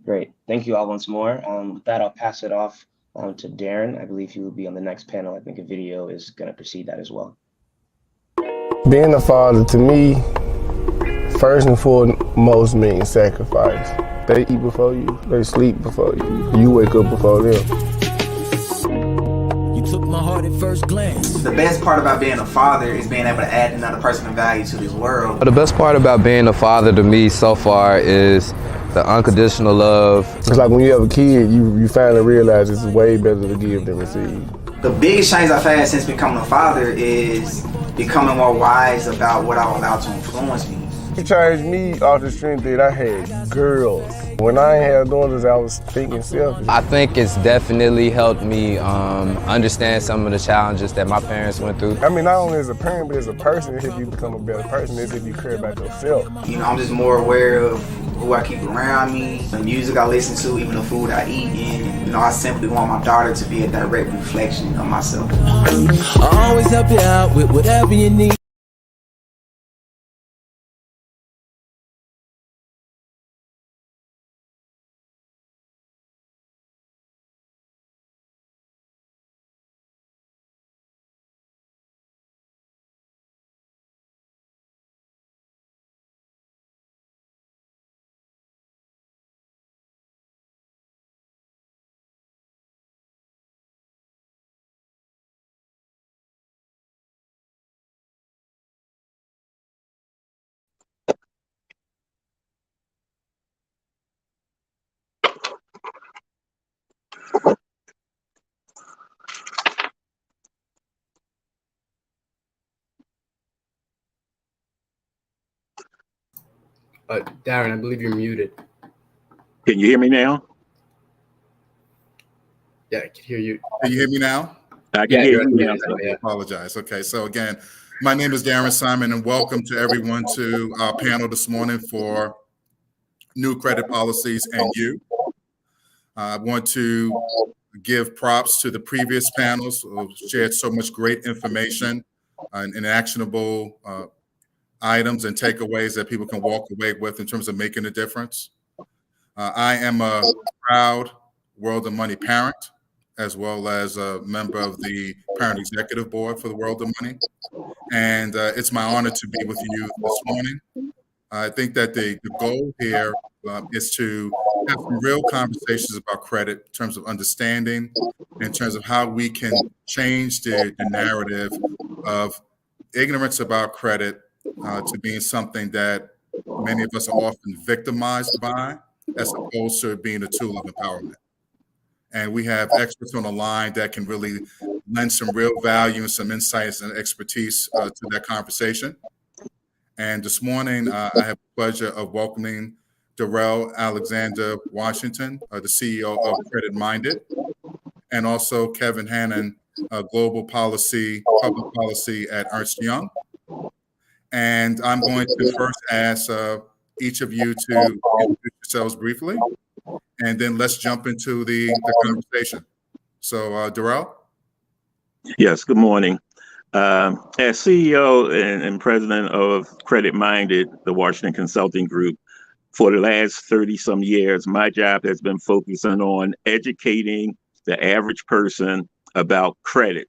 L: Great. Thank you all once more. With that, I'll pass it off to Darren. I believe he will be on the next panel. I think a video is going to precede that as well.
O: Being a father, to me, first and foremost means sacrifice. They eat before you, they sleep before you, you wake up before them.
P: You took my heart at first glance.
Q: The best part about being a father is being able to add another person of value to this world.
R: The best part about being a father to me so far is the unconditional love.
O: It's like when you have a kid, you finally realize it's way better to give than receive.
Q: The biggest change I've had since becoming a father is becoming more wise about what I allow to influence me.
O: It changed me off the strength that I had girls. When I ain't had daughters, I was thinking selfish.
R: I think it's definitely helped me understand some of the challenges that my parents went through.
O: I mean, not only as a parent, but as a person, if you become a better person, it's if you care about yourself.
Q: You know, I'm just more aware of who I keep around me, the music I listen to, even the food I eat, and you know, I simply want my daughter to be a direct reflection of myself.
P: I always help you out with whatever you need.
M: Darren, I believe you're muted.
S: Can you hear me now?
M: Yeah, I can hear you.
C: Can you hear me now?
S: I can hear you now.
C: I apologize. Okay, so again, my name is Darren Simon, and welcome to everyone to our panel this morning for New Credit Policies and You. I want to give props to the previous panels who shared so much great information and actionable items and takeaways that people can walk away with in terms of making a difference. I am a proud World of Money parent, as well as a member of the Parent Executive Board for the World of Money. And it's my honor to be with you this morning. I think that the goal here is to have some real conversations about credit in terms of understanding, in terms of how we can change the narrative of ignorance about credit to being something that many of us are often victimized by, as opposed to being a tool of empowerment. And we have experts on the line that can really lend some real value and some insights and expertise to that conversation. And this morning, I have the pleasure of welcoming Darrell Alexander Washington, the CEO of Credit Minded, and also Kevin Hannon, Global Policy, Public Policy at Ernst Young. And I'm going to first ask each of you to introduce yourselves briefly, and then let's jump into the conversation. So, Darrell?
S: Yes, good morning. As CEO and president of Credit Minded, the Washington Consulting Group, for the last 30-some years, my job has been focusing on educating the average person about credit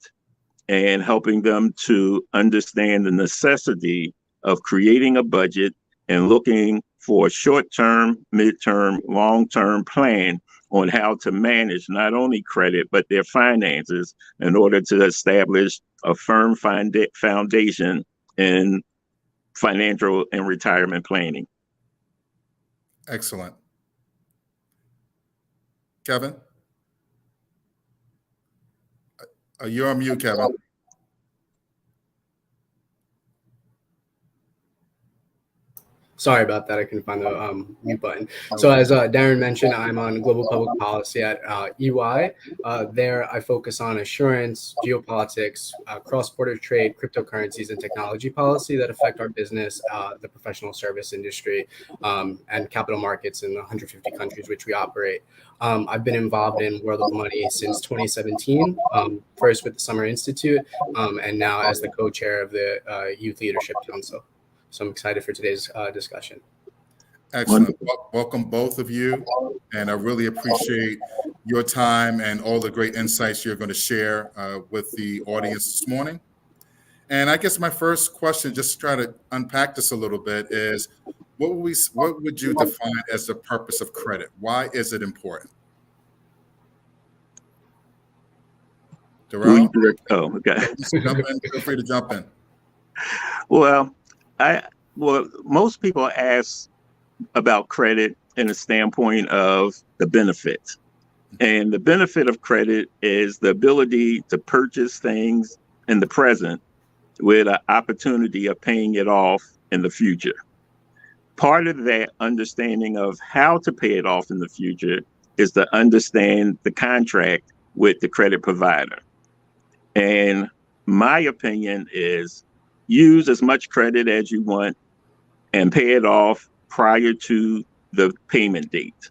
S: and helping them to understand the necessity of creating a budget and looking for a short-term, mid-term, long-term plan on how to manage not only credit, but their finances in order to establish a firm foundation in financial and retirement planning.
T: Excellent. Kevin? You're on mute, Kevin.
U: Sorry about that. I couldn't find the mute button. So as Darren mentioned, I'm on global public policy at EY. There I focus on assurance, geopolitics, cross-border trade, cryptocurrencies, and technology policy that affect our business, the professional service industry, and capital markets in the 150 countries which we operate. I've been involved in World of Money since 2017, first with the Summer Institute, and now as the co-chair of the Youth Leadership Council. So I'm excited for today's discussion.
T: Excellent. Welcome both of you. And I really appreciate your time and all the great insights you're going to share with the audience this morning. And I guess my first question, just to try to unpack this a little bit, is what would you define as the purpose of credit? Why is it important? Darrell?
S: Oh, okay.
T: Jump in. Feel free to jump in.
S: Well, most people ask about credit in a standpoint of the benefit. And the benefit of credit is the ability to purchase things in the present with an opportunity of paying it off in the future. Part of that understanding of how to pay it off in the future is to understand the contract with the credit provider. And my opinion is use as much credit as you want and pay it off prior to the payment date.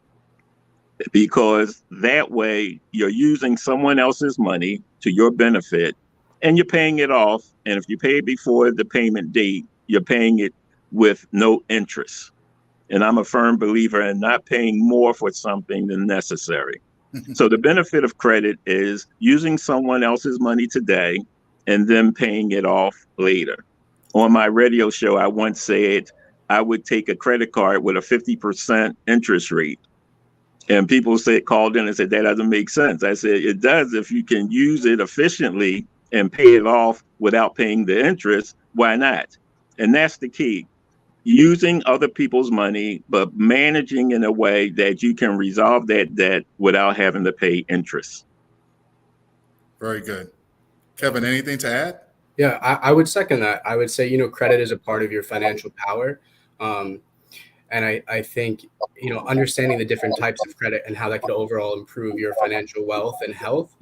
S: Because that way you're using someone else's money to your benefit and you're paying it off. And if you pay it before the payment date, you're paying it with no interest. And I'm a firm believer in not paying more for something than necessary. So the benefit of credit is using someone else's money today and then paying it off later. On my radio show, I once said I would take a credit card with a 50% interest rate. And people called in and said, that doesn't make sense. I said, it does if you can use it efficiently and pay it off without paying the interest. Why not? And that's the key. Using other people's money, but managing in a way that you can resolve that debt without having to pay interest.
T: Very good. Kevin, anything to add?
U: Yeah, I would second that. I would say, credit is a part of your financial power. And I think, understanding the different types of credit and how that could overall improve your financial wealth and health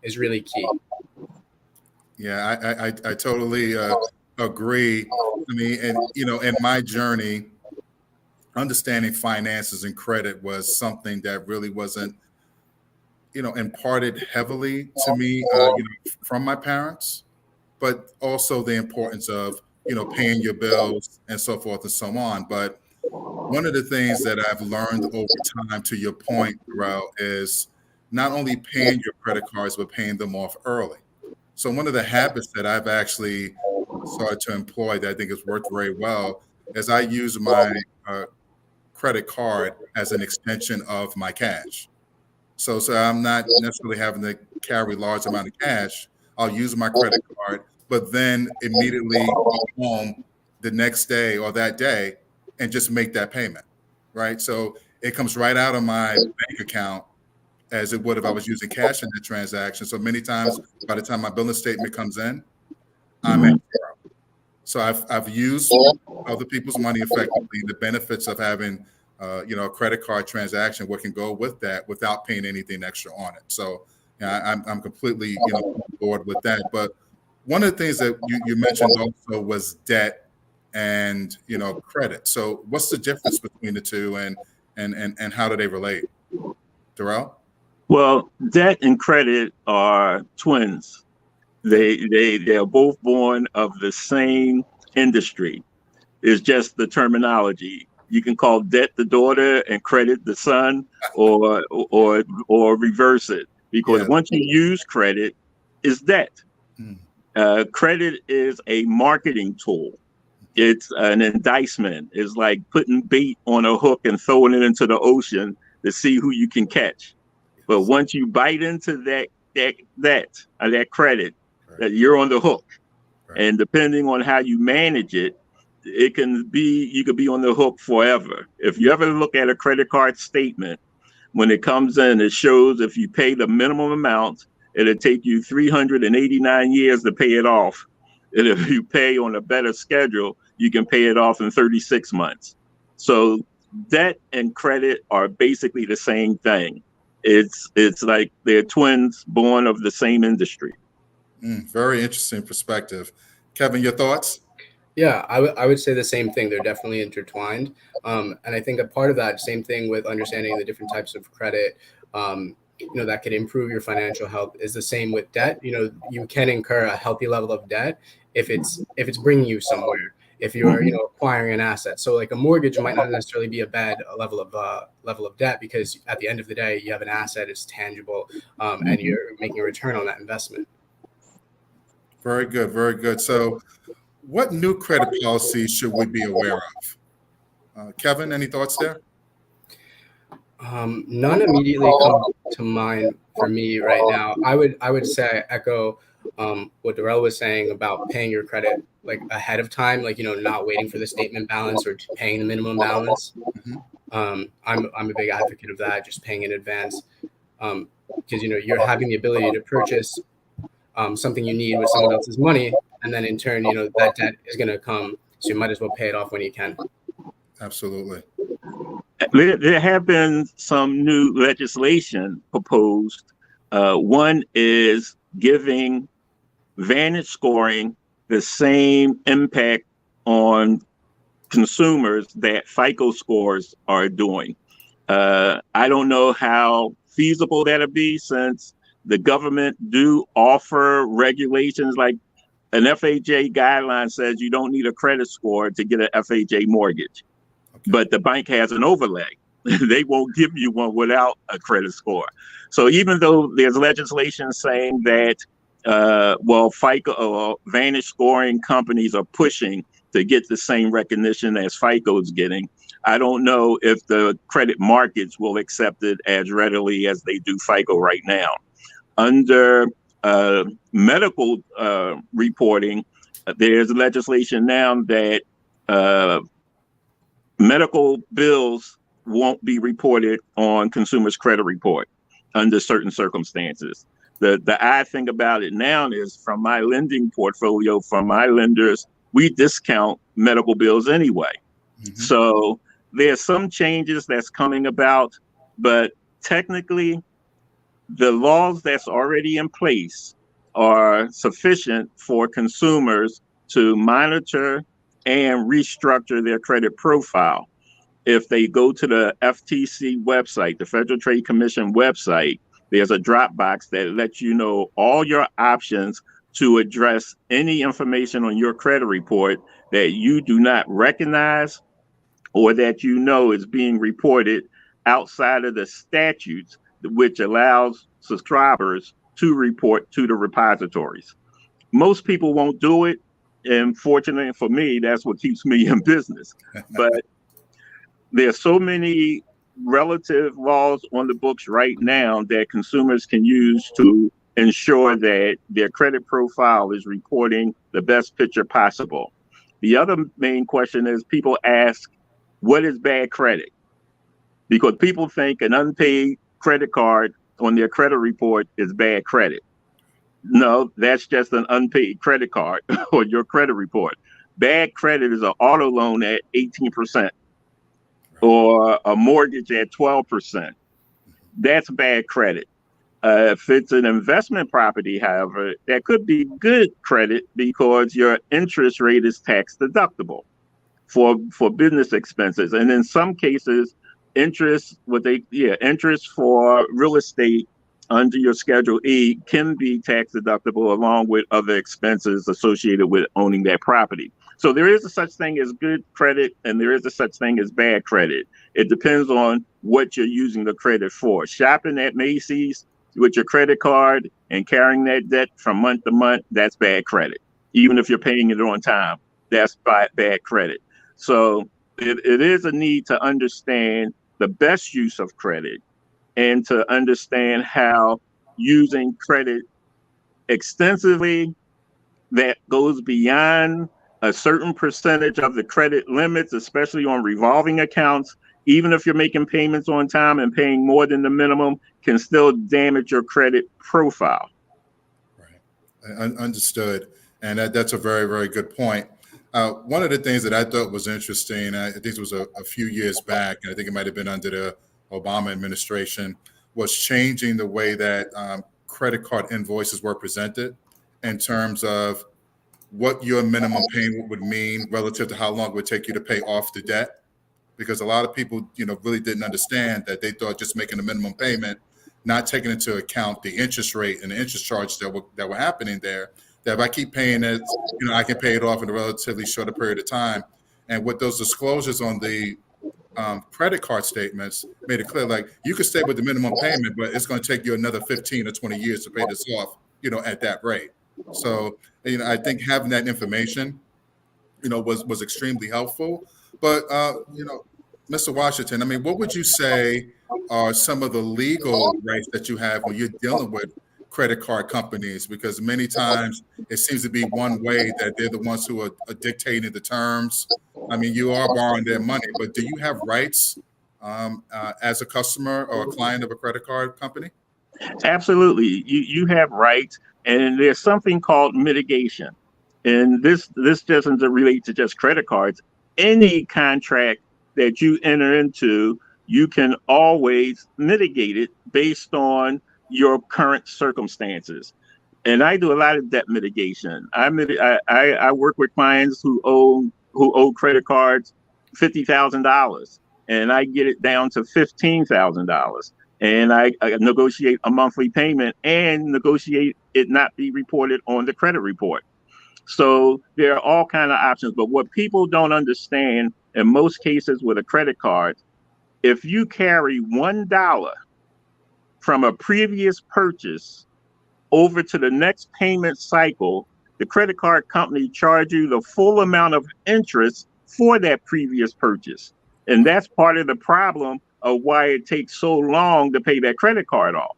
U: is really key.
T: Yeah, I totally agree. I mean, and, in my journey, understanding finances and credit was something that really wasn't, imparted heavily to me, from my parents, but also the importance of, paying your bills and so forth and so on. But one of the things that I've learned over time, to your point, Darrell, is not only paying your credit cards, but paying them off early. So one of the habits that I've actually started to employ that I think has worked very well is I use my credit card as an extension of my cash. So I'm not necessarily having to carry a large amount of cash. I'll use my credit card, but then immediately go home the next day or that day and just make that payment, right? So it comes right out of my bank account as it would if I was using cash in the transaction. So many times, by the time my billing statement comes in, I'm at zero. So I've used other people's money effectively. The benefits of having a credit card transaction, what can go with that without paying anything extra on it. So I'm completely on board with that. But one of the things that you mentioned also was debt and credit. So what's the difference between the two, and how do they relate? Darrell?
S: Well, debt and credit are twins. They're both born of the same industry. It's just the terminology. You can call debt the daughter and credit the son, or reverse it. Because once you use credit, it's debt. Credit is a marketing tool. it's an indictment. It's like putting bait on a hook and throwing it into the ocean to see who you can catch. But once you bite into that credit, that you're on the hook. And depending on how you manage it, you could be on the hook forever. If you ever look at a credit card statement, when it comes in, it shows if you pay the minimum amount, it'll take you 389 years to pay it off. And if you pay on a better schedule, you can pay it off in 36 months. So debt and credit are basically the same thing. It's like they're twins born of the same industry.
T: Very interesting perspective. Kevin, your thoughts?
U: Yeah, I would say the same thing. They're definitely intertwined. And I think a part of that same thing with understanding the different types of credit, that could improve your financial health is the same with debt. You can incur a healthy level of debt if it's bringing you somewhere. If you're, acquiring an asset. So like a mortgage might not necessarily be a bad level of debt, because at the end of the day, you have an asset, it's tangible, and you're making a return on that investment.
T: Very good, very good. So what new credit policies should we be aware of? Kevin, any thoughts there?
U: None immediately come to mind for me right now. I would say I echo what Darrell was saying about paying your credit like ahead of time, like not waiting for the statement balance or paying the minimum balance. I'm a big advocate of that, just paying in advance, because you're having the ability to purchase something you need with someone else's money, and then in turn that debt is going to come, so you might as well pay it off when you can.
T: Absolutely.
S: There have been some new legislation proposed. One is giving Vantage scoring the same impact on consumers that FICO scores are doing. I don't know how feasible that'll be, since the government do offer regulations. Like an FHA guideline says you don't need a credit score to get an FHA mortgage. But the bank has an overlay. They won't give you one without a credit score. So even though there's legislation saying that, FICO or Vantage scoring companies are pushing to get the same recognition as FICO is getting, I don't know if the credit markets will accept it as readily as they do FICO right now. Under medical reporting, there's legislation now that medical bills won't be reported on consumers' credit report under certain circumstances. The odd thing about it now is, from my lending portfolio, from my lenders, we discount medical bills anyway. So there's some changes that's coming about, but technically the laws that's already in place are sufficient for consumers to monitor and restructure their credit profile. If they go to the FTC website, the Federal Trade Commission website, there's a drop box that lets you know all your options to address any information on your credit report that you do not recognize or that is being reported outside of the statutes, which allows subscribers to report to the repositories. Most people won't do it. And fortunately for me, that's what keeps me in business. But there's so many relative laws on the books right now that consumers can use to ensure that their credit profile is reporting the best picture possible. The other main question is, people ask, what is bad credit? Because people think an unpaid credit card on their credit report is bad credit. No, that's just an unpaid credit card on your credit report. Bad credit is an auto loan at 18% or a mortgage at 12%. That's bad credit. If it's an investment property, however, that could be good credit because your interest rate is tax deductible for business expenses. And in some cases, interest for real estate under your Schedule E can be tax deductible along with other expenses associated with owning that property. So there is a such thing as good credit and there is a such thing as bad credit. It depends on what you're using the credit for. Shopping at Macy's with your credit card and carrying that debt from month to month, that's bad credit. Even if you're paying it on time, that's bad credit. So it is a need to understand the best use of credit and to understand how using credit extensively that goes beyond a certain percentage of the credit limits, especially on revolving accounts, even if you're making payments on time and paying more than the minimum, can still damage your credit profile.
T: Understood. And that's a very, very good point. One of the things that I thought was interesting, I think it was a few years back, and I think it might have been under the Obama administration, was changing the way that credit card invoices were presented in terms of what your minimum payment would mean relative to how long it would take you to pay off the debt. Because a lot of people, really didn't understand that. They thought just making a minimum payment, not taking into account the interest rate and the interest charges that were happening there, that if I keep paying it, I can pay it off in a relatively shorter period of time. And with those disclosures on the credit card statements made it clear, like, you could stay with the minimum payment, but it's going to take you another 15 or 20 years to pay this off, at that rate. So, I think having that information, was extremely helpful. But, Mr. Washington, I mean, what would you say are some of the legal rights that you have when you're dealing with credit card companies? Because many times it seems to be one way that they're the ones who are dictating the terms. I mean, you are borrowing their money, but do you have rights as a customer or a client of a credit card company?
S: Absolutely. You have rights, and there's something called mitigation. And this doesn't relate to just credit cards. Any contract that you enter into, you can always mitigate it based on your current circumstances. And I do a lot of debt mitigation. I work with clients who owe credit cards $50,000, and I get it down to $15,000. And I negotiate a monthly payment and negotiate it not be reported on the credit report. So there are all kinds of options. But what people don't understand in most cases with a credit card, if you carry $1 from a previous purchase over to the next payment cycle, the credit card company charges you the full amount of interest for that previous purchase. And that's part of the problem of why it takes so long to pay that credit card off.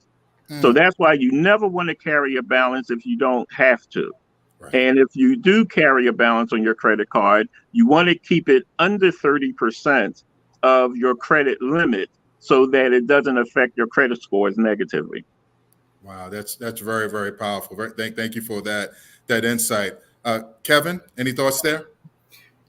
S: So that's why you never want to carry a balance if you don't have to. Right. And if you do carry a balance on your credit card, you want to keep it under 30% of your credit limit so that it doesn't affect your credit scores negatively.
T: Wow, that's very, very powerful. Thank you for that insight. Kevin, any thoughts there?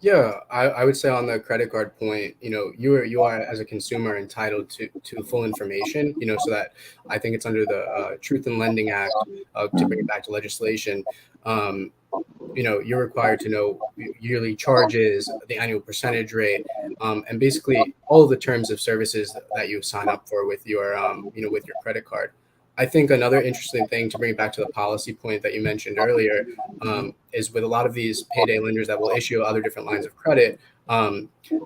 U: Yeah, I would say on the credit card point, you are as a consumer entitled to full information, so that I think it's under the Truth in Lending Act, to bring it back to legislation. You're required to know yearly charges, the annual percentage rate, and basically all of the terms of services that you sign up for with your, with your credit card. I think another interesting thing, to bring it back to the policy point that you mentioned earlier, is with a lot of these payday lenders that will issue other different lines of credit,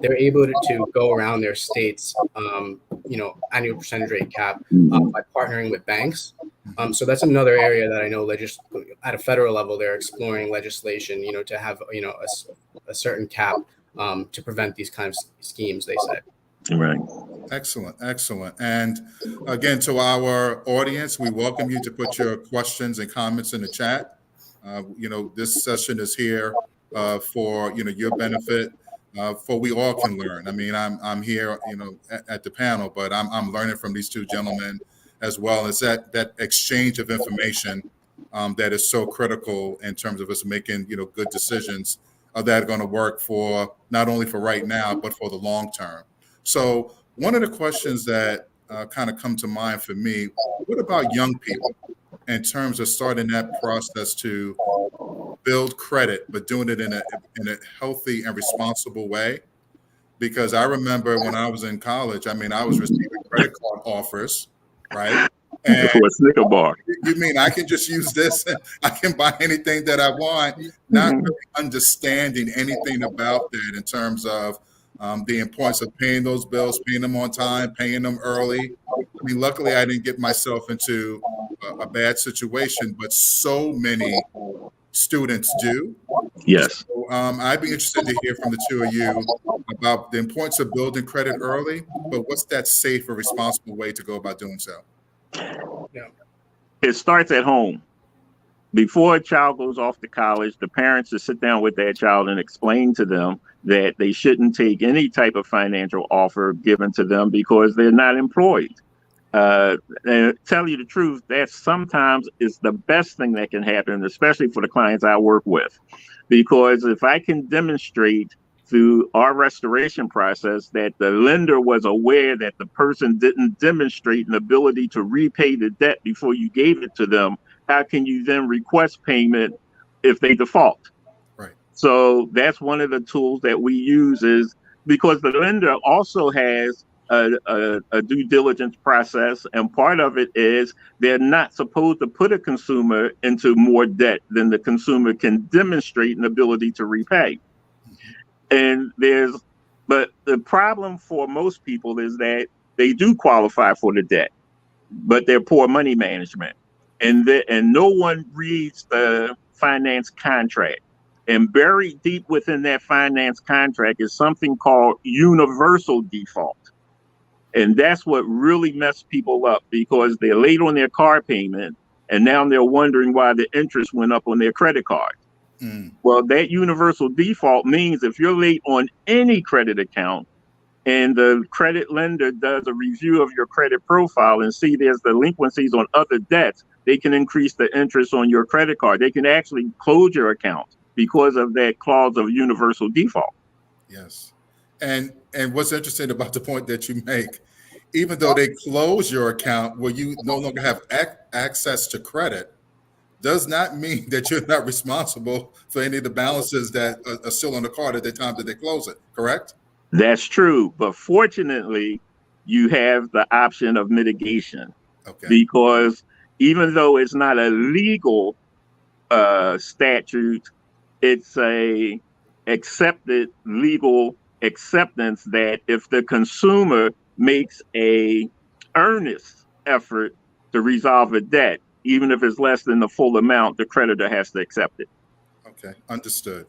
U: they're able to go around their state's, annual percentage rate cap by partnering with banks. So that's another area that I know at a federal level, they're exploring legislation, to have, a certain cap to prevent these kinds of schemes, they say.
S: Right.
T: Excellent. And again, to our audience, we welcome you to put your questions and comments in the chat. This session is here for your benefit, for we all can learn. I mean, I'm here, at the panel, but I'm learning from these two gentlemen as well. It's that exchange of information that is so critical in terms of us making good decisions that are going to work for not only for right now but for the long term. So one of the questions that kind of come to mind for me, what about young people in terms of starting that process to build credit, but doing it in a healthy and responsible way? Because I remember when I was in college, I mean, I was receiving credit card offers, right? And
S: for a Snicker bar.
T: You mean I can just use this and I can buy anything that I want, not really understanding anything about that in terms of the importance of paying those bills, paying them on time, paying them early. I mean, luckily, I didn't get myself into a bad situation, but so many students do.
S: Yes.
T: So, I'd be interested to hear from the two of you about the importance of building credit early, but what's that safe or responsible way to go about doing so?
S: It starts at home. Before a child goes off to college, the parents should sit down with that child and explain to them that they shouldn't take any type of financial offer given to them because they're not employed. And tell you the truth, that sometimes is the best thing that can happen, especially for the clients I work with. Because if I can demonstrate through our restoration process that the lender was aware that the person didn't demonstrate an ability to repay the debt before you gave it to them, how can you then request payment if they default?
T: Right.
S: So that's one of the tools that we use, is because the lender also has a due diligence process, and part of it is they're not supposed to put a consumer into more debt than the consumer can demonstrate an ability to repay. And but the problem for most people is that they do qualify for the debt, but they're poor money management, and no one reads the finance contract. And buried deep within that finance contract is something called universal default. And that's what really messed people up, because they're late on their car payment and now they're wondering why the interest went up on their credit card. Well, that universal default means if you're late on any credit account and the credit lender does a review of your credit profile and see there's delinquencies on other debts, they can increase the interest on your credit card. They can actually close your account because of that clause of universal default.
T: Yes. And what's interesting about the point that you make, even though they close your account where you no longer have access to credit, does not mean that you're not responsible for any of the balances that are still on the card at the time that they close it, correct?
S: That's true. But fortunately, you have the option of mitigation.
T: Okay.
S: Because even though it's not a legal statute, it's a accepted legal acceptance that if the consumer makes a earnest effort to resolve a debt, even if it's less than the full amount, the creditor has to accept it.
T: Okay, understood.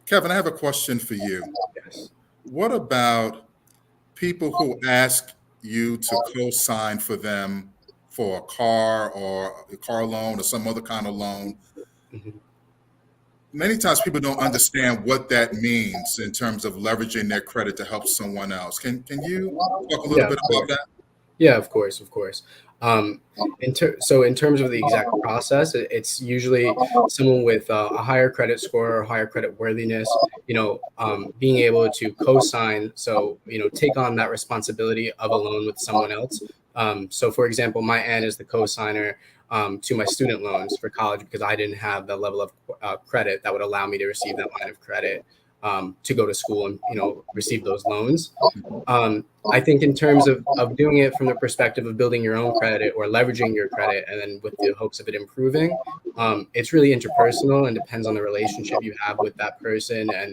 T: Kevin, I have a question for you. Yes. What about people who ask you to co-sign for them for a car or a car loan or some other kind of loan? Many times people don't understand what that means in terms of leveraging their credit to help someone else. Can you talk a little bit about that?
U: Yeah, of course. So in terms of the exact process, it's usually someone with a higher credit score or higher credit worthiness, being able to co-sign. So, take on that responsibility of a loan with someone else. So for example, my aunt is the co-signer to my student loans for college because I didn't have the level of credit that would allow me to receive that line of credit to go to school and receive those loans. I think in terms of doing it from the perspective of building your own credit or leveraging your credit and then with the hopes of it improving, it's really interpersonal and depends on the relationship you have with that person and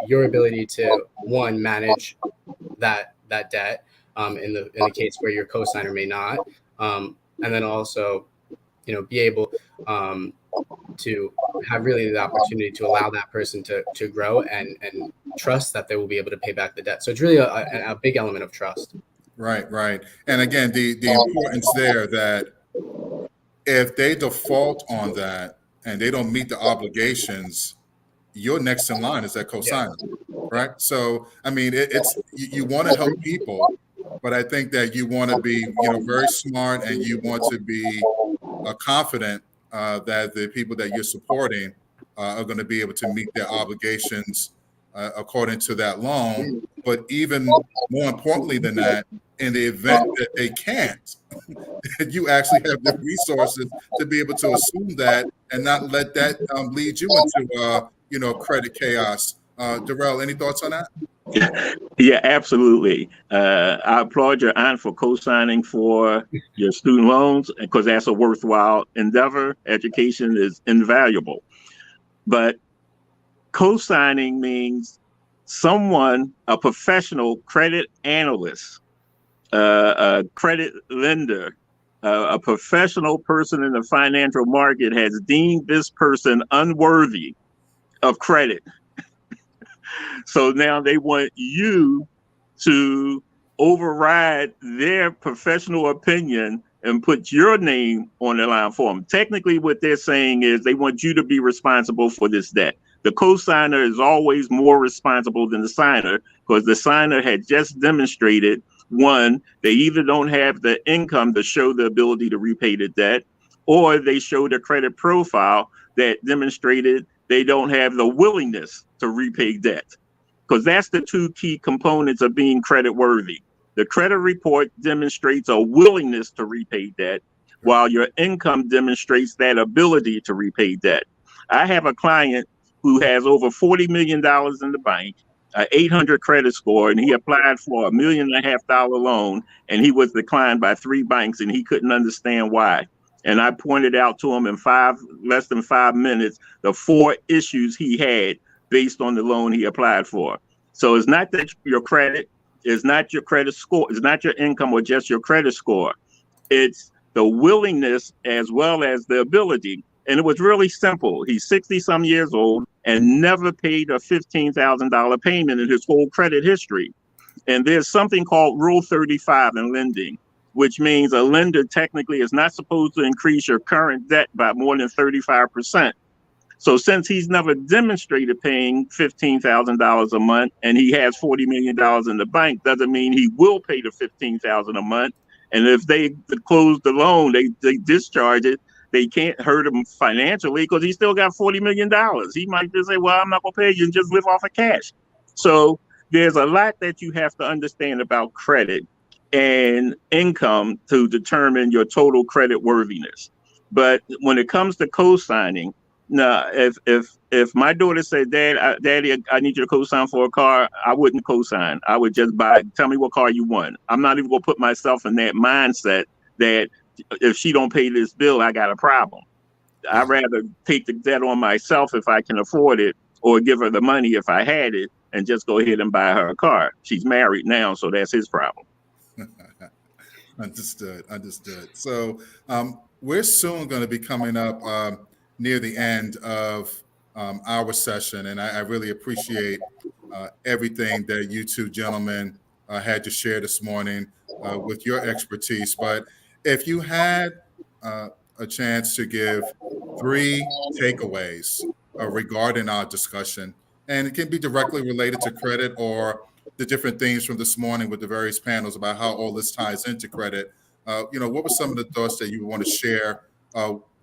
U: your ability to manage that debt in the case where your co-signer may not, and then also be able to have really the opportunity to allow that person to grow and trust that they will be able to pay back the debt. So it's really a big element of trust.
T: Right. And again, the importance there that if they default on that and they don't meet the obligations, you're next in line as that co-signer, right? So, I mean, it's you want to help people, but I think that you want to be, very smart and you want to be confident that the people that you're supporting are going to be able to meet their obligations according to that loan. But even more importantly than that, in the event that they can't, you actually have the resources to be able to assume that and not let that lead you into, credit chaos. Darrell, any thoughts on that?
S: Yeah, absolutely. I applaud your aunt for co-signing for your student loans because that's a worthwhile endeavor. Education is invaluable. But co-signing means someone, a professional credit analyst, a credit lender, a professional person in the financial market has deemed this person unworthy of credit. So now they want you to override their professional opinion and put your name on the line for them. Technically, what they're saying is they want you to be responsible for this debt. The co-signer is always more responsible than the signer, because the signer had just demonstrated, one, they either don't have the income to show the ability to repay the debt, or they showed a credit profile that demonstrated they don't have the willingness to repay debt. Because that's the two key components of being credit worthy. The credit report demonstrates a willingness to repay debt, while your income demonstrates that ability to repay debt. I have a client who has over $40 million in the bank, an 800 credit score, and he applied for $1.5 million loan, and he was declined by 3 banks, and he couldn't understand why. And I pointed out to him in less than 5 minutes, the 4 issues he had based on the loan he applied for. So it's not that your credit, it's not your credit score, it's not your income or just your credit score. It's the willingness as well as the ability. And it was really simple. He's 60-some years old and never paid a $15,000 payment in his whole credit history. And there's something called Rule 35 in lending, which means a lender technically is not supposed to increase your current debt by more than 35%. So since he's never demonstrated paying $15,000 a month and he has $40 million in the bank, doesn't mean he will pay the $15,000 a month. And if they close the loan, they discharge it, they can't hurt him financially because he still got $40 million. He might just say, well, I'm not going to pay you and just live off of cash. So there's a lot that you have to understand about credit and income to determine your total credit worthiness. But when it comes to co-signing, no, if my daughter said, Daddy, I need you to co-sign for a car, I wouldn't co-sign. I would just tell me what car you want. I'm not even gonna put myself in that mindset that if she don't pay this bill, I got a problem. I'd rather take the debt on myself if I can afford it, or give her the money if I had it, and just go ahead and buy her a car. She's married now, so that's his problem.
T: Understood. So we're soon going to be coming up near the end of our session, and I really appreciate everything that you two gentlemen had to share this morning with your expertise. But if you had a chance to give 3 takeaways regarding our discussion, and it can be directly related to credit or the different things from this morning with the various panels about how all this ties into credit, what were some of the thoughts that you want to share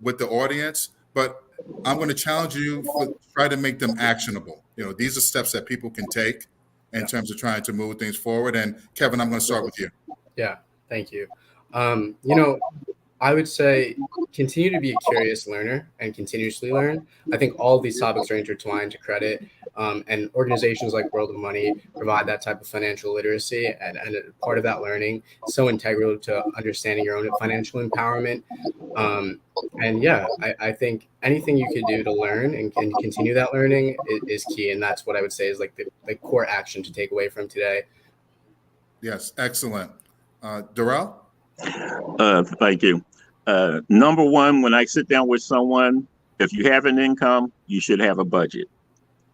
T: with the audience? But I'm going to challenge you to try to make them actionable. These are steps that people can take in terms of trying to move things forward. And Kevin, I'm going to start with you.
U: Yeah, thank you. I would say continue to be a curious learner and continuously learn. I think all of these topics are intertwined to credit, and organizations like World of Money provide that type of financial literacy, and part of that learning is so integral to understanding your own financial empowerment. I think anything you could do to learn and continue that learning is key, and that's what I would say is like the core action to take away from today.
T: Yes, excellent. Darrell?
S: Thank you. Number one, when I sit down with someone, if you have an income, you should have a budget.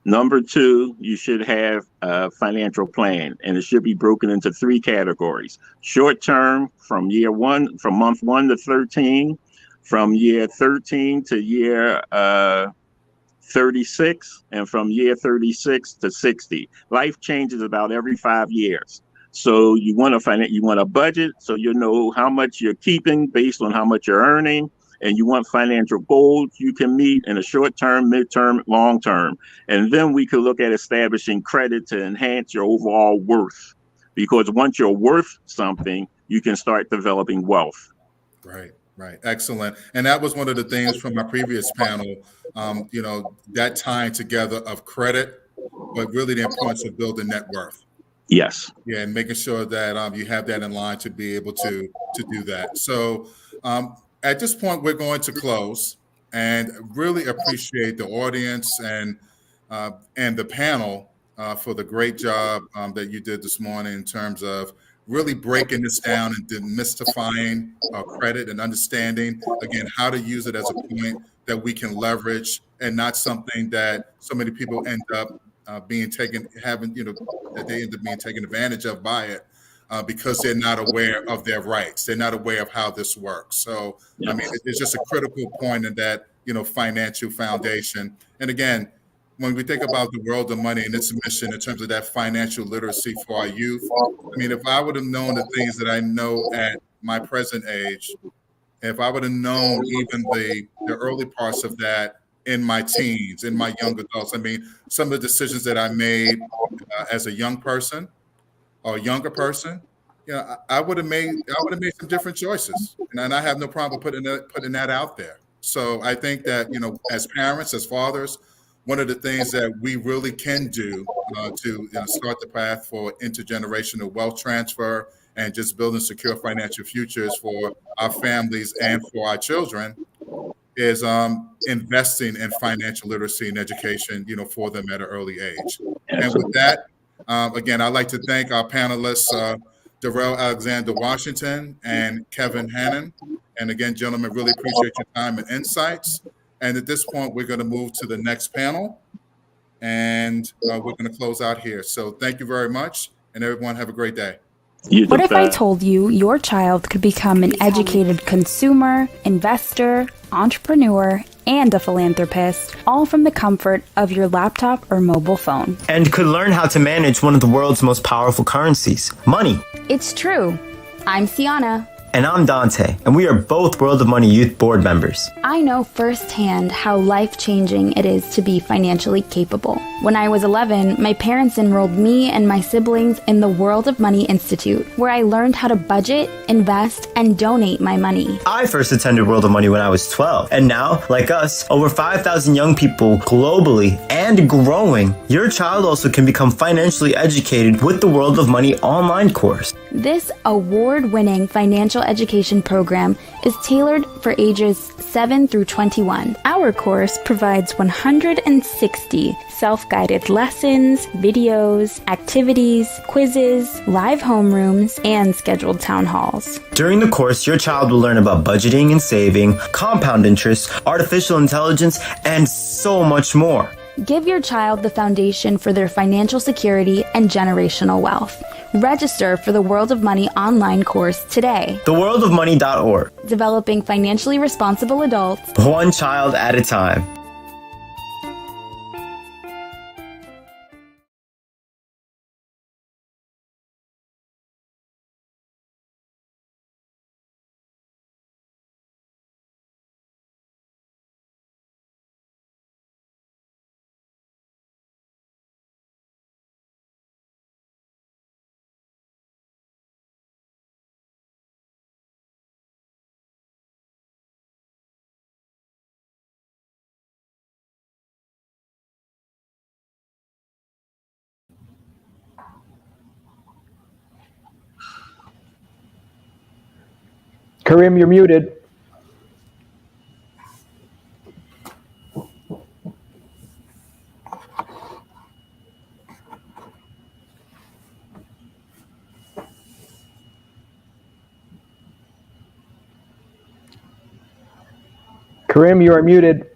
S: Number 2, you should have a financial plan, and it should be broken into 3 categories. Short term, from month 1 to 13, from year 13 to year 36, and from year 36 to 60. Life changes about every 5 years. So you want a budget, so you know how much you're keeping based on how much you're earning, and you want financial goals you can meet in a short term, midterm, long term. And then we could look at establishing credit to enhance your overall worth, because once you're worth something, you can start developing wealth.
T: Right. Excellent. And that was one of the things from my previous panel, that tying together of credit, but really the importance of building net worth.
S: Yes.
T: Yeah, and making sure that you have that in line to be able to do that. So at this point, we're going to close, and really appreciate the audience and the panel for the great job that you did this morning in terms of really breaking this down and demystifying credit and understanding, again, how to use it as a point that we can leverage and not something that so many people end up that they end up being taken advantage of by it because they're not aware of their rights. They're not aware of how this works. So, I mean, it's just a critical point in that, financial foundation. And again, when we think about the world of money and its mission in terms of that financial literacy for our youth, I mean, if I would have known the things that I know at my present age, if I would have known even the early parts of that in my teens, in my young adults, I mean, some of the decisions that I made as a young person or a younger person, I would have made some different choices, and I have no problem putting that out there. So I think that as parents, as fathers, one of the things that we really can do to start the path for intergenerational wealth transfer and just building secure financial futures for our families and for our children is investing in financial literacy and education, for them at an early age. And with that, again, I'd like to thank our panelists, Darrell Alexander Washington and Kevin Hannon. And again, gentlemen, really appreciate your time and insights. And at this point, we're going to move to the next panel, and we're going to close out here. So thank you very much, and everyone have a great day.
B: What if I told you your child could become an educated consumer, investor, entrepreneur, and a philanthropist, all from the comfort of your laptop or mobile phone?
V: And could learn how to manage one of the world's most powerful currencies, money.
B: It's true. I'm Sienna.
V: And I'm Dante, and we are both World of Money Youth Board members.
B: I know firsthand how life-changing it is to be financially capable. When I was 11, my parents enrolled me and my siblings in the World of Money Institute, where I learned how to budget, invest, and donate my money.
V: I first attended World of Money when I was 12, and now, like us, over 5,000 young people globally and growing. Your child also can become financially educated with the World of Money online course.
B: This award-winning financial education program is tailored for ages 7 through 21. Our course provides 160 self-guided lessons, videos, activities, quizzes, live homerooms, and scheduled town halls.
V: During the course, your child will learn about budgeting and saving, compound interest, artificial intelligence, and so much more.
B: Give your child the foundation for their financial security and generational wealth. Register for the World of Money online course today.
V: TheWorldOfMoney.org.
B: Developing financially responsible adults,
V: one child at a time.
W: Kareem, you're muted. Kareem, you are muted.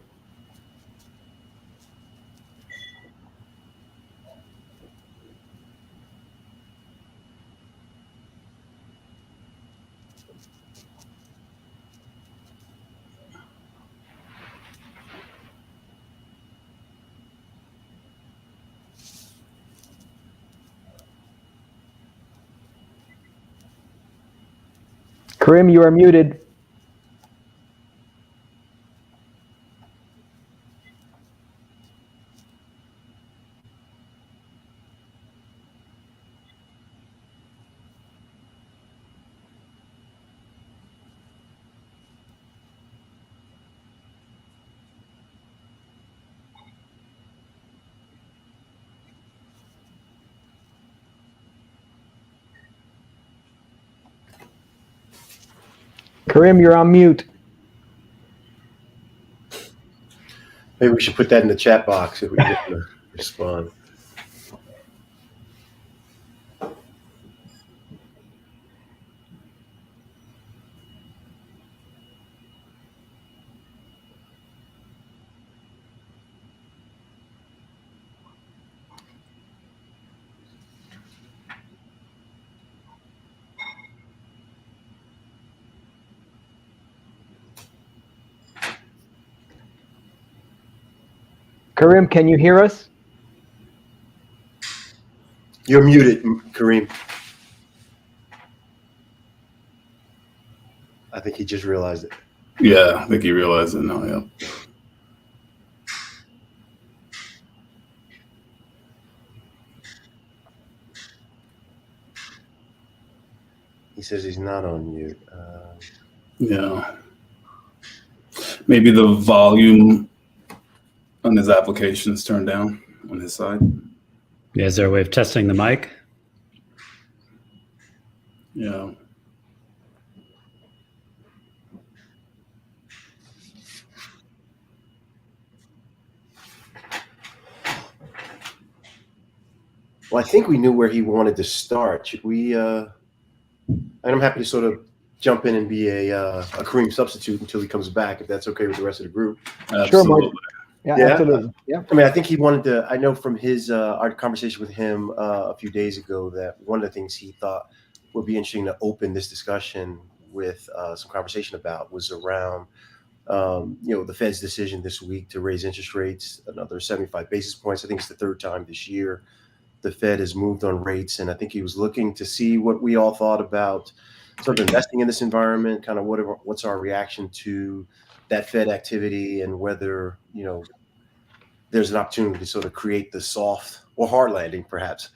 W: Kareem, you are muted. Kareem, you're on mute.
A: Maybe we should put that in the chat box if we get to respond.
W: Karim, can you hear us?
A: You're muted, Kareem. I think he just realized it.
C: Yeah, I think he realized it now. Yeah.
A: He says he's not on mute.
C: Yeah. Maybe the volume on his application is turned down on his side.
D: Yeah, is there a way of testing the mic?
C: Yeah.
A: Well, I think we knew where he wanted to start. Should we? And I'm happy to sort of jump in and be a Kareem substitute until he comes back, if that's okay with the rest of the group.
W: Sure, Mark. Yeah, absolutely. Yeah.
A: I mean, I think he wanted to. I know from his our conversation with him a few days ago that one of the things he thought would be interesting to open this discussion with some conversation about was around the Fed's decision this week to raise interest rates another 75 basis points. I think it's the third time this year the Fed has moved on rates, and I think he was looking to see what we all thought about sort of investing in this environment, kind of what's our reaction to that Fed activity, and whether there's an opportunity to sort of create the soft or hard landing, perhaps.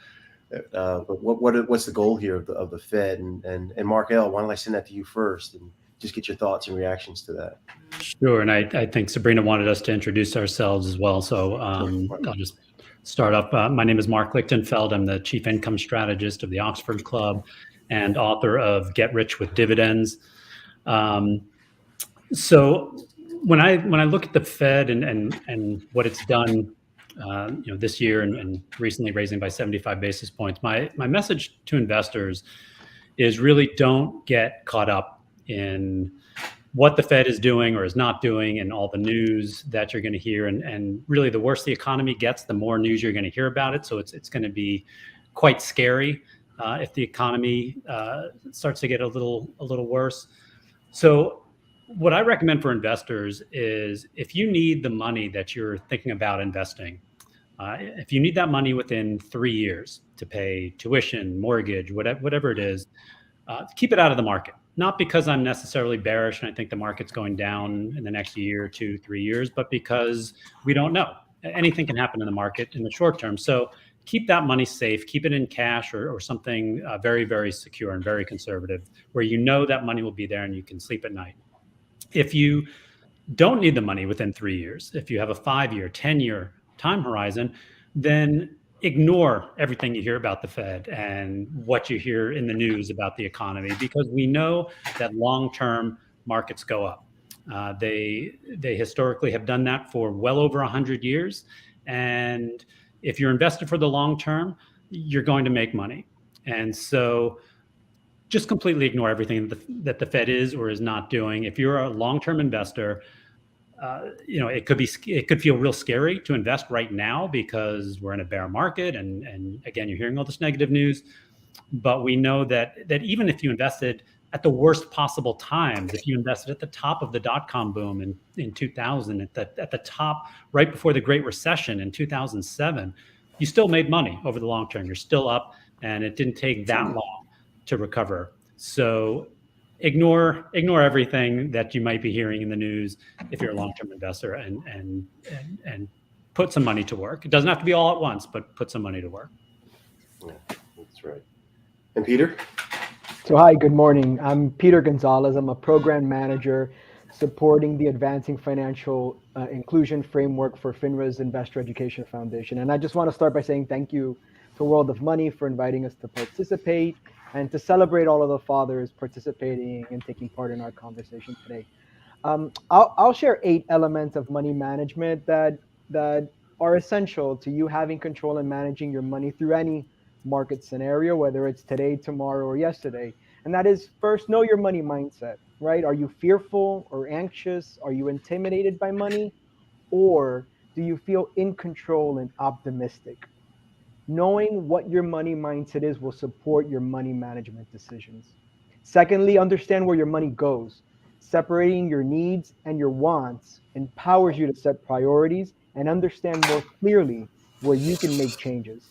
A: But what's the goal here of the Fed? And Mark L., why don't I send that to you first and just get your thoughts and reactions to that?
D: Sure, and I think Sabrina wanted us to introduce ourselves as well, so I'll just start up. My name is Mark Lichtenfeld. I'm the Chief Income Strategist of the Oxford Club and author of Get Rich with Dividends. So when I look at the Fed and what it's done, this year and recently raising by 75 basis points, my message to investors is really don't get caught up in what the Fed is doing or is not doing and all the news that you're going to hear. And really, the worse the economy gets, the more news you're going to hear about it. So it's going to be quite scary if the economy starts to get a little worse. So what I recommend for investors is if you need the money that you're thinking about investing, if you need that money within 3 years to pay tuition, mortgage, whatever it is, keep it out of the market. Not because I'm necessarily bearish and I think the market's going down in the next year, 2, 3 years, but because we don't know. Anything can happen in the market in the short term. So keep that money safe, keep it in cash or something very, very secure and very conservative, where you know that money will be there and you can sleep at night. If you don't need the money within 3 years, if you have a 5-year, 10-year time horizon, then ignore everything you hear about the Fed and what you hear in the news about the economy, because we know that long-term markets go up. They historically have done that for well over 100 years. And if you're invested for the long term, you're going to make money. And so just completely ignore everything that the Fed is or is not doing. If you're a long-term investor, it could feel real scary to invest right now because we're in a bear market, and again, you're hearing all this negative news. But we know that even if you invested at the worst possible times, if you invested at the top of the dot-com boom in 2000, at the top right before the Great Recession in 2007, you still made money over the long term. You're still up, and it didn't take that long to recover. So ignore everything that you might be hearing in the news if you're a long-term investor, and put some money to work. It doesn't have to be all at once, but put some money to work.
A: Yeah, that's right. And Peter?
W: So hi, good morning. I'm Peter Gonzalez. I'm a program manager supporting the Advancing Financial Inclusion Framework for FINRA's Investor Education Foundation. And I just want to start by saying thank you to World of Money for inviting us to participate and to celebrate all of the fathers participating and taking part in our conversation today. I'll share 8 elements of money management that are essential to you having control and managing your money through any market scenario, whether it's today, tomorrow, or yesterday. And that is, first, know your money mindset, right? Are you fearful or anxious? Are you intimidated by money? Or do you feel in control and optimistic? Knowing what your money mindset is will support your money management decisions. Secondly, understand where your money goes. Separating your needs and your wants empowers you to set priorities and understand more clearly where you can make changes.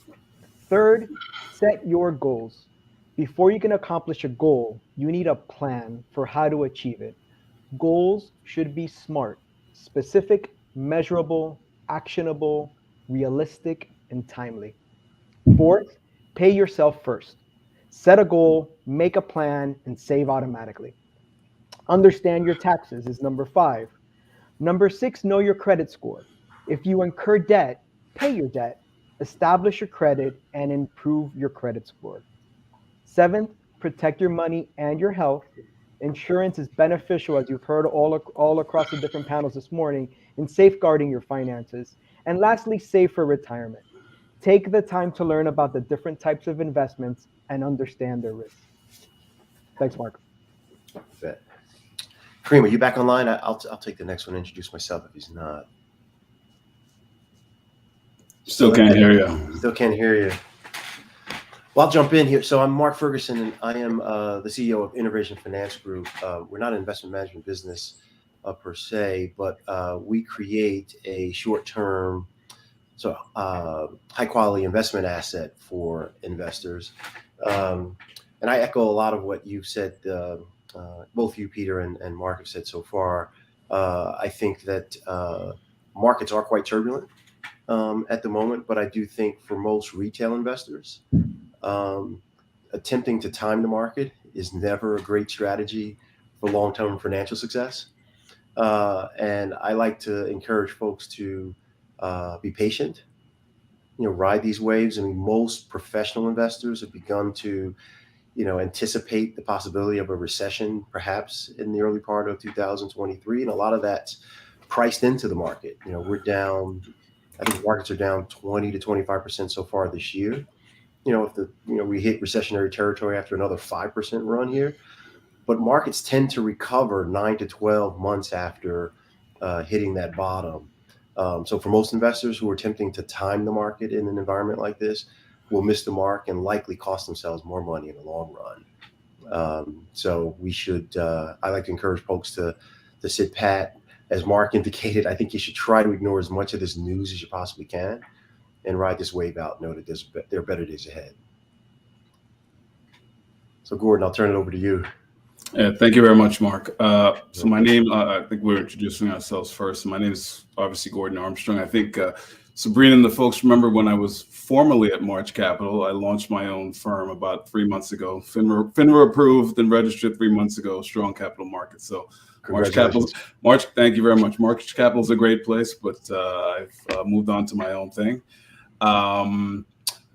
W: Third, set your goals. Before you can accomplish a goal, you need a plan for how to achieve it. Goals should be smart, specific, measurable, actionable, realistic, and timely. Fourth, pay yourself first. Set a goal, make a plan, and save automatically. Understand your taxes is number five. Number six, know your credit score. If you incur debt, pay your debt, establish your credit, and improve your credit score. Seventh, protect your money and your health. Insurance is beneficial, as you've heard all across the different panels this morning, in safeguarding your finances. And lastly, save for retirement. Take the time to learn about the different types of investments and understand their risks. Thanks, Mark.
A: Kareem, are you back online? I'll take the next one and introduce myself if he's not.
C: Still can't hear you.
A: Still can't hear you. Well, I'll jump in here. So I'm Mark Ferguson, and I am the CEO of Innovation Finance Group. We're not an investment management business per se, but we create a short-term, high-quality investment asset for investors. And I echo a lot of what you've said, both you, Peter, and Mark have said so far. I think that markets are quite turbulent at the moment, but I do think for most retail investors, attempting to time the market is never a great strategy for long-term financial success. And I like to encourage folks to be patient, ride these waves. I mean, most professional investors have begun to anticipate the possibility of a recession, perhaps in the early part of 2023. And a lot of that's priced into the market. We're down, I think markets are down 20 to 25% so far this year. If we hit recessionary territory after another 5% run here, but markets tend to recover 9 to 12 months after hitting that bottom. So for most investors who are attempting to time the market in an environment like this, will miss the mark and likely cost themselves more money in the long run. So we should, I like to encourage folks to sit pat. As Mark indicated, I think you should try to ignore as much of this news as you possibly can and ride this wave out, know that there are better days ahead. So Gordon, I'll turn it over to you.
C: Yeah, thank you very much, Mark. So my name, I think we're introducing ourselves first. My name is obviously Gordon Armstrong. I think Sabrina and the folks remember when I was formerly at March Capital. I launched my own firm about 3 months ago. FINRA approved and registered 3 months ago, Strong Capital Markets. So March Capital, thank you very much. March Capital is a great place, but I've moved on to my own thing.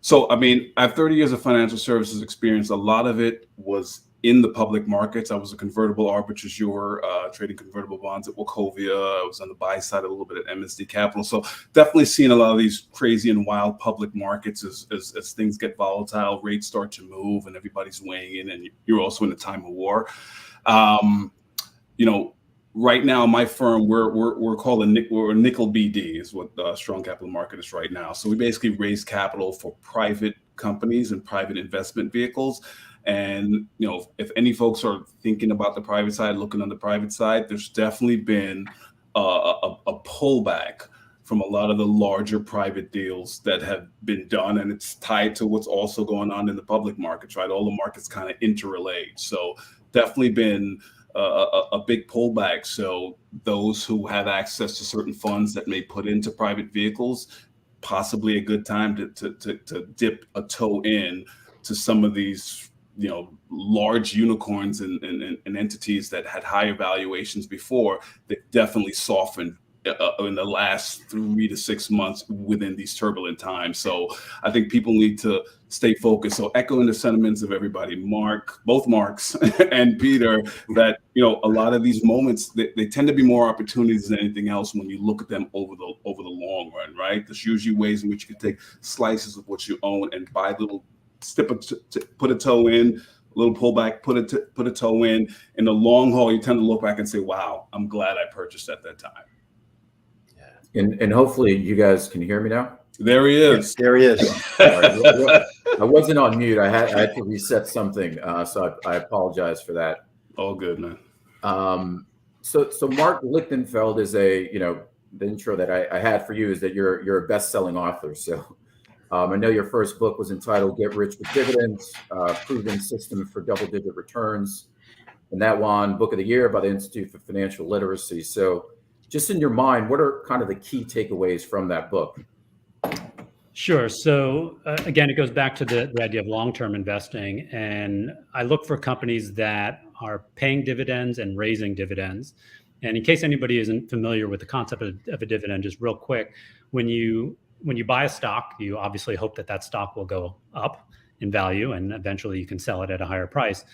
C: So, I mean, I have 30 years of financial services experience. A lot of it was in the public markets. I was a convertible arbitrageur, trading convertible bonds at Wachovia. I was on the buy side a little bit at MSD Capital. So definitely seeing a lot of these crazy and wild public markets as things get volatile, rates start to move and everybody's weighing in, and you're also in a time of war. Right now, my firm, we're called we're a nickel BD is what Strong Capital Market is right now. So we basically raise capital for private companies and private investment vehicles. And, if any folks are thinking about the private side, looking on the private side, there's definitely been a pullback from a lot of the larger private deals that have been done. And it's tied to what's also going on in the public markets, right? All the markets kind of interrelate. So definitely been a big pullback. So those who have access to certain funds that may put into private vehicles, possibly a good time to dip a toe in to some of these large unicorns and entities that had higher valuations before, that definitely softened in the last 3 to 6 months within these turbulent times. So I think people need to stay focused. So echoing the sentiments of everybody, both Marks and Peter, that a lot of these moments, they tend to be more opportunities than anything else when you look at them over the long run, right? There's usually ways in which you can take slices of what you own and buy little put a toe in, a little pullback, put a toe in. In the long haul, you tend to look back and say, wow, I'm glad I purchased at that time.
E: And hopefully you guys can hear me now.
C: There he is.
A: There he is.
E: I wasn't on mute. I had to reset something, so I apologize for that.
C: All good, man.
E: So Mark Lichtenfeld is a the intro that I had for you is that you're a best-selling author. So I know your first book was entitled "Get Rich with Dividends: Proven System for Double-Digit Returns," and that won Book of the Year by the Institute for Financial Literacy. So, just in your mind, what are kind of the key takeaways from that book?
D: Sure. So again, it goes back to the idea of long-term investing. And I look for companies that are paying dividends and raising dividends. And in case anybody isn't familiar with the concept of a dividend, just real quick, when you buy a stock, you obviously hope that that stock will go up in value and eventually you can sell it at a higher price.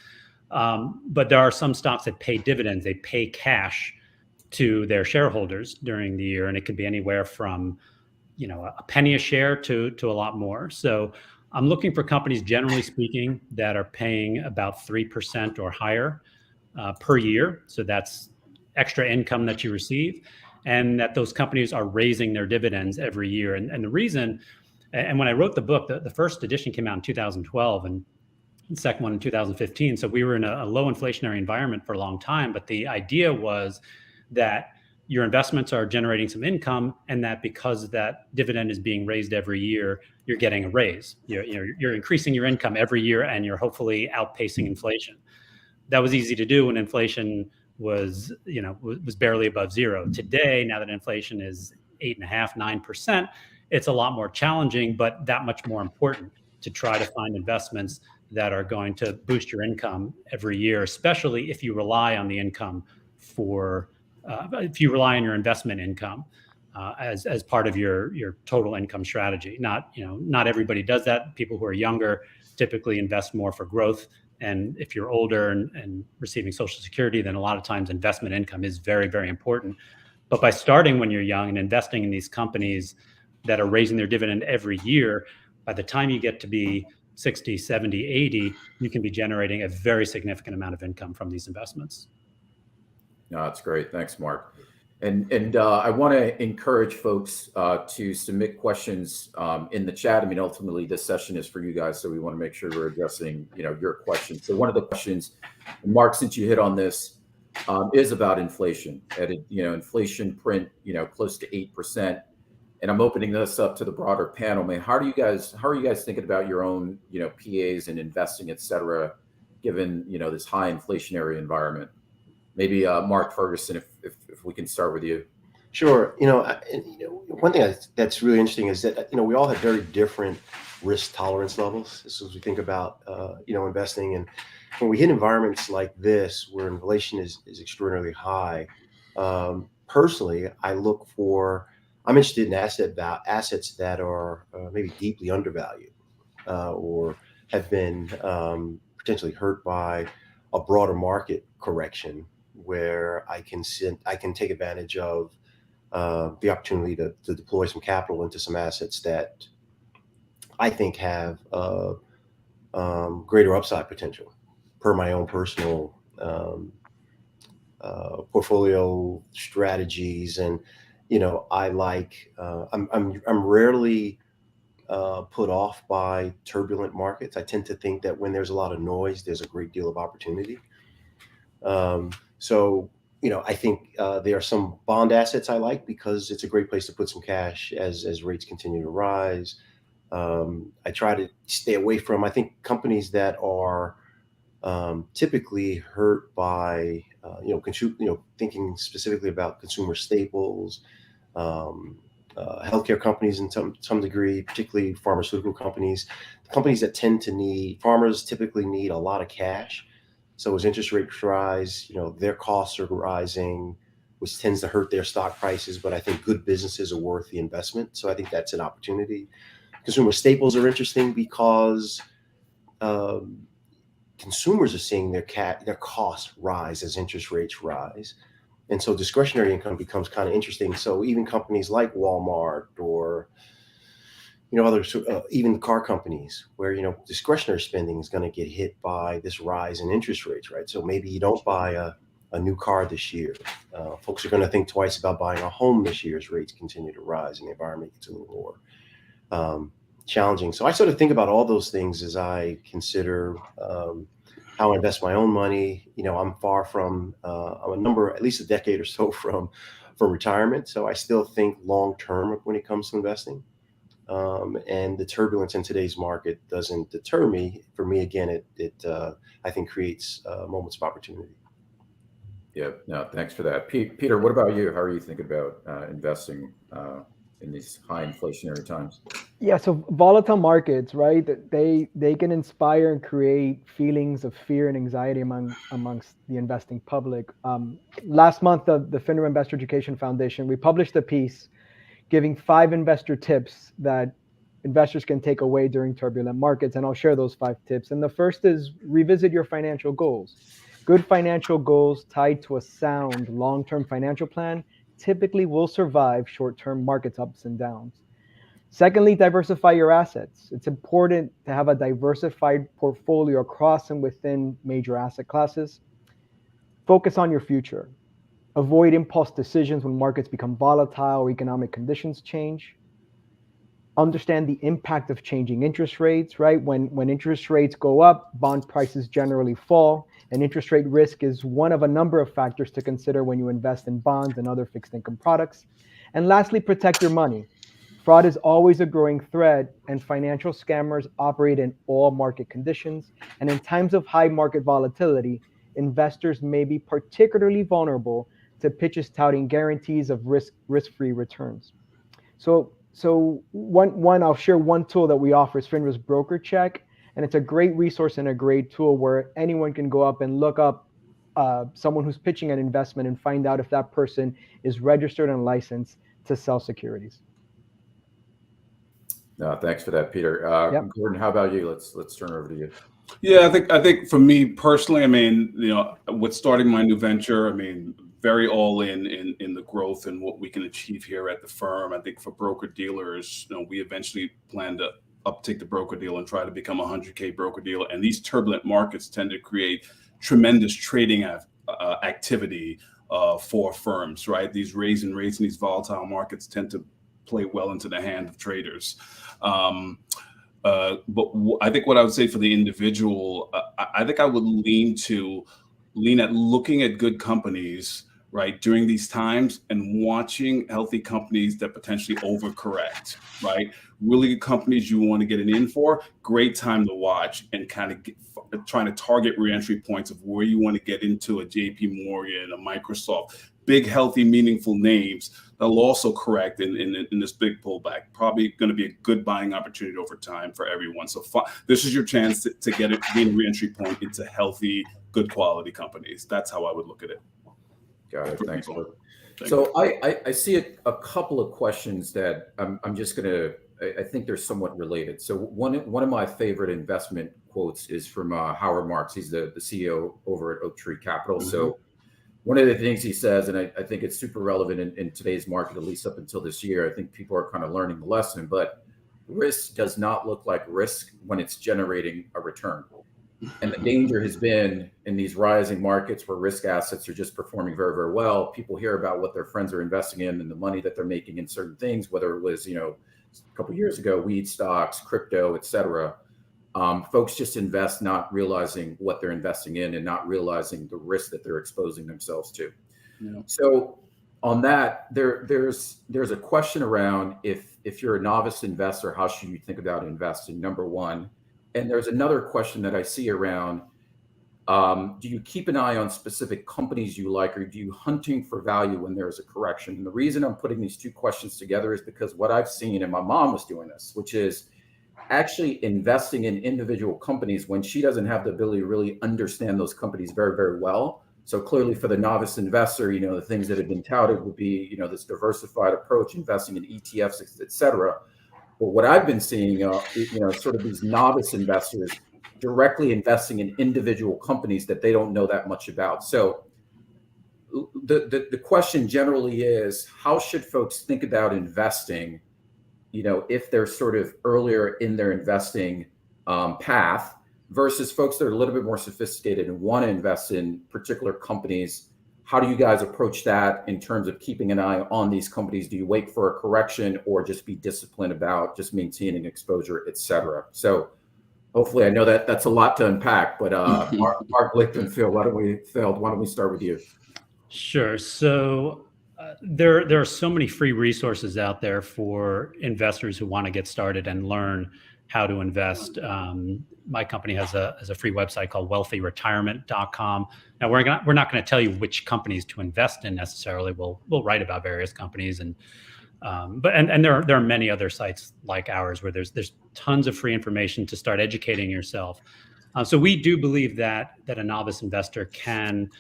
D: But there are some stocks that pay dividends. They pay cash to their shareholders during the year. And it could be anywhere from a penny a share to a lot more. So I'm looking for companies, generally speaking, that are paying about 3% or higher per year. So that's extra income that you receive, and that those companies are raising their dividends every year. And the reason, and when I wrote the book, the first edition came out in 2012 and the second one in 2015. So we were in a low inflationary environment for a long time. But the idea was that your investments are generating some income, and that because that dividend is being raised every year, you're getting a raise. You're increasing your income every year, and you're hopefully outpacing inflation. That was easy to do when inflation was barely above zero. Today, now that inflation is 8.5%, 9%, it's a lot more challenging, but that much more important to try to find investments that are going to boost your income every year, especially if you rely on the income if you rely on your investment income as part of your total income strategy. Not everybody does that. People who are younger typically invest more for growth. And if you're older and receiving Social Security, then a lot of times investment income is very, very important. But by starting when you're young and investing in these companies that are raising their dividend every year, by the time you get to be 60, 70, 80, you can be generating a very significant amount of income from these investments.
E: No, that's great. Thanks, Mark. And I want to encourage folks to submit questions in the chat. I mean, ultimately, this session is for you guys, so we want to make sure we're addressing your questions. So one of the questions, Mark, since you hit on this, is about inflation. Inflation print close to 8%, and I'm opening this up to the broader panel. Man, how are you guys thinking about your own PAs and investing, et cetera, given this high inflationary environment? Maybe Mark Ferguson, if we can start with you.
F: Sure. One thing that's really interesting is that we all have very different risk tolerance levels as we think about investing. And when we hit environments like this where inflation is extraordinarily high, personally, I'm interested in assets that are maybe deeply undervalued or have been potentially hurt by a broader market correction, where I can take advantage of the opportunity to deploy some capital into some assets that I think have greater upside potential per my own personal portfolio strategies. And I'm rarely put off by turbulent markets. I tend to think that when there's a lot of noise, there's a great deal of opportunity. So I think there are some bond assets I like because it's a great place to put some cash as rates continue to rise. I try to stay away from, I think, companies that are typically hurt by, thinking specifically about consumer staples, healthcare companies in some degree, particularly pharmaceutical companies that farmers typically need a lot of cash. So as interest rates rise, their costs are rising, which tends to hurt their stock prices. But I think good businesses are worth the investment. So I think that's an opportunity. Consumer staples are interesting because consumers are seeing their costs rise as interest rates rise. And so discretionary income becomes kind of interesting. So even companies like Walmart or others, even car companies where, discretionary spending is going to get hit by this rise in interest rates, right? So maybe you don't buy a new car this year. Folks are going to think twice about buying a home this year as rates continue to rise and the environment gets a little more challenging. So I sort of think about all those things as I consider how I invest my own money. I'm far from, I'm at least a decade or so from retirement. So I still think long term when it comes to investing. And the turbulence in today's market doesn't deter me. For me, again, it I think creates moments of opportunity.
E: Yeah, no, thanks for that. Peter, what about you? How are you thinking about investing in these high inflationary times?
W: Yeah, so volatile markets, right? They can inspire and create feelings of fear and anxiety amongst the investing public. Last month, the FINRA Investor Education Foundation, we published a piece giving 5 investor tips that investors can take away during turbulent markets, and I'll share those 5 tips. And the first is revisit your financial goals. Good financial goals tied to a sound long-term financial plan typically will survive short-term markets ups and downs. Secondly, diversify your assets. It's important to have a diversified portfolio across and within major asset classes. Focus on your future. Avoid impulse decisions when markets become volatile or economic conditions change. Understand the impact of changing interest rates, right? When interest rates go up, bond prices generally fall, and interest rate risk is one of a number of factors to consider when you invest in bonds and other fixed income products. And lastly, protect your money. Fraud is always a growing threat, and financial scammers operate in all market conditions. And in times of high market volatility, investors may be particularly vulnerable to pitches touting guarantees of risk-free returns. So one I'll share one tool that we offer is FINRA's Broker Check, and it's a great resource and a great tool where anyone can go up and look up someone who's pitching an investment and find out if that person is registered and licensed to sell securities.
E: No, thanks for that, Peter. Gordon, how about you? Let's turn it over to you.
C: Yeah, I think for me personally, I mean, with starting my new venture, I mean, very all in the growth and what we can achieve here at the firm. I think for broker dealers, we eventually plan to uptake the broker deal and try to become a 100K broker dealer. And these turbulent markets tend to create tremendous trading activity for firms, right? These raising rates in these volatile markets tend to play well into the hand of traders. But I think what I would say for the individual, I think I would lean at looking at good companies, right, during these times and watching healthy companies that potentially overcorrect, right? Really good companies you want to get an in for, great time to watch and kind of trying to target reentry points of where you want to get into a JP Morgan, a Microsoft, big, healthy, meaningful names that'll also correct in this big pullback. Probably going to be a good buying opportunity over time for everyone. So this is your chance to get a reentry point into healthy, good quality companies. That's how I would look at it.
E: Got it. Thanks. So I see a couple of questions that I'm just going to, I think they're somewhat related. So one of my favorite investment quotes is from Howard Marks. He's the CEO over at Oaktree Capital. Mm-hmm. So one of the things he says, and I think it's super relevant in today's market, at least up until this year, I think people are kind of learning the lesson, but risk does not look like risk when it's generating a return. And the danger has been in these rising markets where risk assets are just performing very, very well. People hear about what their friends are investing in and the money that they're making in certain things, whether it was, a couple of years ago, weed stocks, crypto, et cetera. Folks just invest not realizing what they're investing in and not realizing the risk that they're exposing themselves to. Yeah. So on that, there's a question around if you're a novice investor, how should you think about investing, number one? And there's another question that I see around, do you keep an eye on specific companies you like, or do you hunting for value when there's a correction? And the reason I'm putting these two questions together is because what I've seen, and my mom was doing this, which is actually investing in individual companies when she doesn't have the ability to really understand those companies very, very well. So clearly for the novice investor, the things that have been touted would be, this diversified approach, investing in ETFs, et cetera. But what I've been seeing, sort of these novice investors directly investing in individual companies that they don't know that much about. So the question generally is, how should folks think about investing, if they're sort of earlier in their investing path versus folks that are a little bit more sophisticated and want to invest in particular companies? How do you guys approach that in terms of keeping an eye on these companies? Do you wait for a correction or just be disciplined about just maintaining exposure, et cetera? So Hopefully, I know that that's a lot to unpack, but Mark Lichtenfield, why don't we start with you?
D: Sure. So there are so many free resources out there for investors who want to get started and learn how to invest. My company has a free website called wealthyretirement.com. Now we're not going to tell you which companies to invest in necessarily. We'll write about various companies but there are many other sites like ours where there's tons of free information to start educating yourself. So we do believe that a novice investor can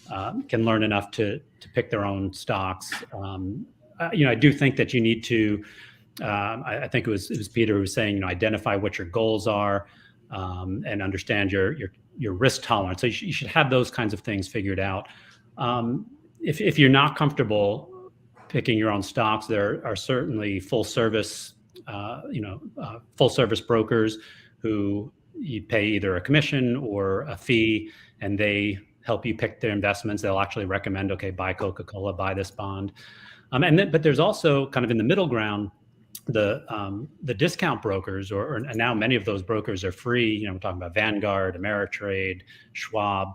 D: learn enough to pick their own stocks. I do think that you need to. I think it was Peter who was saying, identify what your goals are and understand your risk tolerance. So you should have those kinds of things figured out. If you're not comfortable picking your own stocks, there are certainly full service brokers who you pay either a commission or a fee, and they help you pick their investments. They'll actually recommend, okay, buy Coca-Cola, buy this bond. But there's also kind of in the middle ground, the discount brokers, and now many of those brokers are free. We're talking about Vanguard, Ameritrade, Schwab.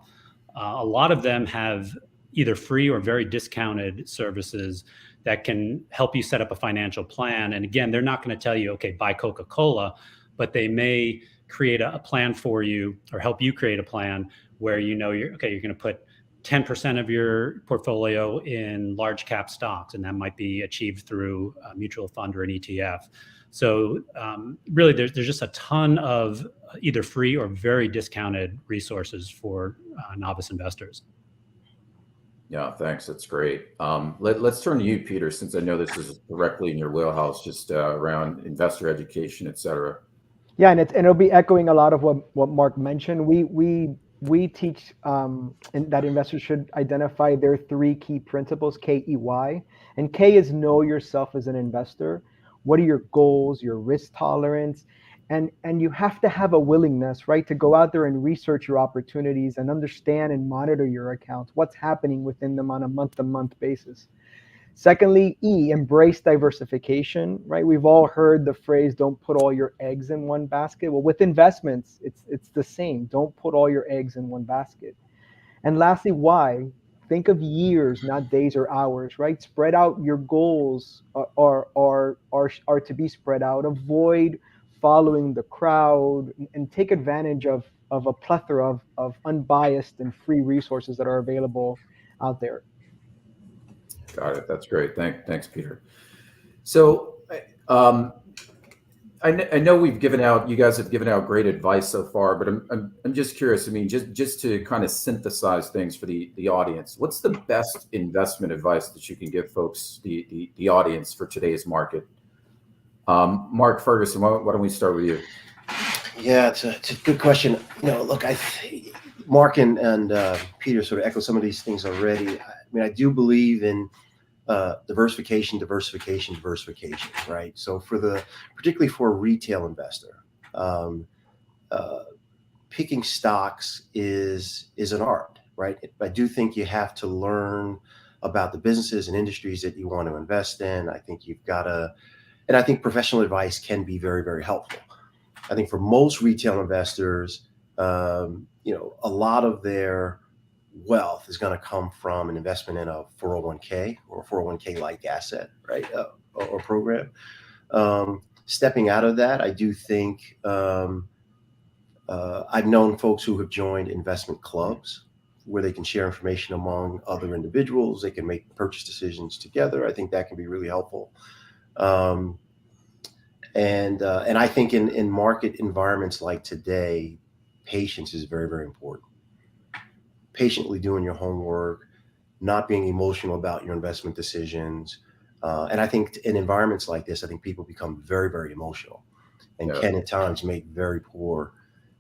D: A lot of them have either free or very discounted services that can help you set up a financial plan. And again, they're not going to tell you, okay, buy Coca-Cola, but they may create a plan for you or help you create a plan where you're going to put 10% of your portfolio in large cap stocks, and that might be achieved through a mutual fund or an ETF. So really, there's just a ton of either free or very discounted resources for novice investors.
E: Yeah, thanks. That's great. Let's turn to you, Peter, since I know this is directly in your wheelhouse, just around investor education, et cetera.
W: Yeah, and it'll be echoing a lot of what Mark mentioned. We teach that investors should identify their 3 key principles, KEY. And K is know yourself as an investor. What are your goals, your risk tolerance? And you have to have a willingness, right, to go out there and research your opportunities and understand and monitor your accounts, what's happening within them on a month-to-month basis. Secondly, E, embrace diversification, right? We've all heard the phrase, don't put all your eggs in one basket. Well, with investments, it's the same. Don't put all your eggs in one basket. And lastly, why? Think of years, not days or hours, right? Spread out your goals are to be spread out. Avoid following the crowd and take advantage of a plethora of unbiased and free resources that are available out there.
E: Got it. That's great. Thanks, Peter. So I know you guys have given out great advice so far, but I'm just curious. I mean, just to kind of synthesize things for the audience, what's the best investment advice that you can give folks, the audience, for today's market? Mark Ferguson, why don't we start with you?
F: Yeah, it's a good question. Look, Mark and Peter sort of echo some of these things already. I mean, I do believe in diversification, right? So particularly for a retail investor, picking stocks is an art, right? I do think you have to learn about the businesses and industries that you want to invest in. I think and I think professional advice can be very, very helpful. I think for most retail investors, a lot of their wealth is going to come from an investment in a 401k or a 401k-like asset, right, or program. Stepping out of that, I do think I've known folks who have joined investment clubs where they can share information among other individuals. They can make purchase decisions together. I think that can be really helpful. And I think in market environments like today, patience is very, very important. Patiently doing your homework, not being emotional about your investment decisions. And I think in environments like this, I think people become very, very emotional and can at times make very poor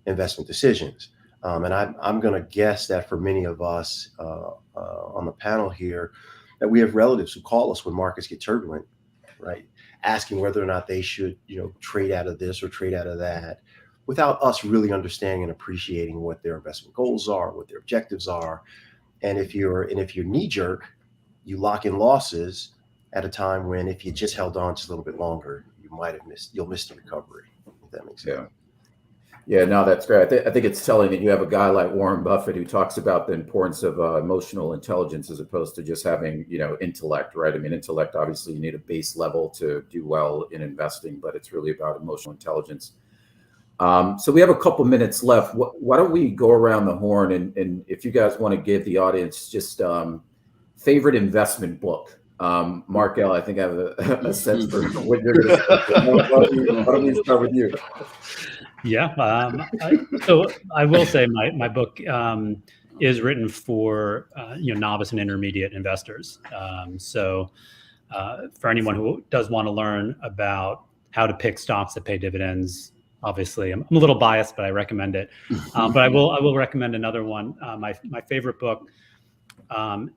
F: investment decisions. And I'm going to guess that for many of us on the panel here, that we have relatives who call us when markets get turbulent, right? Asking whether or not they should, trade out of this or trade out of that, without us really understanding and appreciating what their investment goals are, what their objectives are. And if you're knee-jerk, you lock in losses at a time when if you just held on just a little bit longer, you'll miss the recovery, if that makes sense.
E: Yeah, no, that's great. I think it's telling that you have a guy like Warren Buffett who talks about the importance of emotional intelligence as opposed to just having, intellect, right? I mean, intellect, obviously, you need a base level to do well in investing, but it's really about emotional intelligence. So we have a couple minutes left. Why don't we go around the horn and if you guys want to give the audience just favorite investment book. Mark L, I think I have a sense for what you're going to say. Why don't we start with you?
D: Yeah. So I will say my book is written for novice and intermediate investors. So for anyone who does want to learn about how to pick stocks that pay dividends, obviously I'm a little biased, but I recommend it. But I will recommend another one. My favorite book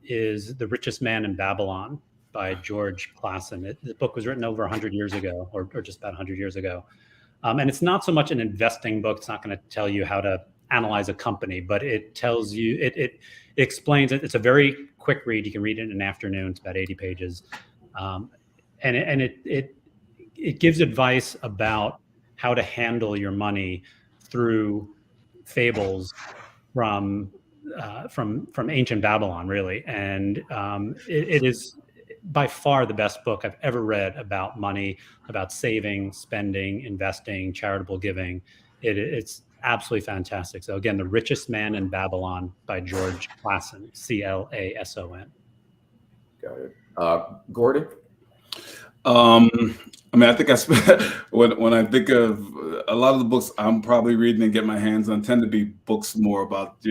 D: is The Richest Man in Babylon by George Clason. The book was written over 100 years ago, or just about 100 years ago. And it's not so much an investing book. It's not going to tell you how to analyze a company, but it tells you, it explains it. It's a very quick read. You can read it in an afternoon. It's about 80 pages. And it gives advice about how to handle your money through fables from ancient Babylon, really. And it is by far the best book I've ever read about money, about saving, spending, investing, charitable giving. It's absolutely fantastic. So again, The Richest Man in Babylon by George Clason, Clason.
E: Got it. Gordon?
C: I mean, I think when I think of a lot of the books I'm probably reading and get my hands on tend to be books more about,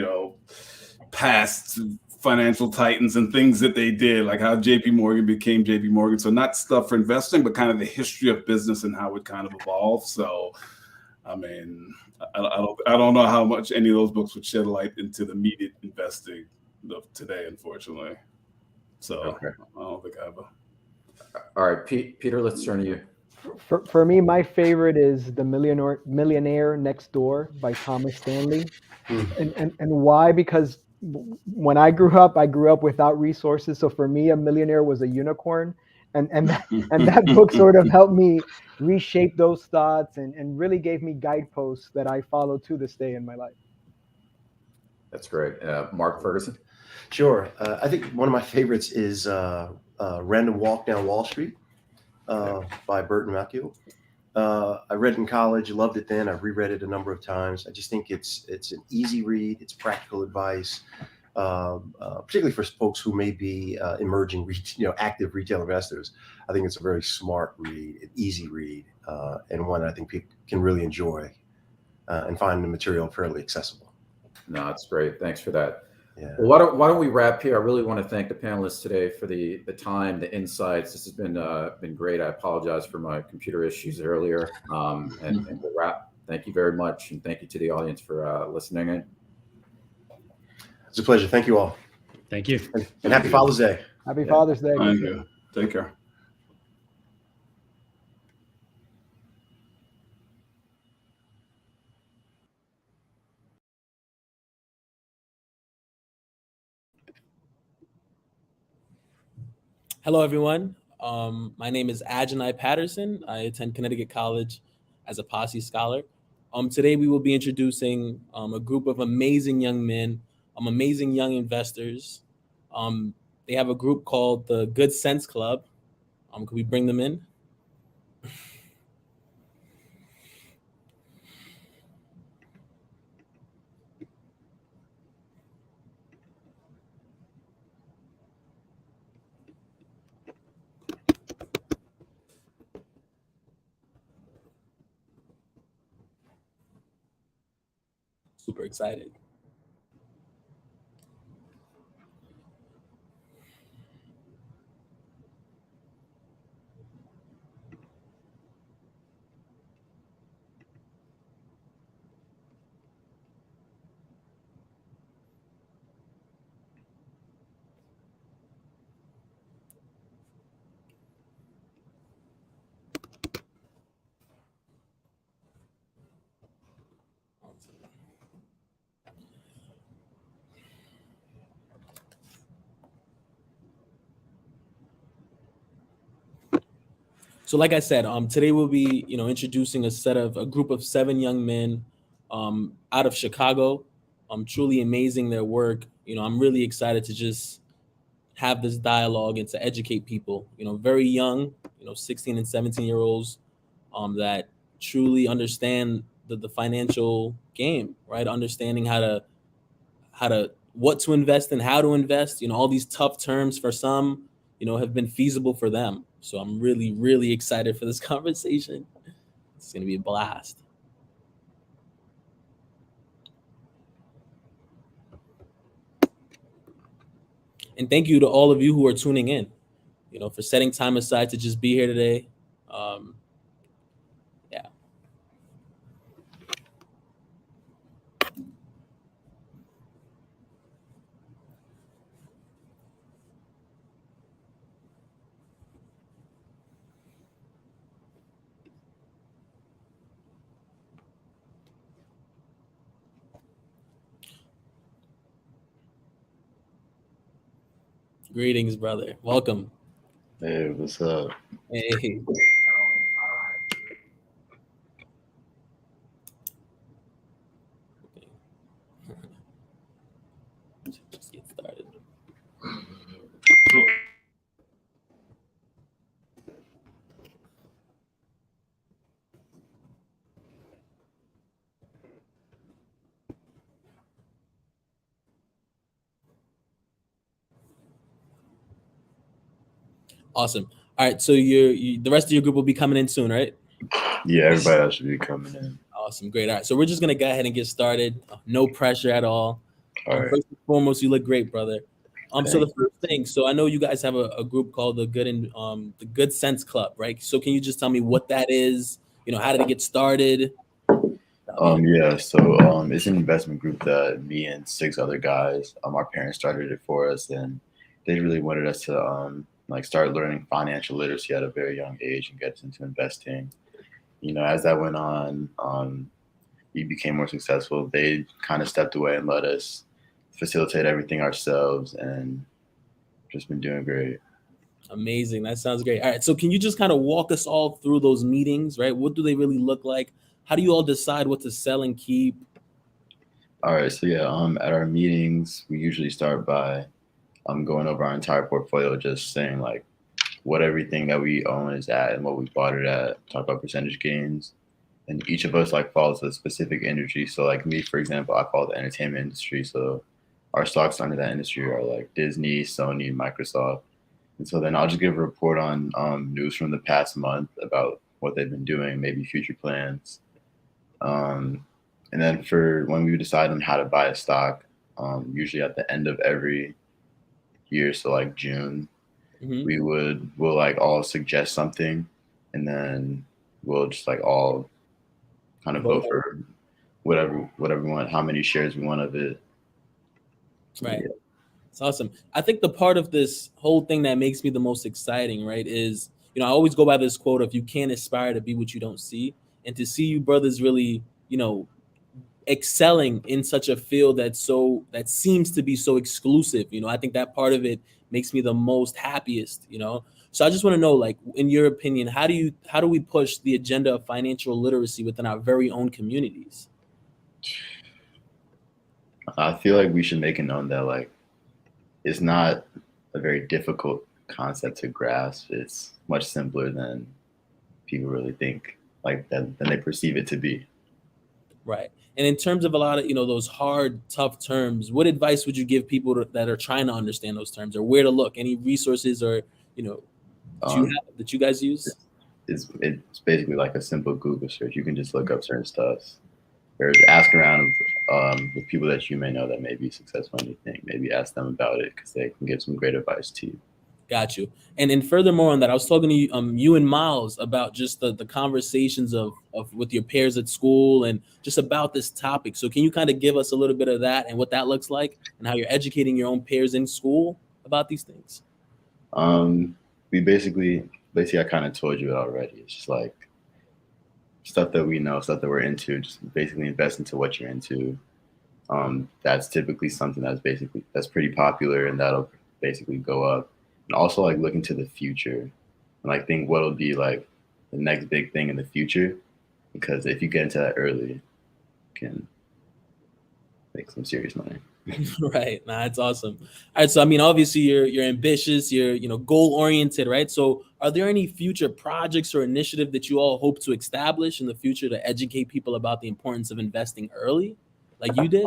C: past financial titans and things that they did, like how JP Morgan became JP Morgan. So not stuff for investing, but kind of the history of business and how it kind of evolved. So, I mean, I don't know how much any of those books would shed light into the immediate investing of today, unfortunately. So okay. I don't think I have a...
E: All right, Peter, let's turn to you.
W: For me, my favorite is The Millionaire Next Door by Thomas Stanley. And why? Because when I grew up without resources. So for me, a millionaire was a unicorn. And that book sort of helped me reshape those thoughts and really gave me guideposts that I follow to this day in my life.
E: That's great. Mark Ferguson?
F: Sure. I think one of my favorites is Random Walk Down Wall Street by Burton Malkiel. I read it in college, loved it then. I've reread it a number of times. I just think it's an easy read. It's practical advice, particularly for folks who may be emerging, active retail investors. I think it's a very smart read, an easy read, and one I think people can really enjoy and find the material fairly accessible.
E: No, that's great. Thanks for that.
F: Yeah.
E: Well, why don't we wrap here? I really want to thank the panelists today for the time, the insights. This has been great. I apologize for my computer issues earlier. And we'll wrap. Thank you very much, and thank you to the audience for listening in.
F: It's a pleasure. Thank you all.
D: Thank you.
F: And happy Father's Day.
W: Happy Father's Day.
C: Thank you. Take care.
G: Hello, everyone. My name is Ajanai Patterson. I attend Connecticut College as a Posse Scholar. Today, we will be introducing a group of amazing young men, amazing young investors. They have a group called the Good Sense Club. Could we bring them in? Super excited. So like I said, today we'll be, introducing a group of 7 young men out of Chicago. Truly amazing their work. I'm really excited to just have this dialogue and to educate people, very young, 16 and 17-year-olds that truly understand the financial game, right? Understanding what to invest in, how to invest, all these tough terms for some, have been feasible for them. So I'm really, really excited for this conversation. It's going to be a blast. And thank you to all of you who are tuning in, for setting time aside to just be here today. Yeah. Greetings, brother. Welcome.
I: Hey, what's up?
G: Hey. Just get started. Awesome. All right, so the rest of your group will be coming in soon, right?
I: Yeah, everybody else should be coming in.
G: Awesome, great. All right, so we're just gonna go ahead and get started. No pressure at all.
I: All right.
G: First and foremost, you look great, brother. So the first thing, so I know you guys have a group called the Good Sense Club, right? So can you just tell me what that is? How did it get started?
I: Yeah, so it's an investment group that me and 6 other guys, our parents started it for us, and they really wanted us to start learning financial literacy at a very young age and get us into investing. As that went on, we became more successful. They kind of stepped away and let us facilitate everything ourselves, and just been doing great.
G: Amazing. That sounds great. All right. So can you just kind of walk us all through those meetings, right? What do they really look like? How do you all decide what to sell and keep?
I: All right. So yeah, at our meetings, we usually start by going over our entire portfolio, just saying like what everything that we own is at and what we bought it at, talk about percentage gains. And each of us follows a specific industry. So like me, for example, I follow the entertainment industry. So our stocks under that industry are like Disney, Sony, Microsoft. And so then I'll just give a report on news from the past month about what they've been doing, maybe future plans. And then for when we decide on how to buy a stock, usually at the end of every year, so like June, we'll all suggest something, and then we'll just all kind of vote for whatever we want, how many shares we want of it.
G: Right. Yeah. It's awesome. I think the part of this whole thing that makes me the most exciting, right, is, I always go by this quote of you can't aspire to be what you don't see. And to see you brothers really, excelling in such a field that seems to be so exclusive, I think that part of it makes me the most happiest, So I just want to know, in your opinion, how do we push the agenda of financial literacy within our very own communities?
I: I feel like we should make it known that it's not a very difficult concept to grasp. It's much simpler than people really think, than they perceive it to be.
G: Right. And in terms of a lot of, those hard, tough terms, what advice would you give people that are trying to understand those terms, or where to look? Any resources or, that you guys use?
I: It's basically like a simple Google search. You can just look up certain stuff, or ask around with people that you may know that may be successful in anything. Maybe ask them about it because they can give some great advice to you.
G: Got you. And furthermore on that, I was talking to you and Miles about just the conversations of with your peers at school and just about this topic. So can you kind of give us a little bit of that and what that looks like and how you're educating your own peers in school about these things?
I: We basically I kind of told you it already. It's just stuff that we know, stuff that we're into, just basically invest into what you're into. That's typically something that's pretty popular, and that'll basically go up. And also look into the future and think what'll be the next big thing in the future, because if you get into that early, it can make some serious money.
G: Right. Nah, it's awesome. All right. So I mean, obviously you're ambitious, you're goal oriented, right? So are there any future projects or initiative that you all hope to establish in the future to educate people about the importance of investing early, like you did?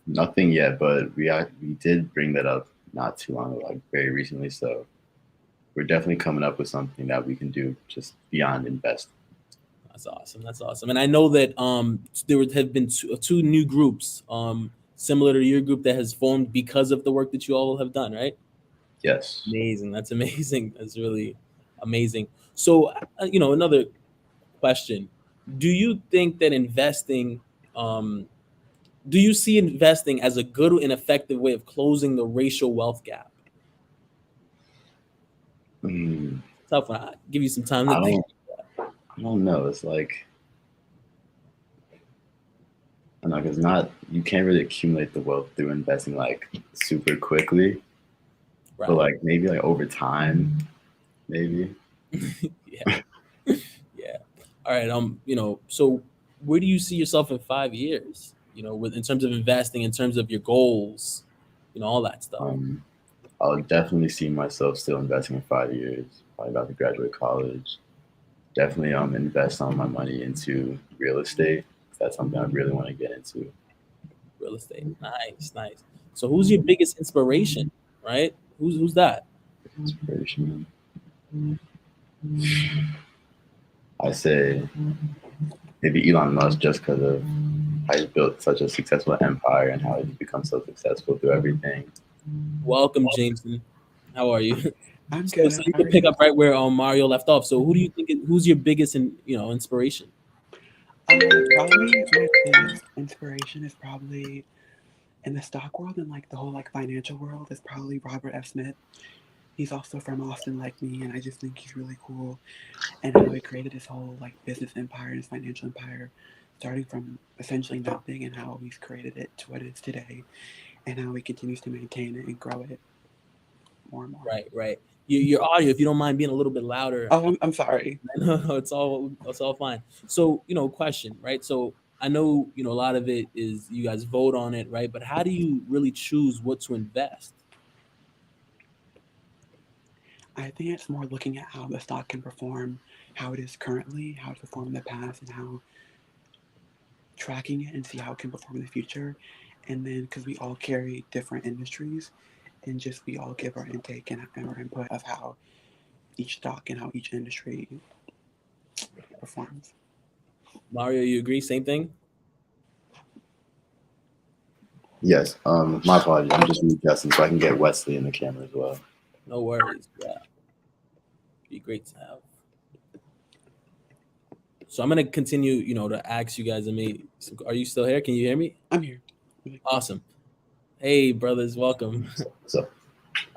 I: Nothing yet, but we did bring that up not too long ago, like very recently. So we're definitely coming up with something that we can do just beyond invest.
G: That's awesome. That's awesome. And I know that there have been two new groups similar to your group that has formed because of the work that you all have done, right?
I: Yes.
G: Amazing. That's amazing. That's really amazing. So, another question. Do you think that do you see investing as a good and effective way of closing the racial wealth gap? Tough one. I'll give you some time to think.
I: I don't know. It's like, I don't know, because you can't really accumulate the wealth through investing like super quickly.
G: Right.
I: But like maybe like over time, maybe.
G: Yeah. Yeah. All right. So where do you see yourself in 5 years? In terms of investing, in terms of your goals, all that stuff.
I: I'll definitely see myself still investing in 5 years. Probably about to graduate college. Definitely invest all my money into real estate. That's something I really want to get into.
G: Real estate. Nice, nice. So who's your biggest inspiration, right? Who's that?
I: Inspiration. I say maybe Elon Musk, just because of how he's built such a successful empire and how he's become so successful through everything.
G: Welcome, Jameson. How are you?
H: I'm good.
G: So you can pick up right where Mario left off. So who do you think? Who's your biggest inspiration?
H: Probably my biggest inspiration is probably in the stock world and like the whole like financial world is probably Robert F. Smith. He's also from Austin like me, and I just think he's really cool. And how he created his whole like business empire and his financial empire, starting from essentially nothing, and how he's created it to what it is today, and how he continues to maintain it and grow it more and more.
G: Right. Your audio, if you don't mind being a little bit louder.
H: Oh, I'm sorry.
G: No, it's all fine. So, question, right? So I know, a lot of it is you guys vote on it, right? But how do you really choose what to invest?
H: I think it's more looking at how the stock can perform, how it is currently, how it performed in the past, and how tracking it and see how it can perform in the future. And then because we all carry different industries, and just we all give our intake and our input of how each stock and how each industry performs.
G: Mario, you agree? Same thing?
I: Yes. My apologies. I'm just readjusting so I can get Wesley in the camera as well.
G: No worries. Yeah. Be great to have. So I'm gonna continue, to ask you guys. Are you still here? Can you hear me?
H: I'm here.
G: Awesome. Hey, brothers, welcome.
I: What's up?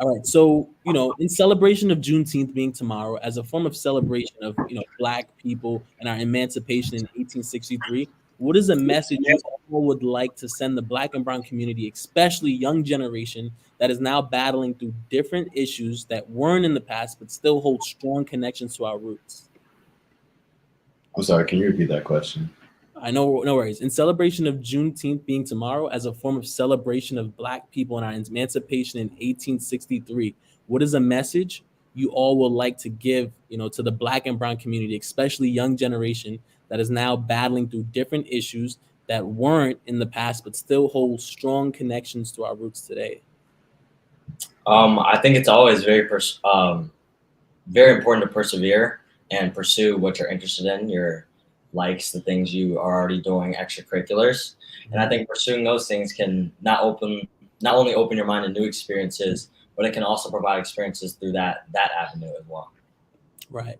G: All right. So, in celebration of Juneteenth being tomorrow, as a form of celebration of, Black people and our emancipation in 1863, what is a message you all would like to send the Black and brown community, especially young generation that is now battling through different issues that weren't in the past, but still hold strong connections to our roots?
I: I'm sorry. Can you repeat that question?
G: I know, no worries. In celebration of Juneteenth being tomorrow, as a form of celebration of Black people and our emancipation in 1863, what is a message you all would like to give, to the Black and brown community, especially young generation that is now battling through different issues that weren't in the past, but still hold strong connections to our roots today?
J: I think it's always very important to persevere and pursue what you're interested in, your likes, the things you are already doing, extracurriculars. And I think pursuing those things can not only open your mind to new experiences, but it can also provide experiences through that avenue as well.
G: Right.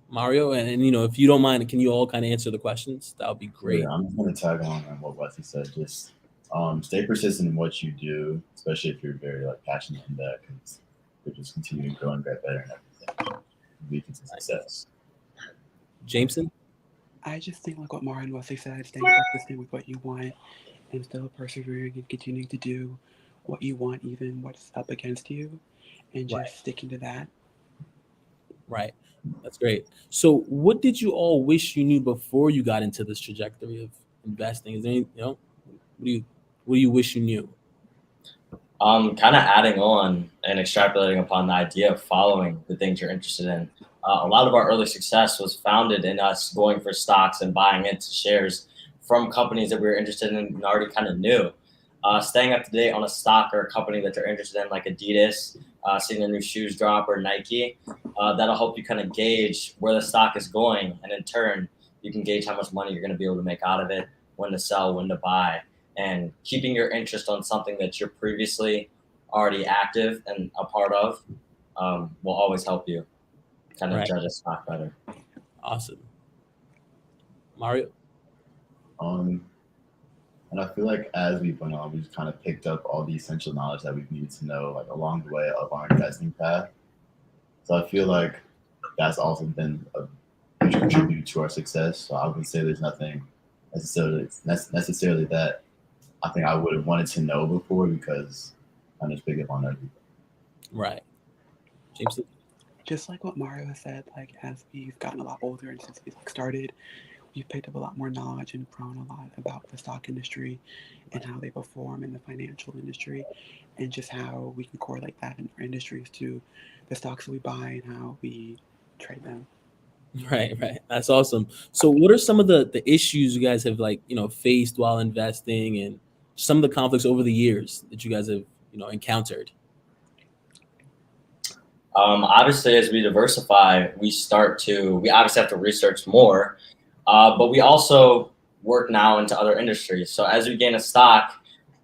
G: Mario, and if you don't mind, can you all kind of answer the questions? That would be great.
I: Yeah, I'm just going to tag on what Wesley said. Just stay persistent in what you do, especially if you're very passionate in that, because you'll just continue to grow and get better and everything. Lead to success.
G: Jameson?
H: I just think like what Mario and Wesley said, staying consistent with what you want and still persevering and continuing to do what you want, even what's up against you, and just sticking to that.
G: Right. That's great. So what did you all wish you knew before you got into this trajectory of investing? Is there any, what do you wish you knew?
J: Kind of adding on and extrapolating upon the idea of following the things you're interested in. A lot of our early success was founded in us going for stocks and buying into shares from companies that we were interested in and already kind of knew. Staying up to date on a stock or a company that you're interested in, like Adidas, seeing their new shoes drop, or Nike, that'll help you kind of gauge where the stock is going. And in turn, you can gauge how much money you're going to be able to make out of it, when to sell, when to buy. And keeping your interest on something that you're previously already active and a part of will always help you kind of
G: Right.
J: judge a stock better.
G: Awesome. Mario?
I: And I feel like as we've went on, we've kind of picked up all the essential knowledge that we've needed to know, like along the way of our investing path. So I feel like that's also been a huge contributor to our success. So I would say there's nothing necessarily that I think I would have wanted to know before, because I'm just picking up on everything.
G: Right. James?
H: Just like what Mario has said, like as we've gotten a lot older and since we started, we've picked up a lot more knowledge and grown a lot about the stock industry and how they perform in the financial industry, and just how we can correlate that in our industries to the stocks that we buy and how we trade them.
G: Right. That's awesome. So what are some of the issues you guys have faced while investing, and some of the conflicts over the years that you guys have, encountered?
J: Obviously, as we diversify, we obviously have to research more, but we also work now into other industries. So as we gain a stock,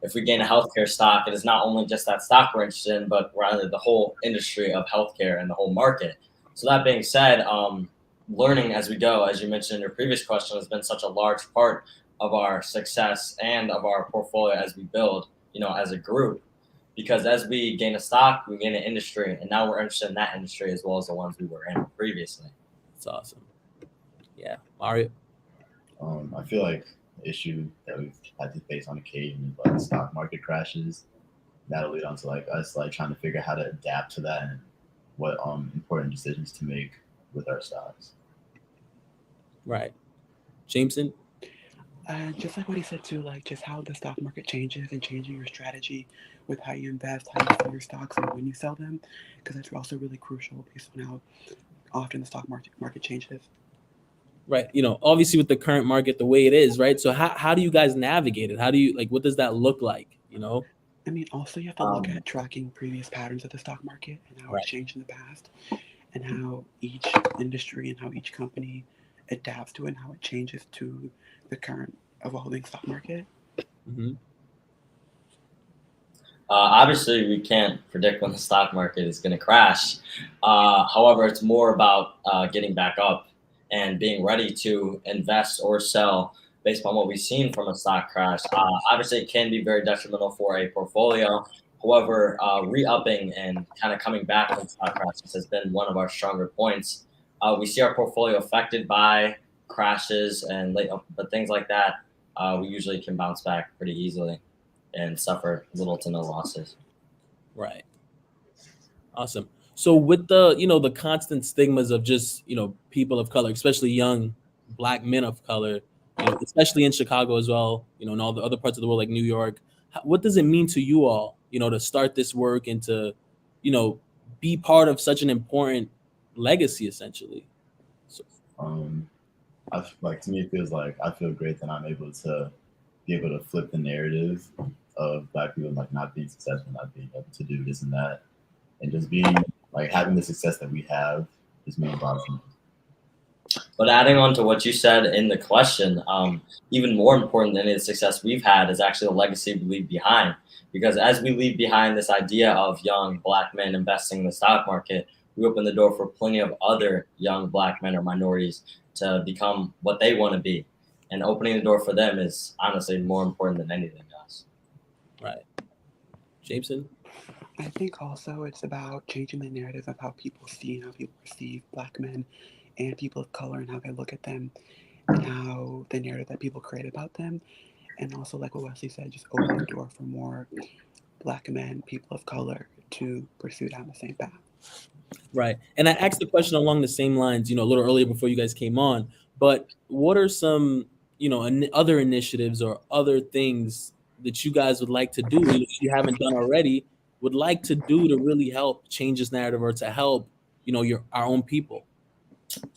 J: if we gain a healthcare stock, it is not only just that stock we're interested in, but rather the whole industry of healthcare and the whole market. So that being said, learning as we go, as you mentioned in your previous question, has been such a large part of our success and of our portfolio as we build, as a group. Because as we gain a stock, we gain an industry, and now we're interested in that industry as well as the ones we were in previously.
G: That's awesome. Yeah, Mario?
I: I feel like the issue that we've had to face on occasion is like stock market crashes. That'll lead on to like us trying to figure out how to adapt to that and what important decisions to make with our stocks.
G: Right. Jameson?
H: Just like what he said too, like just how the stock market changes and changing your strategy with how you invest, how you sell your stocks, and when you sell them, because that's also really crucial based on how often the stock market changes.
G: Right. Obviously with the current market the way it is, right? So how do you guys navigate it? How do you what does that look like?
H: I mean, also you have to look at tracking previous patterns of the stock market and how it's changed in the past, and how each industry and how each company adapts to it and how it changes to the current evolving stock market.
G: Mm-hmm.
J: Obviously, we can't predict when the stock market is going to crash. However, it's more about getting back up and being ready to invest or sell based on what we've seen from a stock crash. Obviously, it can be very detrimental for a portfolio. However, re-upping and kind of coming back from stock crashes has been one of our stronger points. We see our portfolio affected by crashes but things like that, we usually can bounce back pretty easily and suffer little to no losses.
G: Right. Awesome. So with the the constant stigmas of just people of color, especially young Black men of color, especially in Chicago as well, and all the other parts of the world like New York, what does it mean to you all, to start this work and to, be part of such an important legacy essentially? So,
I: to me, it feels like I feel great that I'm able to flip the narrative of Black people not being successful, not being able to do this and that, and just being having the success that we have is means a lot to me.
J: But adding on to what you said in the question, even more important than any of the success we've had is actually the legacy we leave behind. Because as we leave behind this idea of young Black men investing in the stock market, we open the door for plenty of other young Black men or minorities to become what they want to be. And opening the door for them is honestly more important than anything else.
G: Right. Jameson?
H: I think also it's about changing the narrative of how people see and how people perceive Black men and people of color and how they look at them and how the narrative that people create about them. And also, like what Wesley said, just open the door for more Black men, people of color to pursue down the same path.
G: Right. And I asked the question along the same lines, a little earlier before you guys came on, but what are some, other initiatives or other things that you guys would like to do, if you haven't done already, would like to do to really help change this narrative or to help, our own people?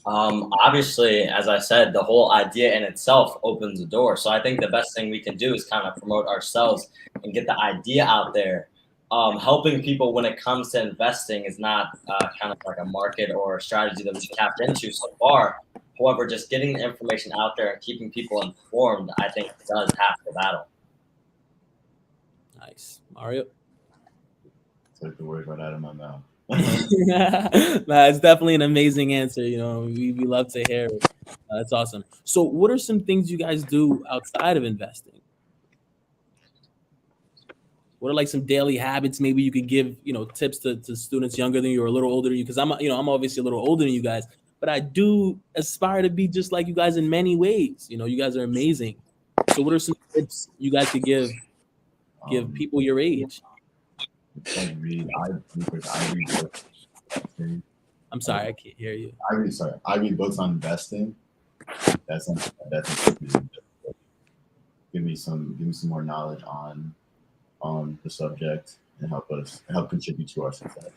J: Obviously, as I said, the whole idea in itself opens the door. So I think the best thing we can do is kind of promote ourselves and get the idea out there. Helping people when it comes to investing is not kind of like a market or a strategy that we've tapped into so far. However, just getting the information out there and keeping people informed, I think, does half the battle.
G: Nice. Mario?
I: Took the words right out of my mouth.
G: Nah, it's definitely an amazing answer. We love to hear it. That's awesome. So what are some things you guys do outside of investing? What are like some daily habits maybe you could give, tips to students younger than you or a little older than you? Because I'm obviously a little older than you guys, but I do aspire to be just like you guys in many ways. You guys are amazing. So what are some tips you guys could give people your age?
I: I read books.
G: I'm sorry, I can't hear you.
I: I read books on investing. That's something give me some more knowledge on the subject and help contribute to our success.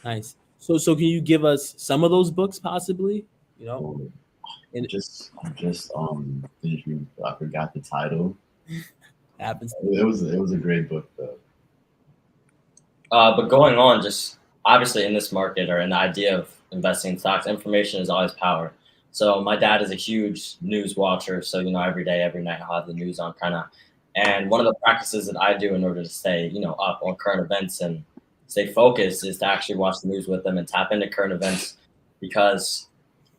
G: Nice. So can you give us some of those books possibly?
I: And just finished reading, I forgot the title.
G: Happens.
I: It was a great book though.
J: But going on, just obviously in this market or in the idea of investing in stocks, information is always power. So my dad is a huge news watcher. So, every day, every night, I'll have the news on kind of. And one of the practices that I do in order to stay, up on current events and stay focused is to actually watch the news with them and tap into current events. Because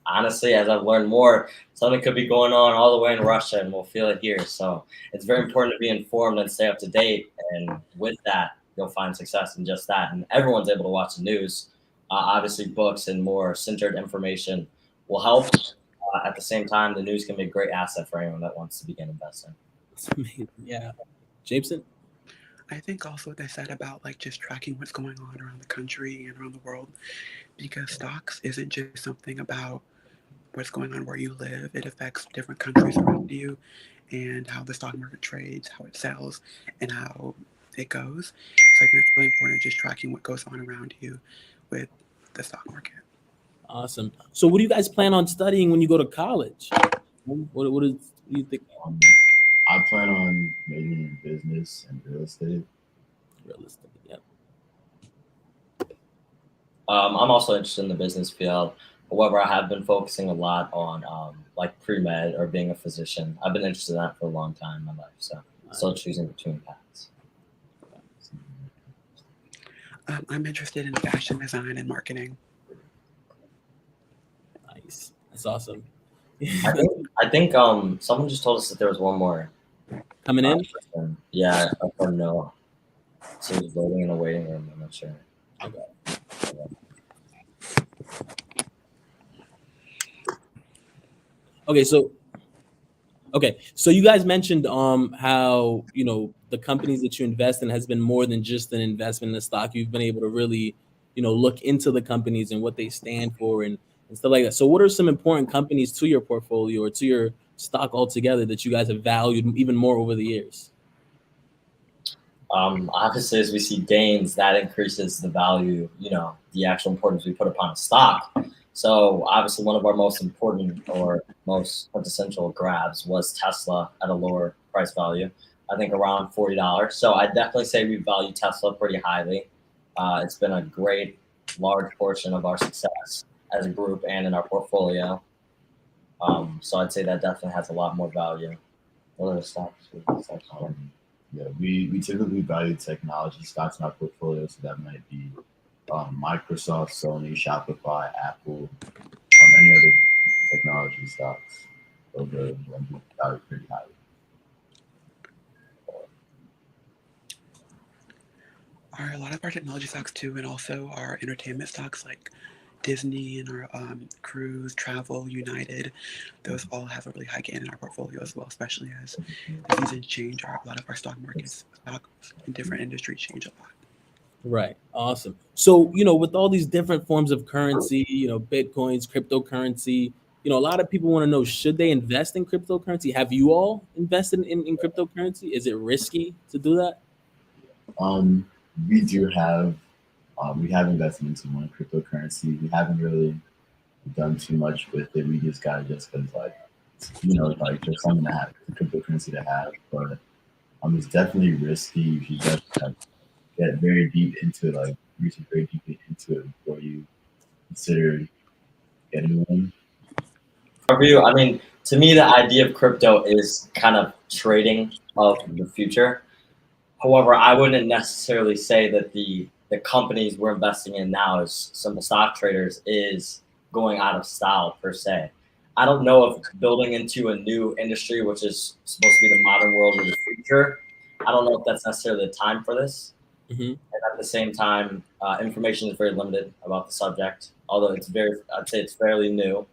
J: honestly, as I've learned more, something could be going on all the way in Russia and we'll feel it here. So it's very important to be informed and stay up to date. And with that, you'll find success in just that. And everyone's able to watch the news. Obviously, books and more centered information will help. At the same time, the news can be a great asset for anyone that wants to begin investing.
G: That's amazing. Yeah. Jameson?
H: I think also what they said about like just tracking what's going on around the country and around the world, because stocks isn't just something about what's going on where you live. It affects different countries around you and how the stock market trades, how it sells, and how it goes. So I think it's really important just tracking what goes on around you with the stock market.
G: Awesome. So what do you guys plan on studying when you go to college? What do you think?
I: I plan on majoring in business and real estate.
G: Real estate, yeah.
J: I'm also interested in the business field. However, I have been focusing a lot on like pre-med or being a physician. I've been interested in that for a long time in my life. So still choosing between paths.
H: I'm interested in fashion design and marketing.
G: Nice. That's awesome.
J: I think someone just told us that there was one more
G: coming in.
J: Yeah, I don't know. So he's loading in a waiting room. I'm not sure.
G: Okay. So you guys mentioned how the companies that you invest in has been more than just an investment in the stock. You've been able to really look into the companies and what they stand for and stuff like that. So what are some important companies to your portfolio or to your stock altogether that you guys have valued even more over the years?
J: Obviously, as we see gains, that increases the value, the actual importance we put upon a stock. So obviously one of our most important or most quintessential grabs was Tesla at a lower price value, I think around $40. So I definitely say we value Tesla pretty highly. It's been a great, large portion of our success as a group and in our portfolio. So I'd say that definitely has a lot more value. What are the stocks?
I: Yeah, we typically value technology stocks in our portfolio, so that might be Microsoft, Sony, Shopify, Apple, any other technology stocks. Those are valued pretty highly.
H: Are a lot of our technology stocks too, and also our entertainment stocks like Disney and our cruise, travel, United, those all have a really high gain in our portfolio as well, especially as the seasons change. A lot of our stock markets, stocks in different industries change a lot.
G: Right. Awesome. So, with all these different forms of currency, Bitcoins, cryptocurrency, a lot of people want to know, should they invest in cryptocurrency? Have you all invested in cryptocurrency? Is it risky to do that?
I: We do have, we have invested into one cryptocurrency. We haven't really done too much with it. We just got it just because, like, like there's something to have, it's a cryptocurrency to have. But it's definitely risky. You should just get very deep into it, like research very deeply into it before you consider getting one.
J: For you, I mean, to me, the idea of crypto is kind of trading of the future. However, I wouldn't necessarily say that the companies we're investing in now as simple stock traders is going out of style per se. I don't know if building into a new industry, which is supposed to be the modern world of the future, I don't know if that's necessarily the time for this.
G: Mm-hmm.
J: And at the same time, information is very limited about the subject, although I'd say it's fairly new.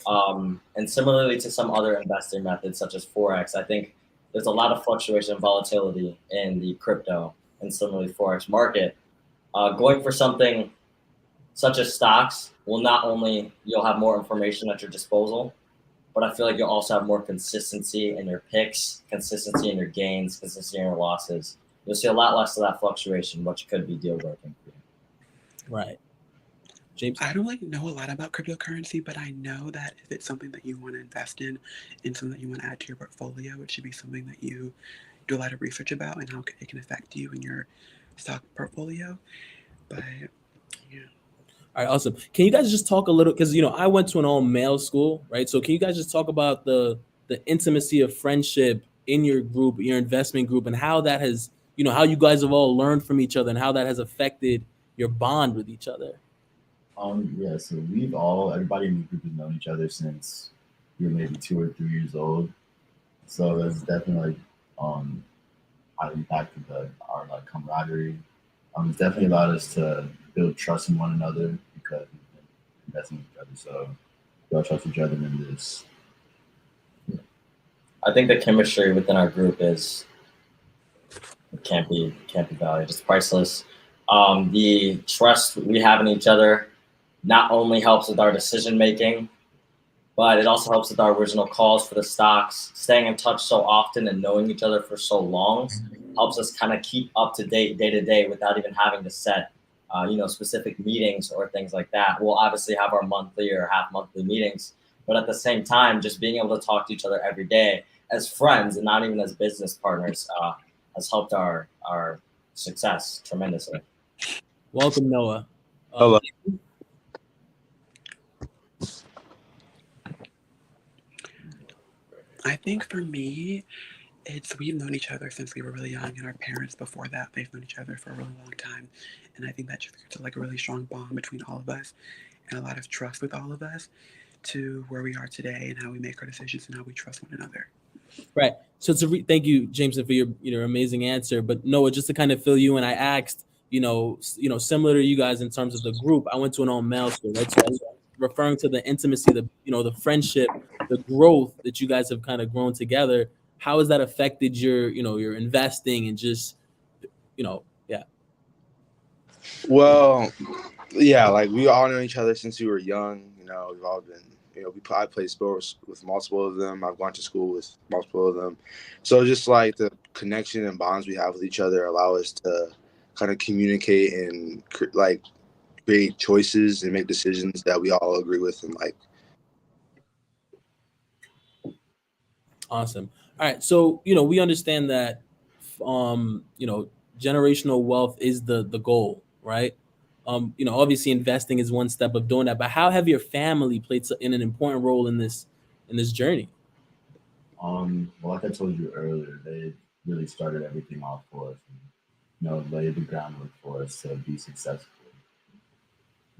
J: And similarly to some other investing methods such as Forex, I think there's a lot of fluctuation and volatility in the crypto and similarly Forex market. Going for something such as stocks will not only, you'll have more information at your disposal, but I feel like you'll also have more consistency in your picks, consistency in your gains, consistency in your losses. You'll see a lot less of that fluctuation, which could be deal breaking for you.
G: Right. James?
H: I don't know a lot about cryptocurrency, but I know that if it's something that you want to invest in and something that you want to add to your portfolio, it should be something that you do a lot of research about and how it can affect you in your stock portfolio. But yeah.
G: All right, awesome. Can you guys just talk a little, because I went to an all-male school, right? So can you guys just talk about the intimacy of friendship in your group, your investment group, and how that has, how you guys have all learned from each other and how that has affected your bond with each other?
I: Yeah, so everybody in the group has known each other since we were maybe 2 or 3 years old. So that's definitely how it impacted our camaraderie. It's definitely allowed us to build trust in one another because we've been investing in each other. So we all trust each other in this.
J: I think the chemistry within our group can't be valued. It's priceless. The trust we have in each other not only helps with our decision making, but it also helps with our original calls for the stocks. Staying in touch so often and knowing each other for so long helps us kind of keep up to date day to day without even having to set specific meetings or things like that. We'll obviously have our monthly or half monthly meetings, but at the same time, just being able to talk to each other every day as friends and not even as business partners has helped our success tremendously.
G: Welcome, Noah.
K: Hello.
H: I think for me, we've known each other since we were really young, and our parents before that, they've known each other for a really long time. And I think that just creates a really strong bond between all of us and a lot of trust with all of us to where we are today and how we make our decisions and how we trust one another.
G: Right. So thank you, Jameson, for your amazing answer. But Noah, just to kind of fill you in, I asked, similar to you guys in terms of the group, I went to an all-male school, right? So referring to the intimacy, the friendship, the growth that you guys have kind of grown together, how has that affected your investing and just, yeah.
K: Well, yeah, like we all know each other since we were young. We've all been, I played sports with multiple of them. I've gone to school with multiple of them. So just like the connection and bonds we have with each other allow us to kind of communicate and create choices and make decisions that we all agree with and like.
G: Awesome. All right. So, we understand that, generational wealth is the goal, right? Obviously investing is one step of doing that, but how have your family played in an important role in this journey?
I: Well, like I told you earlier, they really started everything off for us and, laid the groundwork for us to be successful.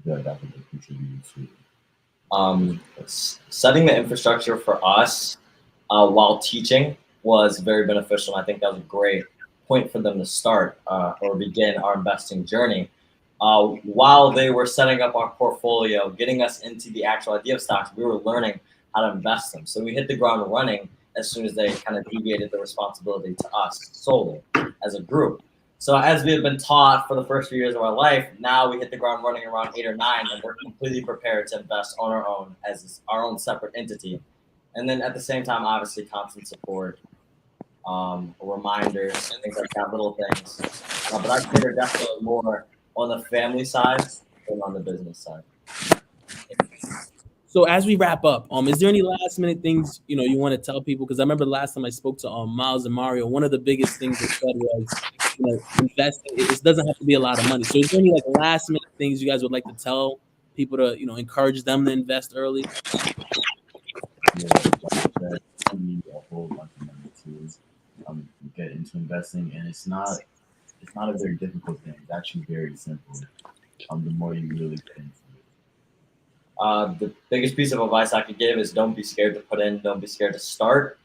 I: That's what they contributed to.
J: Setting the infrastructure for us while teaching was very beneficial. And I think that was a great point for them to start or begin our investing journey. While they were setting up our portfolio, getting us into the actual idea of stocks, we were learning how to invest them. So we hit the ground running as soon as they kind of deviated the responsibility to us solely as a group. So as we have been taught for the first few years of our life, now we hit the ground running around 8 or 9, and we're completely prepared to invest on our own as our own separate entity. And then at the same time, obviously, constant support, reminders, things like that, little things. But I'd say they're definitely more on the family side than on the business side.
G: So as we wrap up, is there any last minute things you want to tell people? Because I remember last time I spoke to Miles and Mario, one of the biggest things they said was, investing. It doesn't have to be a lot of money. So is there any like last minute things you guys would like to tell people to encourage them to invest early?
I: Yeah, you need a whole bunch of money to get into investing, and it's not a very difficult thing. It's actually very simple. The more you really get into it.
J: The biggest piece of advice I could give is don't be scared to put in, don't be scared to start.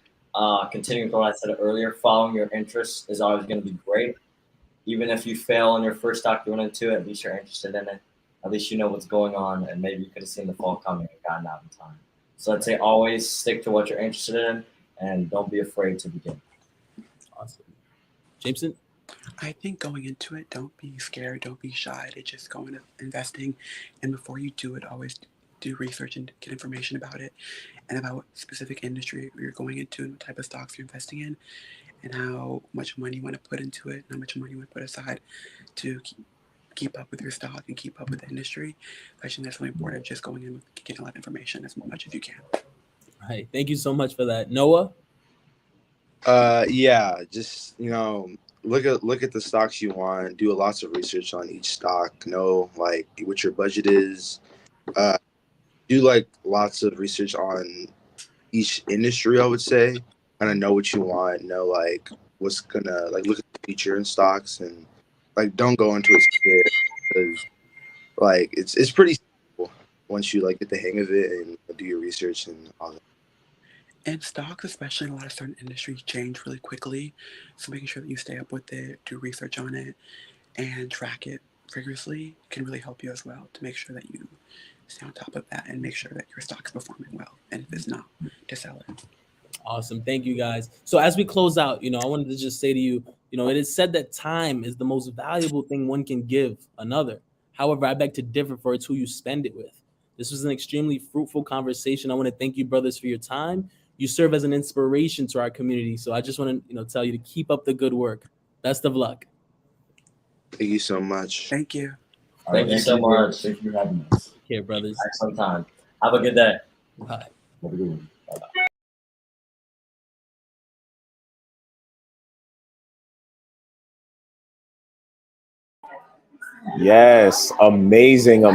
J: Continuing with what I said earlier, following your interests is always going to be great. Even if you fail on your first stock you went into, at least you're interested in it. At least you know what's going on, and maybe you could have seen the fall coming and gotten out in time. So I'd say always stick to what you're interested in, and don't be afraid to begin.
G: Awesome. Jameson?
H: I think going into it, don't be scared, don't be shy to just go into investing. And before you do it, always do research and get information about it and about what specific industry you're going into and what type of stocks you're investing in and how much money you want to put into it and how much money you want to put aside to keep up with your stock and keep up with the industry. I think that's really important, just going in with getting a lot of information as much as you can.
G: Right. Thank you so much for that. Noah?
K: Yeah, just look at the stocks you want, do lots of research on each stock, know like what your budget is, do like lots of research on each industry, I would say, kind of know what you want, know like what's gonna like look at the future in stocks, and like don't go into it scared, because like it's pretty simple once you like get the hang of it and do your research and all that.
H: And stocks, especially in a lot of certain industries, change really quickly. So making sure that you stay up with it, do research on it, and track it rigorously can really help you as well to make sure that you stay on top of that and make sure that your stock's performing well. And if it's not, to sell it.
G: Awesome. Thank you, guys. So as we close out, I wanted to just say to you, it is said that time is the most valuable thing one can give another. However, I beg to differ, for it's who you spend it with. This was an extremely fruitful conversation. I want to thank you, brothers, for your time. You serve as an inspiration to our community. So I just want to, tell you to keep up the good work. Best of luck.
K: Thank you so much.
H: Thank you.
J: Thank you so much.
I: Thank you for having us.
G: Take care, brothers.
J: Excellent time. Have a good day.
G: Bye.
I: Have a good one. Bye-bye.
A: Yes, amazing. That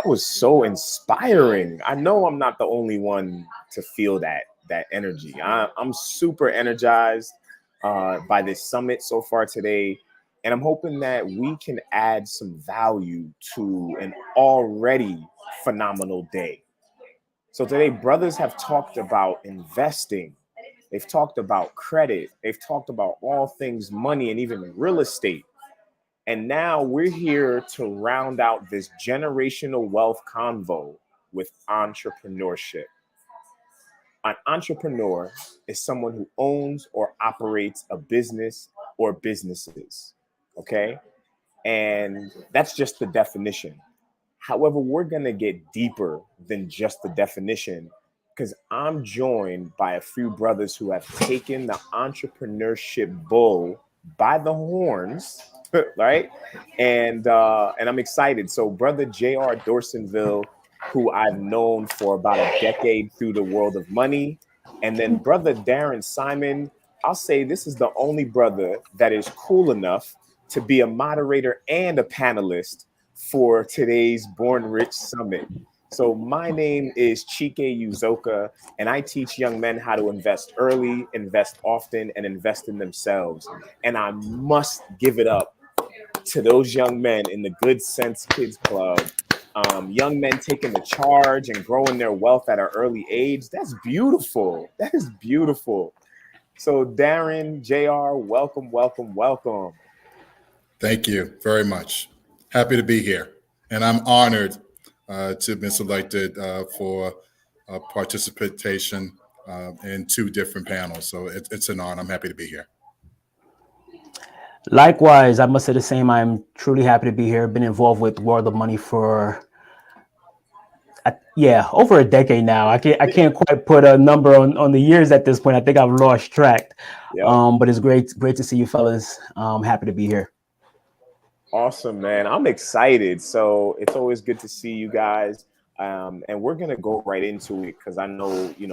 A: was so inspiring. I know I'm not the only one to feel that energy. I'm super energized by this summit so far today, and I'm hoping that we can add some value to an already phenomenal day. So today, brothers have talked about investing. They've talked about credit. They've talked about all things money and even real estate. And now we're here to round out this generational wealth convo with entrepreneurship. An entrepreneur is someone who owns or operates a business or businesses. Okay. And that's just the definition. However, we're going to get deeper than just the definition, because I'm joined by a few brothers who have taken the entrepreneurship bull by the horns, right? And I'm excited. So brother J.R. Dorsonville, who I've known for about a decade through the world of money, and then brother Darren Simon, I'll say this is the only brother that is cool enough to be a moderator and a panelist for today's Born Rich Summit. So my name is Chike Uzoka, and I teach young men how to invest early, invest often, and invest in themselves. And I must give it up to those young men in the Good Sense Kids Club. Young men taking the charge and growing their wealth at an early age. That's beautiful. That is beautiful. So Darren, JR, welcome.
T: Thank you very much. Happy to be here. And I'm honored to have been selected for participation in 2 different panels. So it's an honor. I'm happy to be here.
L: Likewise, I must say the same. I'm truly happy to be here. Been involved with World of Money for over a decade now. I can't quite put a number on the years at this point. I think I've lost track. But it's great to see you fellas. Happy to be here.
N: Awesome, man. I'm excited. So it's always good to see you guys. And we're gonna go right into it because I know, we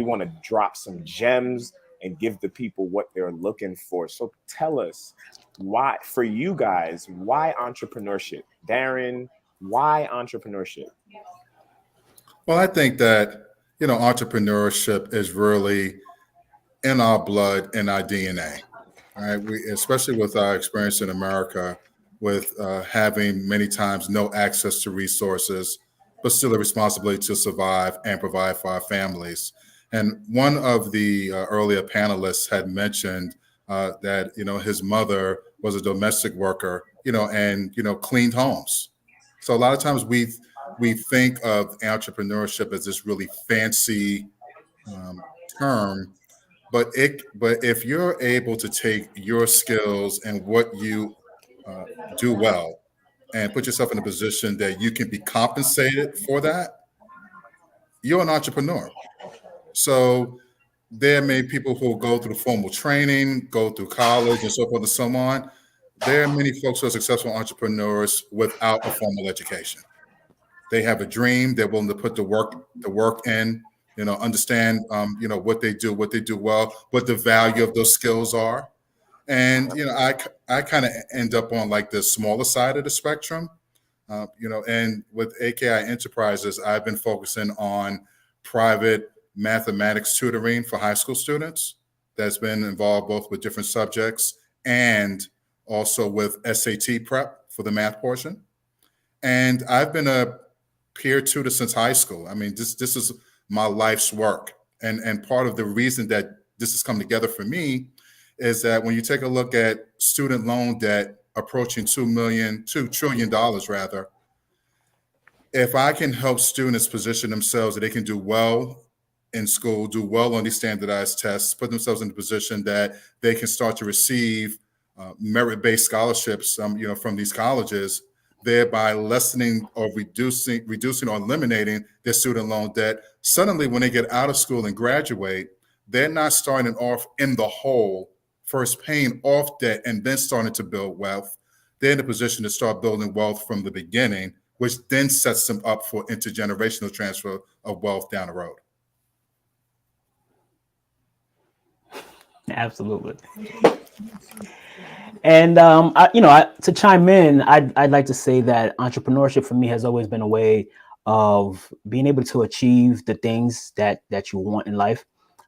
N: want to drop some gems and give the people what they're looking for. So tell us why, for you guys, why entrepreneurship? Darren, why entrepreneurship?
T: Well, I think that, entrepreneurship is really in our blood, in our DNA. All right. Especially with our experience in America, with having many times no access to resources, but still a responsibility to survive and provide for our families. And one of the earlier panelists had mentioned that, his mother was a domestic worker, and, cleaned homes. So a lot of times we think of entrepreneurship as this really fancy term, but if you're able to take your skills and what you do well and put yourself in a position that you can be compensated for that, you're an entrepreneur. So there may be people who go through formal training, go through college and so forth and so on. There are many folks who are successful entrepreneurs without a formal education. They have a dream. They're willing to put the work in, understand, what they do well, what the value of those skills are. And, I kind of end up on like the smaller side of the spectrum, and with AKI Enterprises, I've been focusing on private mathematics tutoring for high school students. That's been involved both with different subjects and also with SAT prep for the math portion. And I've been a peer tutor since high school. I mean, this is my life's work. And part of the reason that this has come together for me is that when you take a look at student loan debt approaching $2 trillion rather, if I can help students position themselves that they can do well in school, do well on these standardized tests, put themselves in a position that they can start to receive merit-based scholarships, from these colleges, thereby lessening or reducing or eliminating their student loan debt. Suddenly, when they get out of school and graduate, they're not starting off in the hole, first paying off debt and then starting to build wealth. They're in a position to start building wealth from the beginning, which then sets them up for intergenerational transfer of wealth down the road.
L: Absolutely. And to chime in, I'd like to say that entrepreneurship for me has always been a way of being able to achieve the things that you want in life.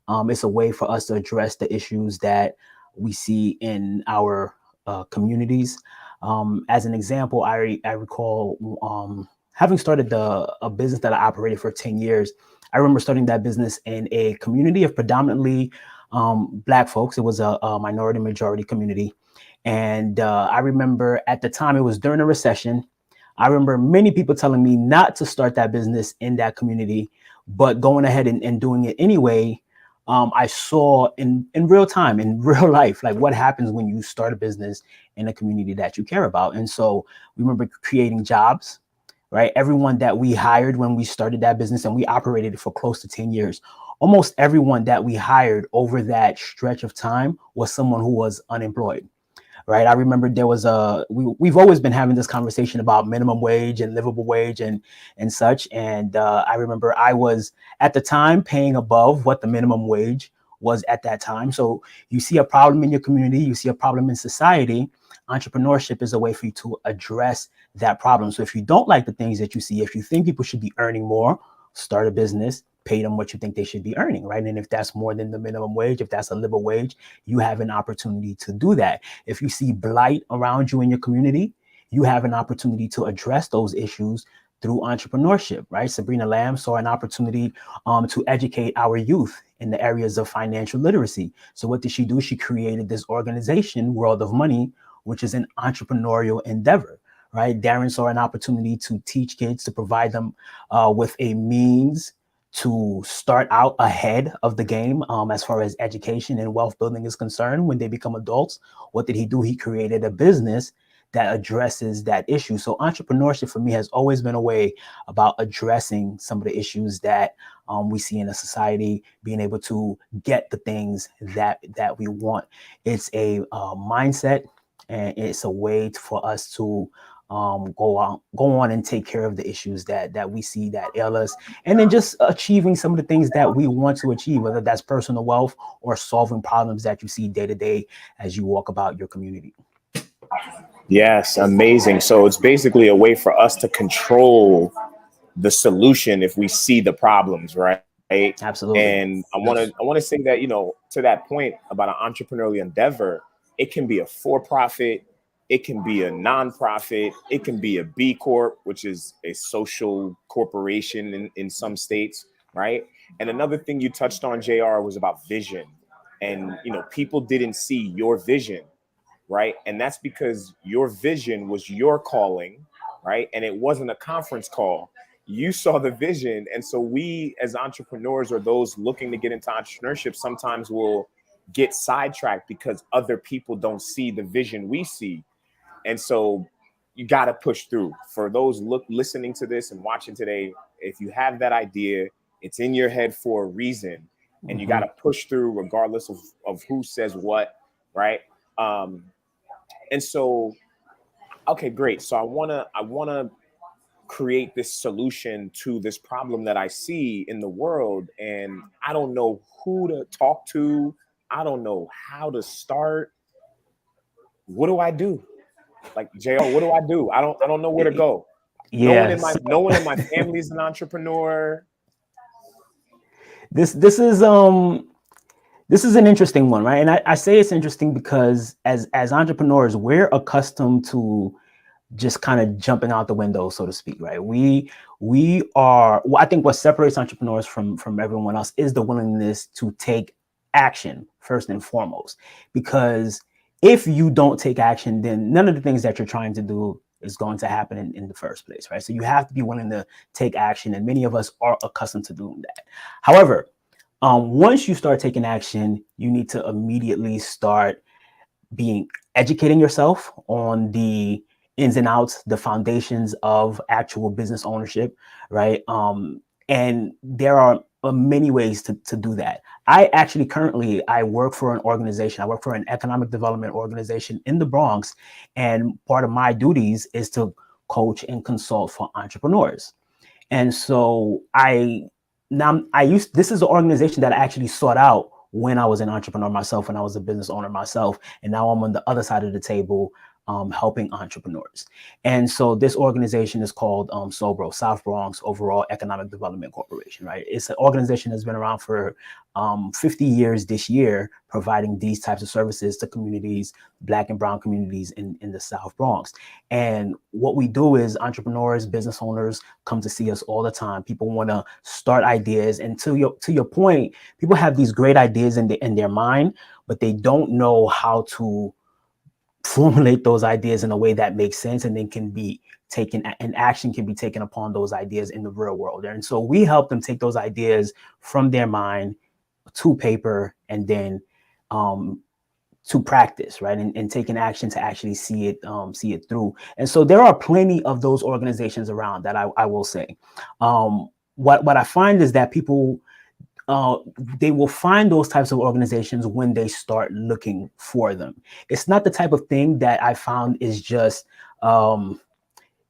L: It's a way for us to address the issues that we see in our communities. As an example, I recall having started a business that I operated for 10 years. I remember starting that business in a community of predominantly Black folks. It was a minority majority community. And I remember at the time, it was during a recession. I remember many people telling me not to start that business in that community, but going ahead and doing it anyway. I saw in real time, in real life, like what happens when you start a business in a community that you care about. And so we remember creating jobs, right? Everyone that we hired when we started that business, and we operated it for close to 10 years, almost everyone that we hired over that stretch of time was someone who was unemployed. Right. I remember there was we've always been having this conversation about minimum wage and livable wage and such. And I remember I was at the time paying above what the minimum wage was at that time. So you see a problem in your community, you see a problem in society. Entrepreneurship is a way for you to address that problem. So if you don't like the things that you see, if you think people should be earning more, start a business, pay them what you think they should be earning, right? And if that's more than the minimum wage, if that's a livable wage, you have an opportunity to do that. If you see blight around you in your community, you have an opportunity to address those issues through entrepreneurship, right? Sabrina Lamb saw an opportunity to educate our youth in the areas of financial literacy. So what did she do? She created this organization, World of Money, which is an entrepreneurial endeavor, right? Darren saw an opportunity to teach kids, to provide them with a means to start out ahead of the game as far as education and wealth building is concerned when they become adults. What did he do? He created a business that addresses that issue. So entrepreneurship for me has always been a way about addressing some of the issues that we see in a society, being able to get the things that we want. It's a mindset, and it's a way for us to go on and take care of the issues that we see that ail us, and then just achieving some of the things that we want to achieve, whether that's personal wealth or solving problems that you see day to day as you walk about your community.
N: Yes, amazing. So it's basically a way for us to control the solution if we see the problems, right?
L: Absolutely.
N: And I want to say that, you know, to that point about an entrepreneurial endeavor, it can be a for-profit, it can be a nonprofit, it can be a B Corp, which is a social corporation in some states, right? And another thing you touched on, JR, was about vision. And, you know, people didn't see your vision, right? And that's because your vision was your calling, right? And it wasn't a conference call. You saw the vision. And so we as entrepreneurs or those looking to get into entrepreneurship sometimes will get sidetracked because other people don't see the vision we see. And so you got to push through. For those listening to this and watching today, if you have that idea, it's in your head for a reason, and you got to push through regardless of who says what, right? And so, okay, great. So I wanna create this solution to this problem that I see in the world, and I don't know who to talk to. I don't know how to start. What do I do? Like, JR, what do I do? I don't know where to go.
L: Yes.
N: No one in my family is an entrepreneur.
L: This is an interesting one, right? And I say it's interesting because as entrepreneurs, we're accustomed to just kind of jumping out the window, so to speak, right? We are, well, I think what separates entrepreneurs from everyone else is the willingness to take action first and foremost. Because if you don't take action, then none of the things that you're trying to do is going to happen in the first place, right? So you have to be willing to take action, and many of us are accustomed to doing that. However, once you start taking action, you need to immediately start educating yourself on the ins and outs, the foundations of actual business ownership, right? And there are many ways to do that. I actually currently, I work for an organization. I work for an economic development organization in the Bronx. And part of my duties is to coach and consult for entrepreneurs. And so this is an organization that I actually sought out when I was an entrepreneur myself, when I was a business owner myself, and now I'm on the other side of the table helping entrepreneurs. And so this organization is called SOBRO, South Bronx Overall Economic Development Corporation, right? It's an organization that's been around for 50 years this year, providing these types of services to communities, Black and Brown communities in the South Bronx. And what we do is entrepreneurs, business owners come to see us all the time. People want to start ideas. And to your point, people have these great ideas in their mind, but they don't know how to formulate those ideas in a way that makes sense and then can be taken, and action can be taken upon those ideas in the real world. And so we help them take those ideas from their mind to paper and then to practice, right? And taking action to actually see it through. And so there are plenty of those organizations around that I will say. What I find is that people, they will find those types of organizations when they start looking for them. It's not the type of thing that I found is just,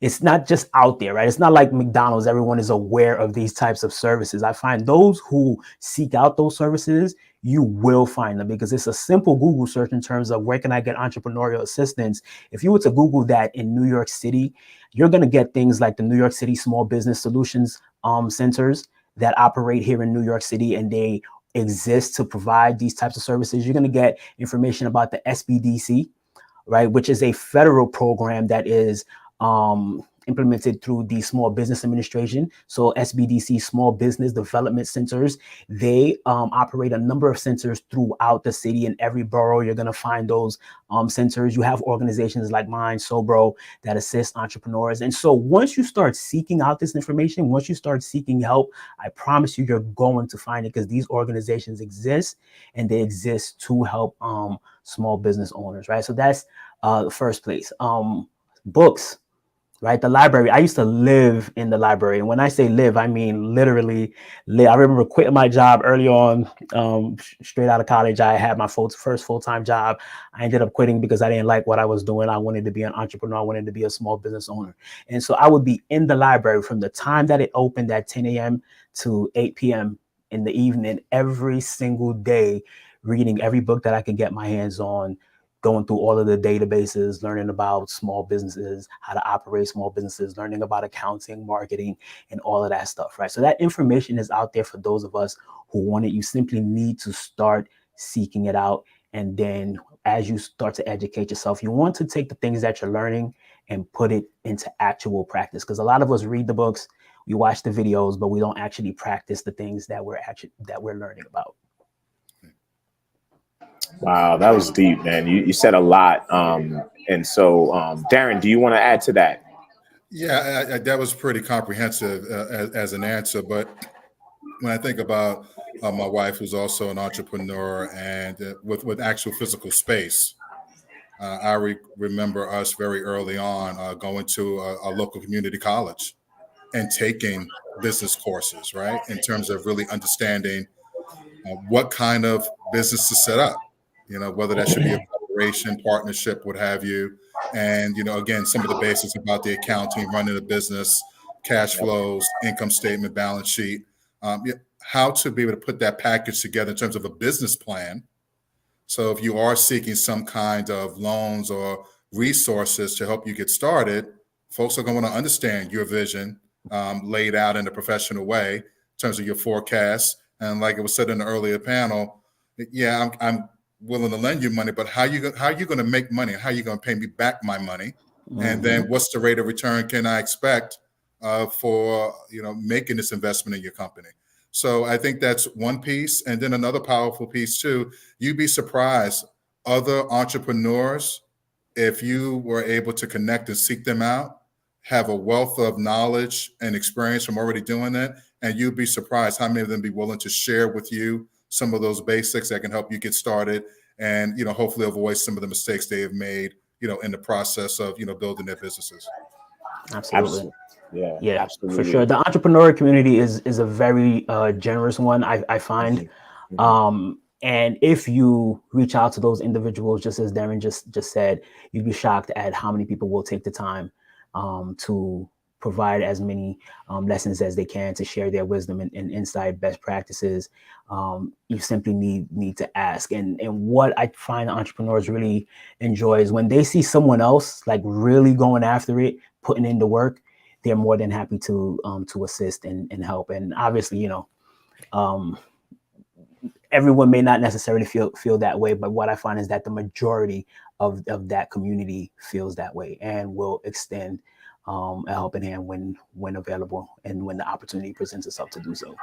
L: it's not just out there, right? It's not like McDonald's. Everyone is aware of these types of services. I find those who seek out those services, you will find them, because it's a simple Google search in terms of where can I get entrepreneurial assistance. If you were to Google that in New York City, you're going to get things like the New York City Small Business Solutions centers that operate here in New York City, and they exist to provide these types of services. You're going to get information about the SBDC, right, which is a federal program that is implemented through the Small Business Administration. So SBDC, Small Business Development Centers, they operate a number of centers throughout the city. In every borough, you're going to find those centers. You have organizations like mine, Sobro, that assist entrepreneurs. And so once you start seeking out this information, once you start seeking help, I promise you, you're going to find it, because these organizations exist, and they exist to help small business owners, right? So that's the first place. Books, right? The library. I used to live in the library. And when I say live, I mean literally live. I remember quitting my job early on, straight out of college. I had my first full-time job. I ended up quitting because I didn't like what I was doing. I wanted to be an entrepreneur. I wanted to be a small business owner. And so I would be in the library from the time that it opened at 10 a.m. to 8 p.m. in the evening, every single day, reading every book that I could get my hands on, going through all of the databases, learning about small businesses, how to operate small businesses, learning about accounting, marketing, and all of that stuff, right? So that information is out there for those of us who want it. You simply need to start seeking it out. And then as you start to educate yourself, you want to take the things that you're learning and put it into actual practice. Because a lot of us read the books, we watch the videos, but we don't actually practice the things that we're learning about.
N: Wow, that was deep, man. You said a lot. And so, Darren, do you want to add to that?
T: Yeah, that was pretty comprehensive as an answer. But when I think about my wife, who's also an entrepreneur, and with actual physical space, I remember us very early on going to a local community college and taking business courses, right? In terms of really understanding what kind of business to set up, whether that should be a corporation, partnership, what have you. And, again, some of the basics about the accounting, running a business, cash flows, income statement, balance sheet, how to be able to put that package together in terms of a business plan. So if you are seeking some kind of loans or resources to help you get started, folks are going to want to understand your vision laid out in a professional way in terms of your forecasts. And like it was said in the earlier panel, yeah, I'm willing to lend you money, but how are you going to make money? How are you going to pay me back my money? Mm-hmm. And then what's the rate of return can I expect for making this investment in your company? So I think that's one piece. And then another powerful piece too, you'd be surprised, other entrepreneurs, if you were able to connect and seek them out, have a wealth of knowledge and experience from already doing that. And you'd be surprised how many of them be willing to share with you some of those basics that can help you get started and, hopefully avoid some of the mistakes they have made, in the process of, building their businesses.
L: Absolutely. Yeah,
N: absolutely.
L: For sure. The entrepreneur community is a very generous one, I find. Mm-hmm. And if you reach out to those individuals, just as Darren just said, you'd be shocked at how many people will take the time to provide as many lessons as they can, to share their wisdom and insight, best practices. You simply need to ask. And what I find entrepreneurs really enjoy is when they see someone else like really going after it, putting in the work, they're more than happy to assist and help. And obviously, everyone may not necessarily feel that way, but what I find is that the majority of that community feels that way and will extend a helping hand when available and when the opportunity presents itself to do so.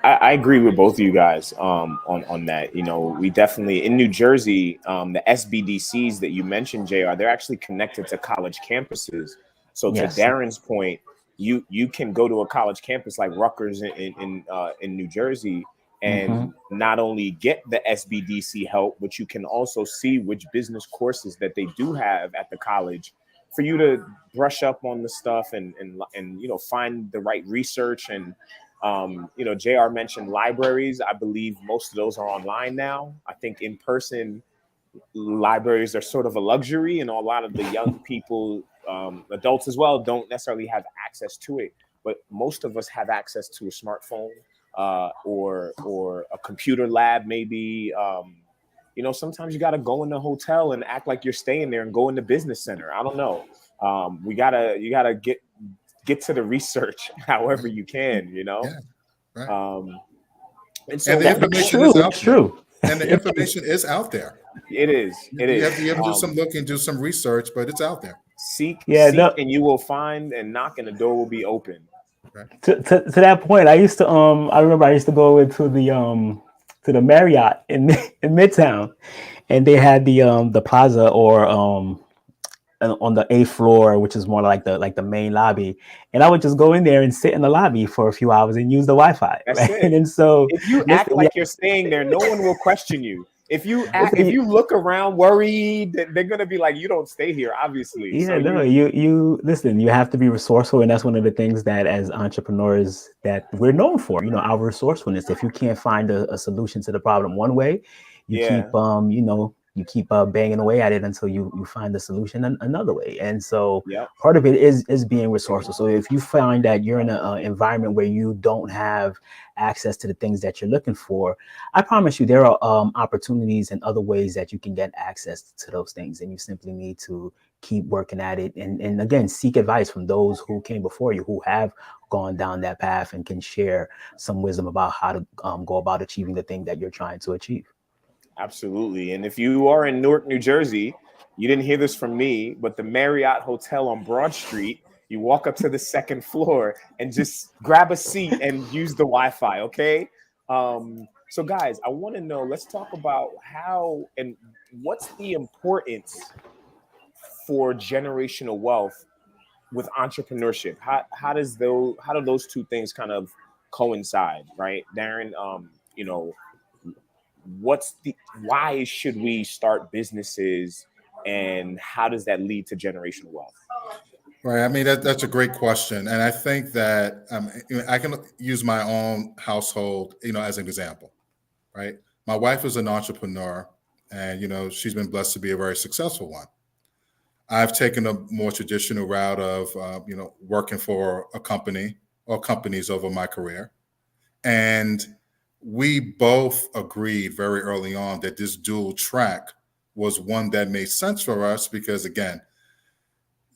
N: I agree with both of you guys on that. We definitely, in New Jersey, the SBDCs that you mentioned, JR, they're actually connected to college campuses. So to Darren's point, you can go to a college campus like Rutgers in New Jersey and not only get the SBDC help, but you can also see which business courses that they do have at the college for you to brush up on the stuff and find the right research. And JR mentioned libraries. I believe most of those are online now. I think in person libraries are sort of a luxury, and a lot of the young people, adults as well, don't necessarily have access to it. But most of us have access to a smartphone or a computer lab, maybe. Sometimes you got to go in the hotel and act like you're staying there and go in the business center. I don't know. You gotta get to the research however you can. Yeah, right.
T: And so the information is out there. And the information is out there.
N: It is.
T: You have to do some looking, do some research, but it's out there.
N: Seek,
L: Yeah,
N: seek,
L: no.
N: and you will find, and knock, and the door will be open.
L: To that point, I used to I remember I used to go into the Marriott in in Midtown, and they had the plaza, or on the 8th floor, which is more like the main lobby, and I would just go in there and sit in the lobby for a few hours and use the Wi-Fi,
N: That's
L: right?
N: it.
L: And so
N: If you act
L: listen, yeah,
N: like you're staying there, no one will question you. If you act,
L: listen,
N: if you look around worried, they're gonna be like, you don't stay here, obviously. So
L: yeah, no, you listen, you have to be resourceful, and that's one of the things that as entrepreneurs that we're known for, our resourcefulness. If you can't find a solution to the problem one way, you
N: Yeah.
L: keep you keep banging away at it until you find the solution another way. And so
N: Yep.
L: part of it is being resourceful. So if you find that you're in an environment where you don't have access to the things that you're looking for, I promise you there are opportunities and other ways that you can get access to those things, and you simply need to keep working at it, and again, seek advice from those who came before you, who have gone down that path and can share some wisdom about how to go about achieving the thing that you're trying to achieve.
N: Absolutely. And if you are in Newark, New Jersey, you didn't hear this from me, but the Marriott Hotel on Broad Street, you walk up to the second floor and just grab a seat and use the Wi-Fi, okay? So guys, I want to know, let's talk about how and what's the importance for generational wealth with entrepreneurship. How do those two things kind of coincide, right? Darren, why should we start businesses, and how does that lead to generational wealth?
T: Right. I mean, that's a great question. And I think that I can use my own household, as an example, right? My wife is an entrepreneur, and, she's been blessed to be a very successful one. I've taken a more traditional route of, working for a company or companies over my career. And we both agreed very early on that this dual track was one that made sense for us because, again,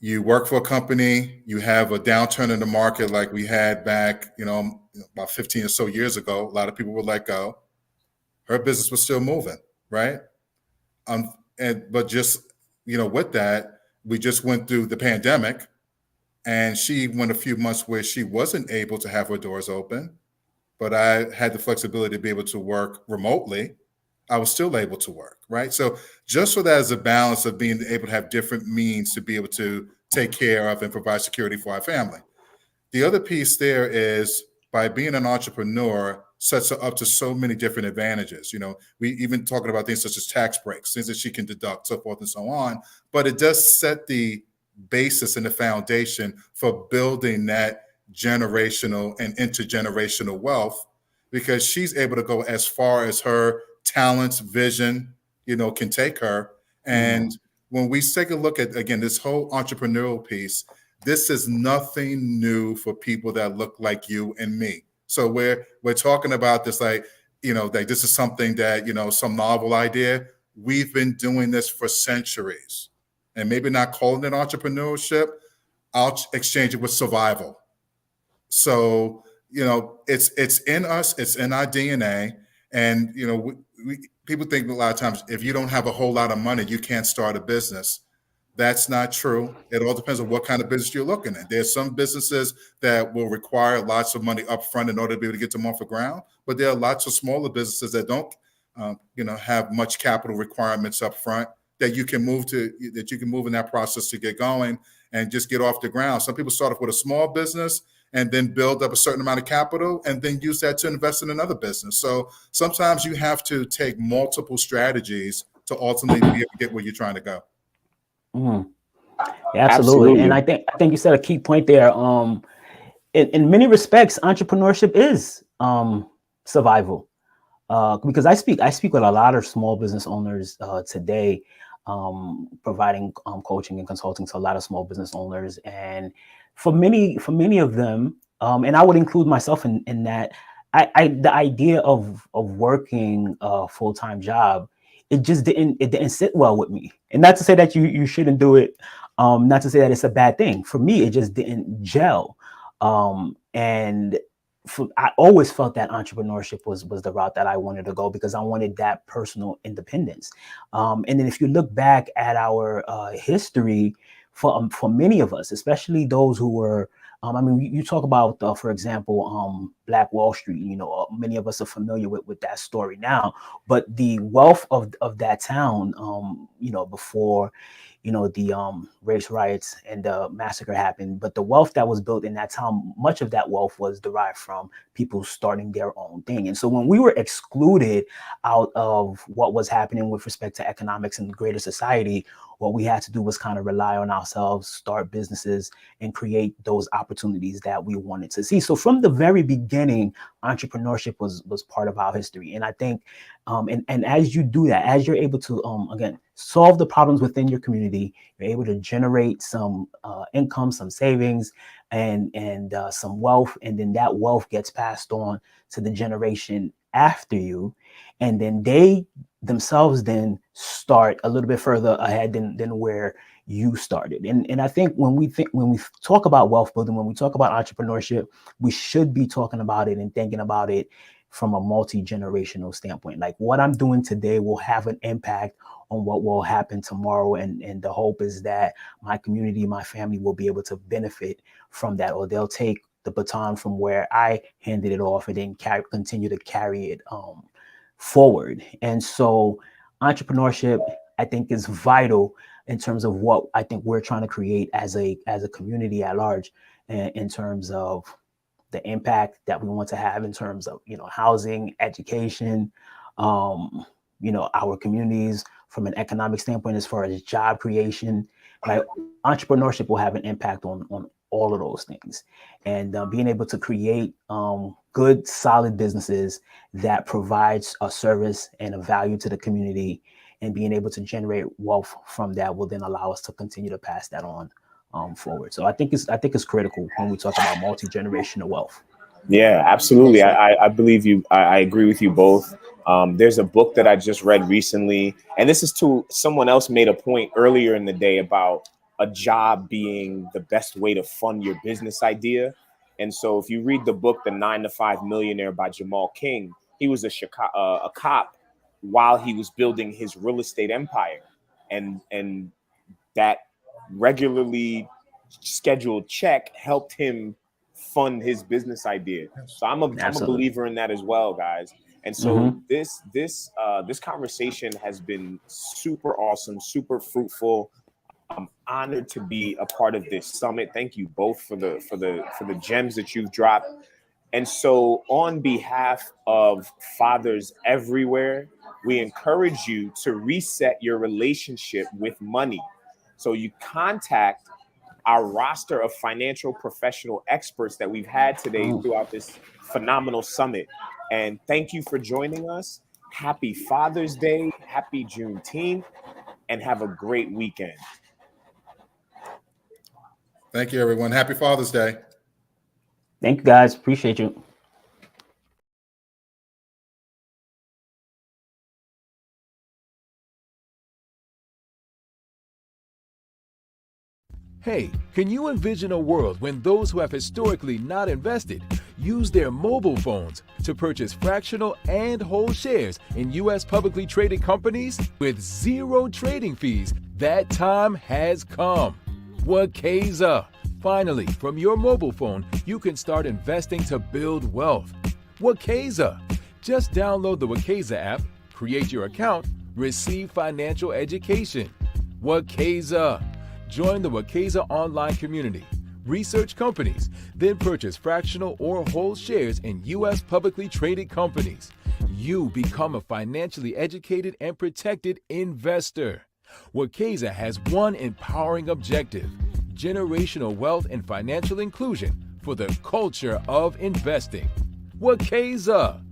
T: you work for a company, you have a downturn in the market like we had back, about 15 or so years ago. A lot of people were let go. Her business was still moving, right? But just, with that, we just went through the pandemic, and she went a few months where she wasn't able to have her doors open, but I had the flexibility to be able to work remotely. I was still able to work, right? So just so that as a balance of being able to have different means to be able to take care of and provide security for our family. The other piece there is by being an entrepreneur sets her up to so many different advantages. We even talking about things such as tax breaks, things that she can deduct, so forth and so on. But it does set the basis and the foundation for building that generational and intergenerational wealth, because she's able to go as far as her talents, vision, can take her. And when we take a look at, again, this whole entrepreneurial piece, this is nothing new for people that look like you and me. So we're talking about this like this is something that, some novel idea. We've been doing this for centuries, and maybe not calling it entrepreneurship. I'll exchange it with survival. So, it's in us, it's in our DNA. And, people think a lot of times if you don't have a whole lot of money, you can't start a business. That's not true. It all depends on what kind of business you're looking at. There's some businesses that will require lots of money up front in order to be able to get them off the ground. But there are lots of smaller businesses that don't, have much capital requirements up front that you can move in that process to get going and just get off the ground. Some people start off with a small business and then build up a certain amount of capital and then use that to invest in another business. So sometimes you have to take multiple strategies to ultimately be able to get where you're trying to go.
L: Mm. Yeah, absolutely. And I think you said a key point there. In many respects, entrepreneurship is survival. Because I speak with a lot of small business owners today, providing coaching and consulting to a lot of small business owners, and for many of them, and I would include myself in that. The idea of working a full-time job, it didn't sit well with me. And not to say that you shouldn't do it, not to say that it's a bad thing. For me, it just didn't gel, and I always felt that entrepreneurship was the route that I wanted to go, because I wanted that personal independence. And then if you look back at our history, for many of us, especially those who were, I mean, you talk about, for example, Black Wall Street. You know, many of us are familiar with that story now. But the wealth of that town, you know, before, you know, the race riots and the massacre happened, but the wealth that was built in that town, much of that wealth was derived from people starting their own thing. And so when we were excluded out of what was happening with respect to economics and greater society, what we had to do was kind of rely on ourselves, start businesses, and create those opportunities that we wanted to see. So from the very beginning, entrepreneurship was part of our history. And I think, and as you do that, as you're able to, again, solve the problems within your community, you're able to generate some income, some savings, and some wealth. And then that wealth gets passed on to the generation after you. And then they themselves then start a little bit further ahead than where you started. And I think when we talk about wealth building, when we talk about entrepreneurship, we should be talking about it and thinking about it from a multi-generational standpoint. Like, what I'm doing today will have an impact on what will happen tomorrow. And the hope is that my community, my family will be able to benefit from that, or they'll take the baton from where I handed it off and then continue to carry it forward. And so entrepreneurship, I think, is vital in terms of what I think we're trying to create as a community at large, in terms of the impact that we want to have in terms of, you know, housing, education, you know, our communities from an economic standpoint, as far as job creation. Right? Entrepreneurship will have an impact on all of those things, and being able to create good, solid businesses that provides a service and a value to the community, and being able to generate wealth from that will then allow us to continue to pass that on forward. So I think it's critical when we talk about multi-generational wealth.
N: Yeah, absolutely. I believe you. I agree with you both. There's a book that I just read recently, and this is to someone else made a point earlier in the day about a job being the best way to fund your business idea. And so if you read the book, The 9 to 5 Millionaire by Jamal King, he was a cop while he was building his real estate empire. And that regularly scheduled check helped him fund his business idea. So I'm a believer in that as well, guys. And so this conversation has been super awesome, super fruitful. I'm honored to be a part of this summit. Thank you both for the gems that you've dropped. And so on behalf of fathers everywhere, we encourage you to reset your relationship with money. So you contact our roster of financial professional experts that we've had today throughout this phenomenal summit. And thank you for joining us. Happy Father's Day, happy Juneteenth, and have a great weekend.
T: Thank you, everyone. Happy Father's Day.
L: Thank you, guys. Appreciate you.
O: Hey, can you envision a world when those who have historically not invested use their mobile phones to purchase fractional and whole shares in U.S. publicly traded companies with zero trading fees? That time has come. Wakeza. Finally, from your mobile phone, you can start investing to build wealth. Wakeza. Just download the Wakeza app, create your account, receive financial education. Wakeza. Join the Wakeza online community, research companies, then purchase fractional or whole shares in U.S. publicly traded companies. You become a financially educated and protected investor. Wakeza has one empowering objective: generational wealth and financial inclusion for the culture of investing. Wakeza.